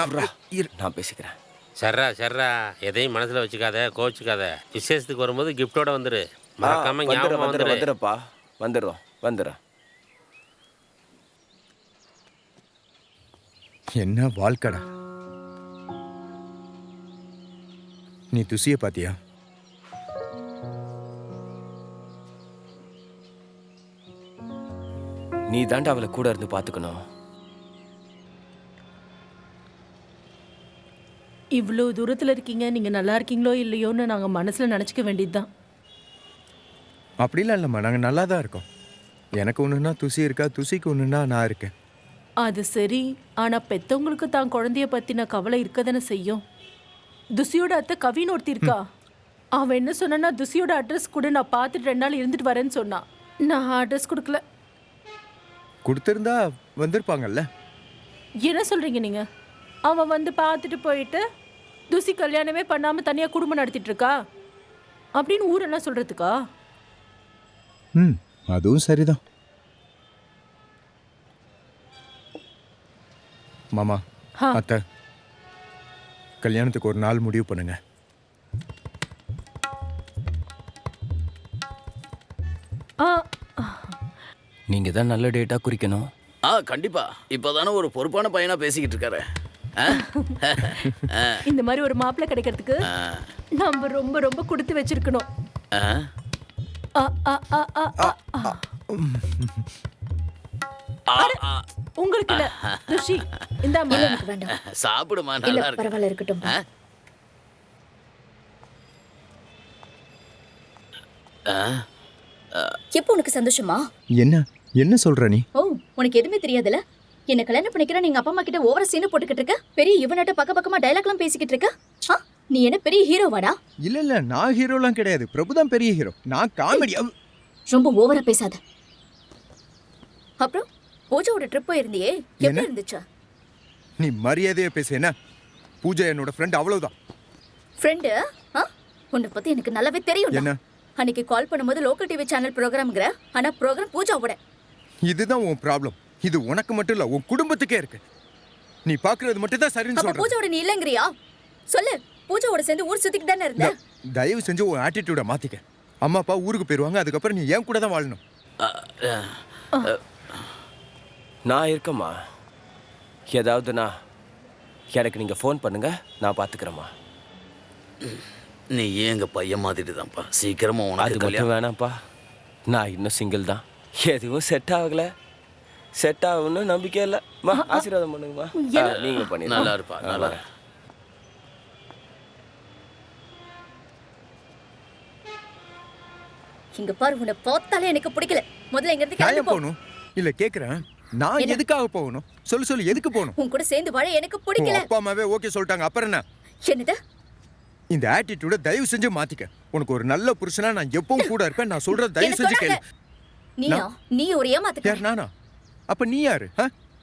நான் பேசிக்கிறேன். சர்ரா எதையும் மனசில் வச்சுக்காத, கோச்சுக்காத. விசேஷத்துக்கு வரும்போது கிஃப்டோட வந்துரு. மறக்காம ஞாபகம் வந்துடுறப்பா. வந்துடுறோம். என்ன வாழ்க்கடா. நீ துசிய பாத்தியா? நீ தாண்டா அவளை கூட இருந்து பார்த்துக்கணும். இவ்வளோ தூரத்தில் இருக்கீங்க, நீங்கள் நல்லா இருக்கீங்களோ இல்லையோன்னு நாங்கள் மனசில் நினச்சிக்க வேண்டியது தான். அப்படிலாம் இல்லைம்மா, நாங்கள் நல்லா தான் இருக்கோம். எனக்கு ஒன்றுனா துசி இருக்கா, துசிக்கு ஒன்றுனா நான் இருக்கேன். அது சரி, ஆனால் பெற்றவங்களுக்கு தான் குழந்தைய பற்றின கவலை இருக்க தானே செய்யும். துசியோட அத்தை கவின்னு ஒருத்தி இருக்கா. அவன் என்ன சொன்னா, துசியோட அட்ரஸ் கூட நான் பார்த்துட்டு 2 நாள் இருந்துட்டு வரேன்னு சொன்னான். நான் அட்ரஸ் கொடுக்கல. கொடுத்துருந்தா வந்திருப்பாங்கல்ல. என்ன சொல்கிறீங்க நீங்கள்? அவன் வந்து பார்த்துட்டு போயிட்டு துசி கல்யாணமே பண்ணாமல் தனியாக குடும்பம் நடத்திட்டு இருக்கா அப்படின்னு ஊரெல்லாம் சொல்கிறதுக்கா? அதுவும் சரிதான். மாமா, அத்தை, கல்யாணத்துக்கு ஒரு நாள் முடிவு பண்ணுங்க. நீங்க தான் நல்ல டேட்டா குறிக்கணும். கண்டிப்பா. இப்போதானே ஒரு பொறுப்பான பையனா பேசிக்கிட்டு இருக்காரு. இந்த மாதிரி ஒரு மாப்பிள்ளை கிடைக்கிறதுக்கு நம்ம ரொம்ப ரொம்ப கொடுத்து வச்சிருக்கணும். உங்களுக்கு இல்ல துஷி, இந்த எனக்கு வேண்டாம். சாப்பிடுமா, இல்ல நல்லா இருக்கு. பரவாயில்ல, இருக்கட்டும். எப்போ உனக்கு சந்தோஷமா? என்ன சொல்ற நீ? ஓ, உனக்கு எதுவுமே தெரியாதுல? என்ன கல்யாணம் பண்ணிக்கிறேன் நீங்க அப்பா அம்மா கிட்ட ஓவர சீனை போட்டுக்கிட்டு இருக்க. பெரிய இவனாட்ட பக்கமா டயலாக்லாம் பேசிக்கிட்டு இருக்க. நீ என்ன பெரிய ஹீரோவாடா? இல்ல நான் ஹீரோலாம் கிடையாது. பிரபு தான் பெரிய ஹீரோ. நான் காமெடி. ரொம்ப ஓவரா பேசாத. அப்புறம் பூஜாவோட ட்ரிப் போயிருந்தியே, எப்படி இருந்துச்சு? நீ மரியாதையா பேசு. என்ன? பூஜா என்னோட ஃப்ரெண்ட், அவ்வளவுதான். ஃப்ரெண்டு? உன்னை பத்தி எனக்கு நல்லாவே தெரியும். என்ன அன்னைக்கு கால் பண்ணும்போது லோக்கல் டிவி சேனல் ப்ரோக்ராம்ங்கற ஆனா ப்ரோக்ராம் பூஜாவோட. இதுதான் உன் ப்ராப்ளம். இது உனக்கு மட்டும் இல்ல, உன் குடும்பத்துக்கே இருக்கு. நீ பாக்குறது மட்டும் தான் சரின்னு அப்ப சொல்ற. பூஜாவோட நீ இல்லங்கறியா? சொல்லு. பூஜாவோட சேர்ந்து ஊர் சுத்திட்டு தானே இருந்த. தயவு செஞ்சு உன் ஆட்டிடியூட மாத்திக்க. அம்மா அப்பா ஊருக்கு போயிருவாங்க, அதுக்கப்புறம் நீ ஏன் கூட தான் வாழணும். நான் இருக்கேம்மா. ஏதாவதுண்ணா எனக்கு நீங்கள் ஃபோன் பண்ணுங்க, நான் பார்த்துக்கிறேம்மா. நீ ஏங்க பையன் மாதிரி தான்ப்பா. சீக்கிரமா உனக்கு அது மட்டும் கல்யாணம். வேணாம்ப்பா. நான் இன்னும் சிங்கிள் தான். எதுவும் செட் ஆகலை. செட் ஆகும்னு நம்பிக்கை இல்லைம்மா. ஆசீர்வாதம் பண்ணுங்கம்மா. நீங்கள் பண்ணி நல்லா இருப்பா, நல்லா இரு. இங்க பாரு, உன்னை பார்த்தாலே எனக்கு பிடிக்கல. முதல்ல இங்க இருந்து நான் கிளம்பி ஏன் போ. போகணும்? இல்ல கேக்குறேன், நான் எதுக்காக போகணும்? சொல்லு எதுக்கு போகணும்? உன் கூட சேர்ந்து வாழ எனக்கு உன் பிடிக்கல. அப்பா அம்மாவே ஓகே சொல்லிட்டாங்க, அப்புறம் என்ன? என்னது? இந்த ஆட்டிடியூட தயவு செஞ்சு மாத்திக்க. உனக்கு ஒரு நல்ல புருஷனா நான் எப்பவும் கூட இருப்பேன். நான் சொல்றத தயவு செஞ்சு கேளு. நீயா? நீ ஒரு ஏமாத்துக்க. யார், நானா? அப்ப நீ யாரு?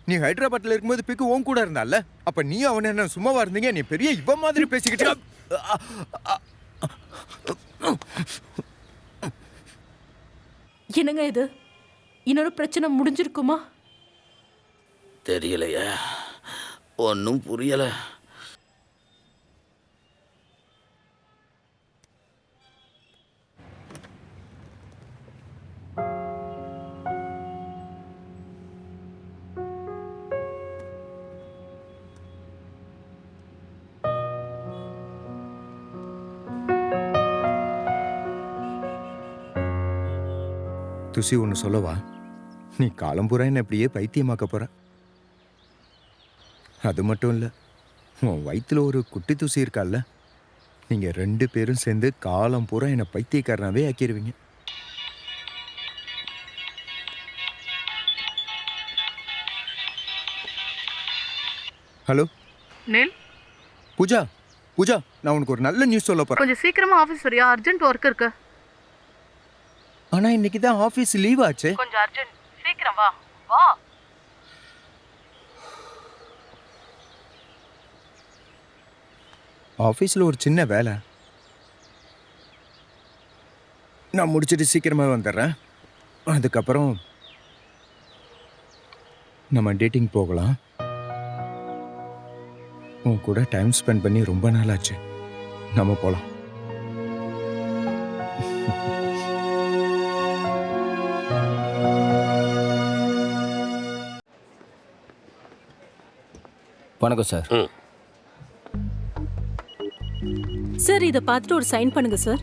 நீ ஹைதராபாத்ல இருக்கும்போது பிக்கு உன் கூட இருந்தால, அப்ப நீ அவன் என்ன சும்மாவா இருந்தீங்க? நீ பெரிய இவ மாதிரி பேசிக்கிட்டு. என்னங்க இது? இன்னொரு பிரச்சனை முடிஞ்சிருக்குமா? தெரியலையா? ஒன்றும் புரியல. துசி ஒன்று சொல்லவா? நீ காலம்பூரா என்ன இப்படியே பைத்தியமாக்க போற. அது மட்டும் இல்ல, உன் வயிற்றுல ஒரு குட்டி துசி இருக்கால்ல, நீங்க 2 பேரும் சேர்ந்து காலம் பூரா என்னை பைத்தியக்காரனாவே ஆக்கிடுவீங்க. ஹலோ நீல், பூஜா. பூஜா, நான் உனக்கு ஒரு நல்ல நியூஸ் சொல்ல போறேன். கொஞ்சம் சீக்கிரமா ஆபீஸ் வரியா? அர்ஜென்ட் ஒர்க் இருக்கு. ஆனா இன்னைக்கு தான் ஆபீஸ் லீவ் ஆச்சு. கொஞ்சம் அர்ஜென்ட், சீக்கிரம் வா. வா. ஆஃபீஸில் ஒரு சின்ன வேலை, நான் முடிச்சுட்டு சீக்கிரமாக வந்துடுறேன். அதுக்கப்புறம் நம்ம டேட்டிங் போகலாம். உன் கூட டைம் ஸ்பெண்ட் பண்ணி ரொம்ப நாள் ஆச்சு. நம்ம போகலாம். வணக்கம் சார். சார், இதை பார்த்துட்டு ஒரு சைன் பண்ணுங்க sir.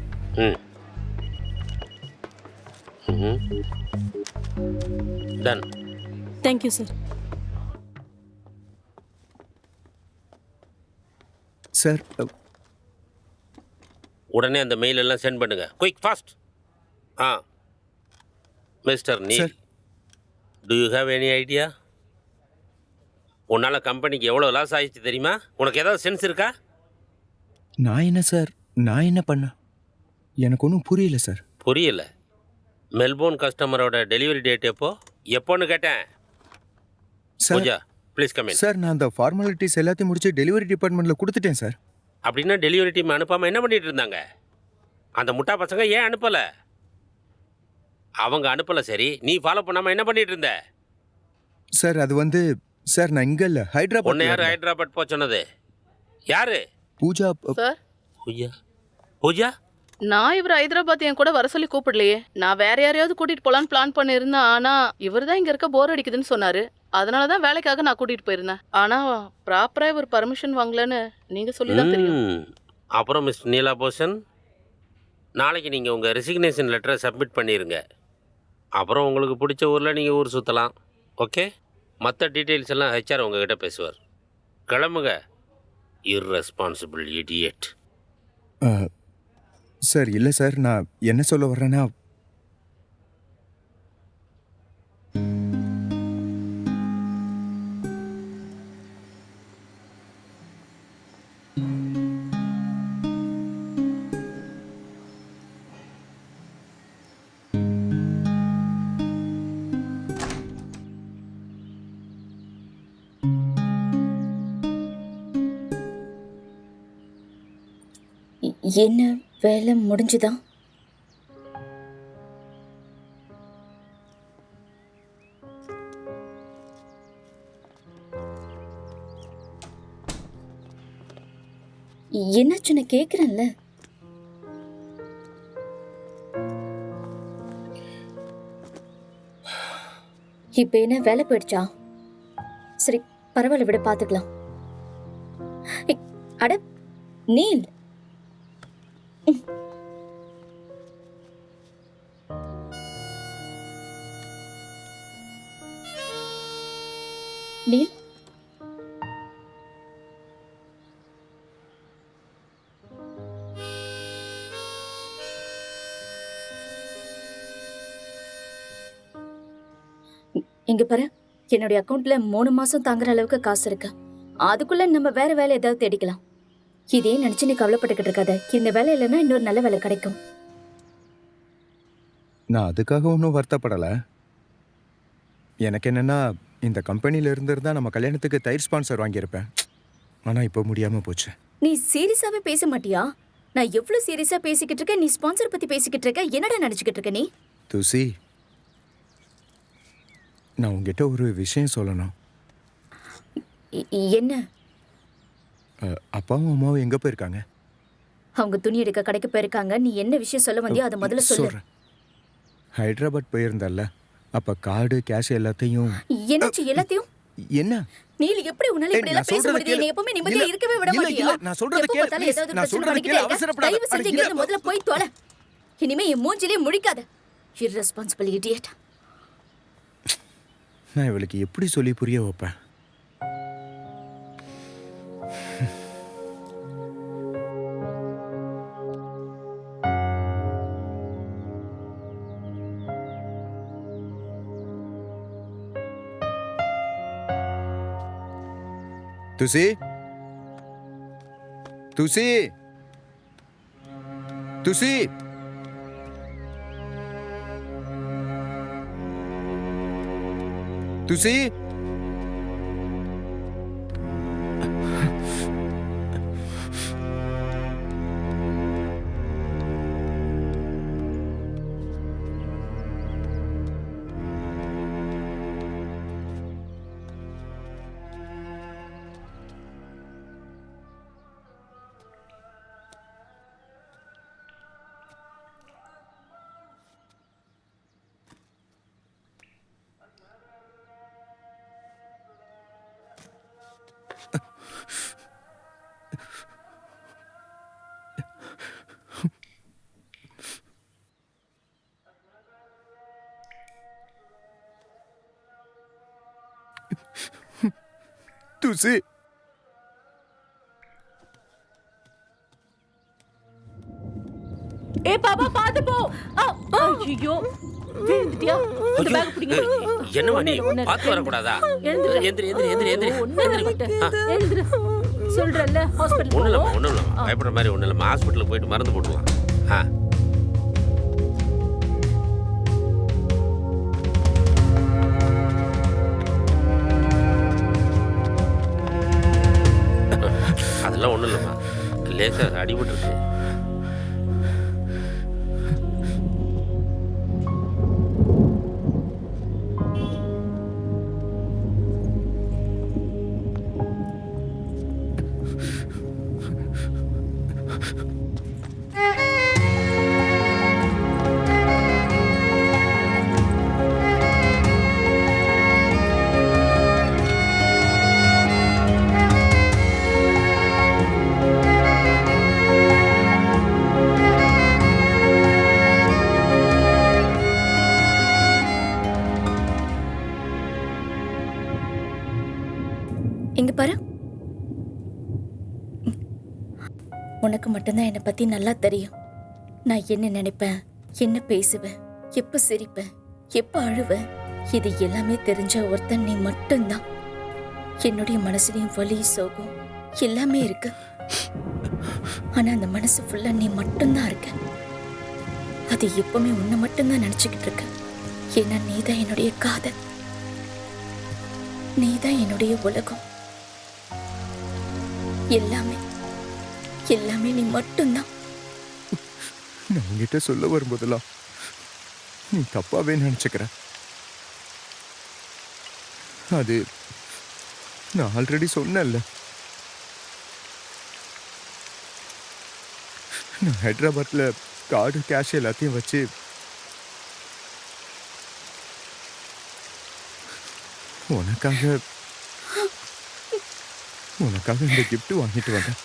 Done. Thank you sir. Sir, உடனே அந்த மெயில் எல்லாம் சென்ட் பண்ணுங்க. Quick fast. Mister Neil, do you have any idea? உன்னால் கம்பெனிக்கு எவ்வளோ லாஸ் ஆயிடுச்சு தெரியுமா? உனக்கு ஏதாவது சென்ஸ் இருக்கா? நான் என்ன சார், நான் என்ன பண்ண? எனக்கு ஒன்றும் புரியல சார். புரியல? மெல்போர்ன் கஸ்டமரோட டெலிவரி டேட் எப்போன்னு கேட்டேன். Pooja, please come in. Sir, நான் அந்த ஃபார்மாலிட்டிஸ் எல்லாத்தையும் முடிச்சு டெலிவரி டிபார்ட்மெண்ட்டில் கொடுத்துட்டேன் சார். அப்படின்னா டெலிவரி டீம் அனுப்பாமல் என்ன பண்ணிட்டு இருந்தாங்க? அந்த முட்டா பசங்க ஏன் அனுப்பலை? அவங்க அனுப்பலை, சரி. நீ ஃபாலோ பண்ணாமல் என்ன பண்ணிட்டு இருந்த? சார், அது வந்து சார், நான் இங்கே இல்லை, ஹைதராபாத். உன்னை யார் ஹைதராபாத் போக சொன்னது? யாரு? பூஜா. சார், பூஜா. பூஜா, நான் இவர் ஹைதராபாத் என் கூட வர சொல்லி கூப்பிடலையே. நான் வேற யாரையாவது கூட்டிட்டு போலான்னு பிளான் பண்ணியிருந்தேன். ஆனா இவர் தான் இங்க இருக்க போர் அடிக்குதுன்னு சொன்னாரு. அதனாலதான் வேலைக்காக நான் கூட்டிட்டு போயிருந்தேன். ஆனா ப்ராப்பரா இவர் பர்மிஷன் வாங்கலன்னு நீங்க சொல்லிதான் தெரியும். அப்புறம் மிஸ்டர் நீலா போஷன், நாளைக்கு நீங்கள் உங்கள் ரெசிக்னேஷன் லெட்டரை சப்மிட் பண்ணிடுங்க. அப்புறம் உங்களுக்கு பிடிச்ச ஊரில் நீங்கள் ஊர் சுற்றலாம். ஓகே? மற்ற டீட்டெயில்ஸ் எல்லாம் ஹெச்ஆர் உங்ககிட்ட பேசுவார். கிளம்புங்க. Irresponsible idiot. சார், இல்லை சார், நான் என்ன சொல்ல வர்றேன்னா, என்ன வேலை முடிஞ்சுதா? என்னாச்சுன்னு கேக்குறேன்ல. இப்ப என்ன வேலை போயிடுச்சா? சரி பரவாயில்ல, விட பாத்துக்கலாம். அட நீல், நீல், இங்க பாரு, என்னுடைய அக்கவுண்ட்ல 3 மாசம் தாங்குற அளவுக்கு காசு இருக்கு. அதுக்குள்ள நம்ம வேற வேலை ஏதாவது தேடிக்கலாம். இதே நினைச்சு நீ கவலைப்பட்டுக்கிட்டு இருக்காத. இந்த வேலை இல்லைன்னா இன்னொரு நல்ல வேலை கிடைக்கும். நான் அதுக்காக ஒன்றும் வருத்தப்படலை. எனக்கு என்னன்னா, இந்த கம்பெனியில இருந்திருந்தா நம்ம கல்யாணத்துக்கு தயிர் ஸ்பான்சர் வாங்கியிருப்பேன். ஆனால் இப்போ முடியாமல் போச்சு. நீ சீரியஸாவே பேச மாட்டியா? நான் எவ்வளவு சீரியஸா பேசிக்கிட்டு இருக்கேன், நீ ஸ்பான்சர் பத்தி பேசிக்கிட்டு இருக்க. என்னடா நினைச்சுக்கிட்டு இருக்க நீ? துசி, நான் உங்ககிட்ட ஒரு விஷயம் சொல்லணும். என்ன? அப்பாவும் அம்மாவும் எங்கே போயிருக்காங்க? அவங்க துணி எடுக்க கடைக்கு போயிருக்காங்க. நீ என்ன விஷயம் சொல்ல வந்தியோ அதை முதல்ல சொல்லு. சொல்றேன். ஹைதராபாத் போயிருந்தல்ல, அப்ப கார்டு கேஷ் எல்லாத்தையும். என்னாச்சு எல்லாத்தையும்? என்ன நீல எப்படி உன்னால இப்படி எல்லாம் பேச முடியுது? நீ எப்பவுமே நிம்மதியா இருக்கவே விட மாட்டியா? நான் சொல்றத கேளு. நான் சொல்றத கேளு. அவசரப்படாத. தயவு செஞ்சு இங்க இருந்து முதல்ல போய் தொலை. இனிமே என் மூஞ்சிலே முழிக்காத. irresponsible idiot. நான் இவளுக்கு எப்படி சொல்லி புரிய வைப்பேன்? துசி, துசி, துசி, துசி. துசி, ஏ பாப்பா பாத்து போ. ஐயோ விழுந்துட்டியா? இந்த பேக் பிடிங்க. என்னமா நீ பாத்து வர கூடாதா? எந்திரி எந்திரி எந்திரி எந்திரி எழுந்திரு. சொல்றல்ல ஹாஸ்பிடல் போ. ஒண்ணும் இல்ல பயப்படுற மாதிரி ஒண்ணும் இல்ல. ஹாஸ்பிடலுக்கு போயிட்டு மருந்து போட்டுலாம். அதெல்லாம் ஒண்ணும் இல்லம்மா, லேசா அடிபட்டு இருக்கு. இங்க பாரு, உனக்கு மட்டும்தான் என்னை பத்தி நல்லா தெரியும். நான் என்ன நினைப்பேன், என்ன பேசுவேன், எப்ப சிரிப்பேன், எப்ப அழுவேன், இது எல்லாமே தெரிஞ்ச ஒருத்தன் நீ மட்டும்தான். என்னுடைய மனசுலயும் வலி சோகம் எல்லாமே இருக்கு. ஆனா அந்த மனசு ஃபுல்லா நீ மட்டும்தான் இருக்க. அது எப்பவுமே உன்னை மட்டும்தான் நினைச்சுக்கிட்டு இருக்க. ஏன்னா நீதான் என்னுடைய காதல், நீதான் என்னுடைய உலகம். எல்லாமே எல்லாமே நீ மட்டும்தான். நான் உங்ககிட்ட சொல்ல வரும்போதெல்லாம் நீ தப்பாவே நினைச்சுக்கிற. அது நான் ஆல்ரெடி சொன்னேன்ல. நான் ஹைதராபாத்ல கார்டு கேஷ் எல்லாத்தையும் வச்சு உனக்காக இந்த gift வாங்கிட்டு வந்தேன்.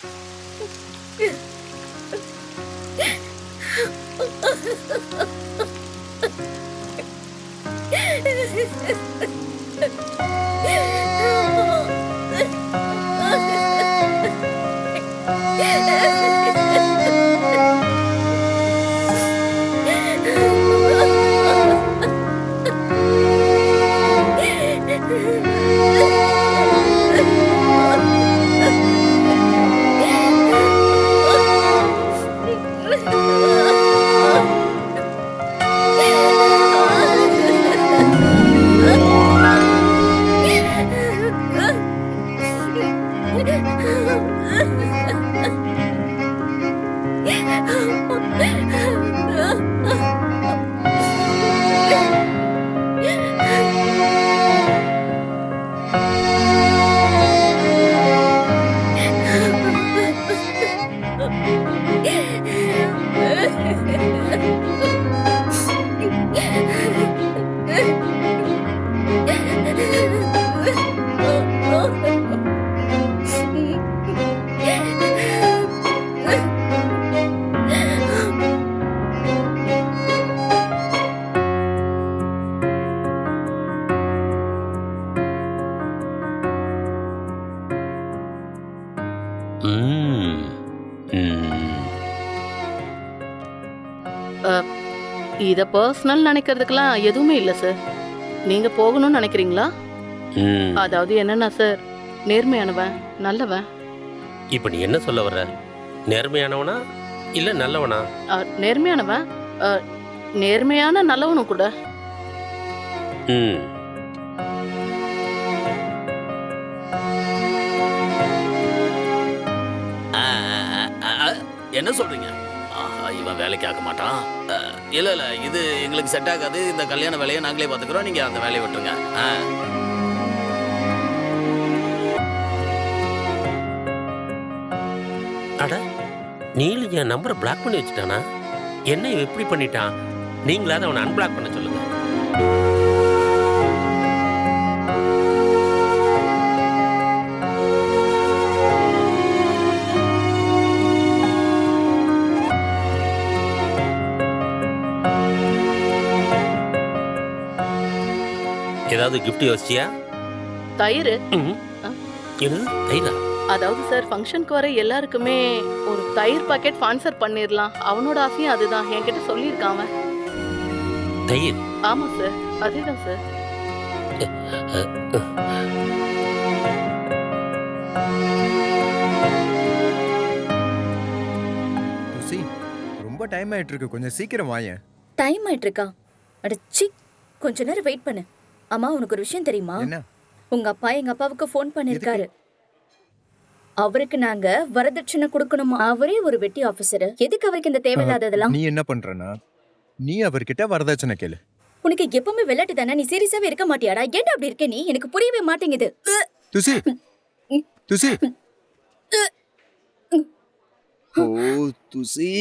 இத பர்சனல் நினைக்கிறதுக்கெல்லாம் எதுவுமே இல்ல சார். நீங்க போகணும்னு நினைக்கிறீங்களா? அதாவது என்னன்னா சார், நேர்மையானவன், நல்லவன். இப்ப நீ என்ன சொல்ல வர்ற? நேர்மையானவனா இல்ல நல்லவனா? நேர்மையானவன், நேர்மையான நல்லவனும் கூட. என்ன சொல்றீங்க? இவன் வேலைக்கு ஆக மாட்டான். இல்ல இல்ல, இது எங்களுக்கு செட் ஆகாது. இந்த கல்யாண வேலையை நாங்களே பாத்துக்கிறோம், நீங்க அந்த வேலையை விட்டுருங்க. அட, நீலு என் நம்பரை பிளாக் பண்ணி வச்சுட்டானா? என்ன இவன் எப்படி பண்ணிட்டான்? நீங்களாவது அவனை அன்பிளாக் பண்ண சொல்லுங்க. ஏதாவது கிஃப்ட் யோசிச்சியா? தயிர். என்னது தயிரா? அதாவது சார், ஃபங்க்ஷனுக்கு வர எல்லாருக்குமே ஒரு தயிர் பாக்கெட் ஸ்பான்சர் பண்ணிரலாம். அவனோட ஆசையும் அதுதான். என்கிட்ட சொல்லியிருக்கான் அவன். தயிர்? ஆமா சார், அதேதான் சார். ரொம்ப டைம் ஆயிட்டு இருக்கு, கொஞ்சம் சீக்கிரம் வாயேன். டைம் ஆயிட்டு இருக்கா? அடச்சி, கொஞ்ச நேரம் வெயிட் பண்ணு. அம்மா, உனக்கு ஒரு விஷயம் தெரியுமா? உங்க அப்பா எங்க அப்பாவுக்கு ஃபோன் பண்ணிருக்காரு. அவருக்கு நாங்க வரதட்சணை கொடுக்கணுமா? அவரே ஒரு வெட்டி ஆபீசர். எதுக்கு அவருக்கு இந்த தேவையில்லாததெல்லாம்? நீ என்ன பண்றனா? நீ அவர்கிட்ட வரதட்சணை கேளு. உனக்கு எப்பவுமே விளையாட்டு தானே? நீ சீரியஸாவே இருக்க மாட்டியாடா? ஏன்டா அப்படி இருக்க நீ? எனக்கு புரியவே மாட்டேங்குது. துசி துசி ஓ துசி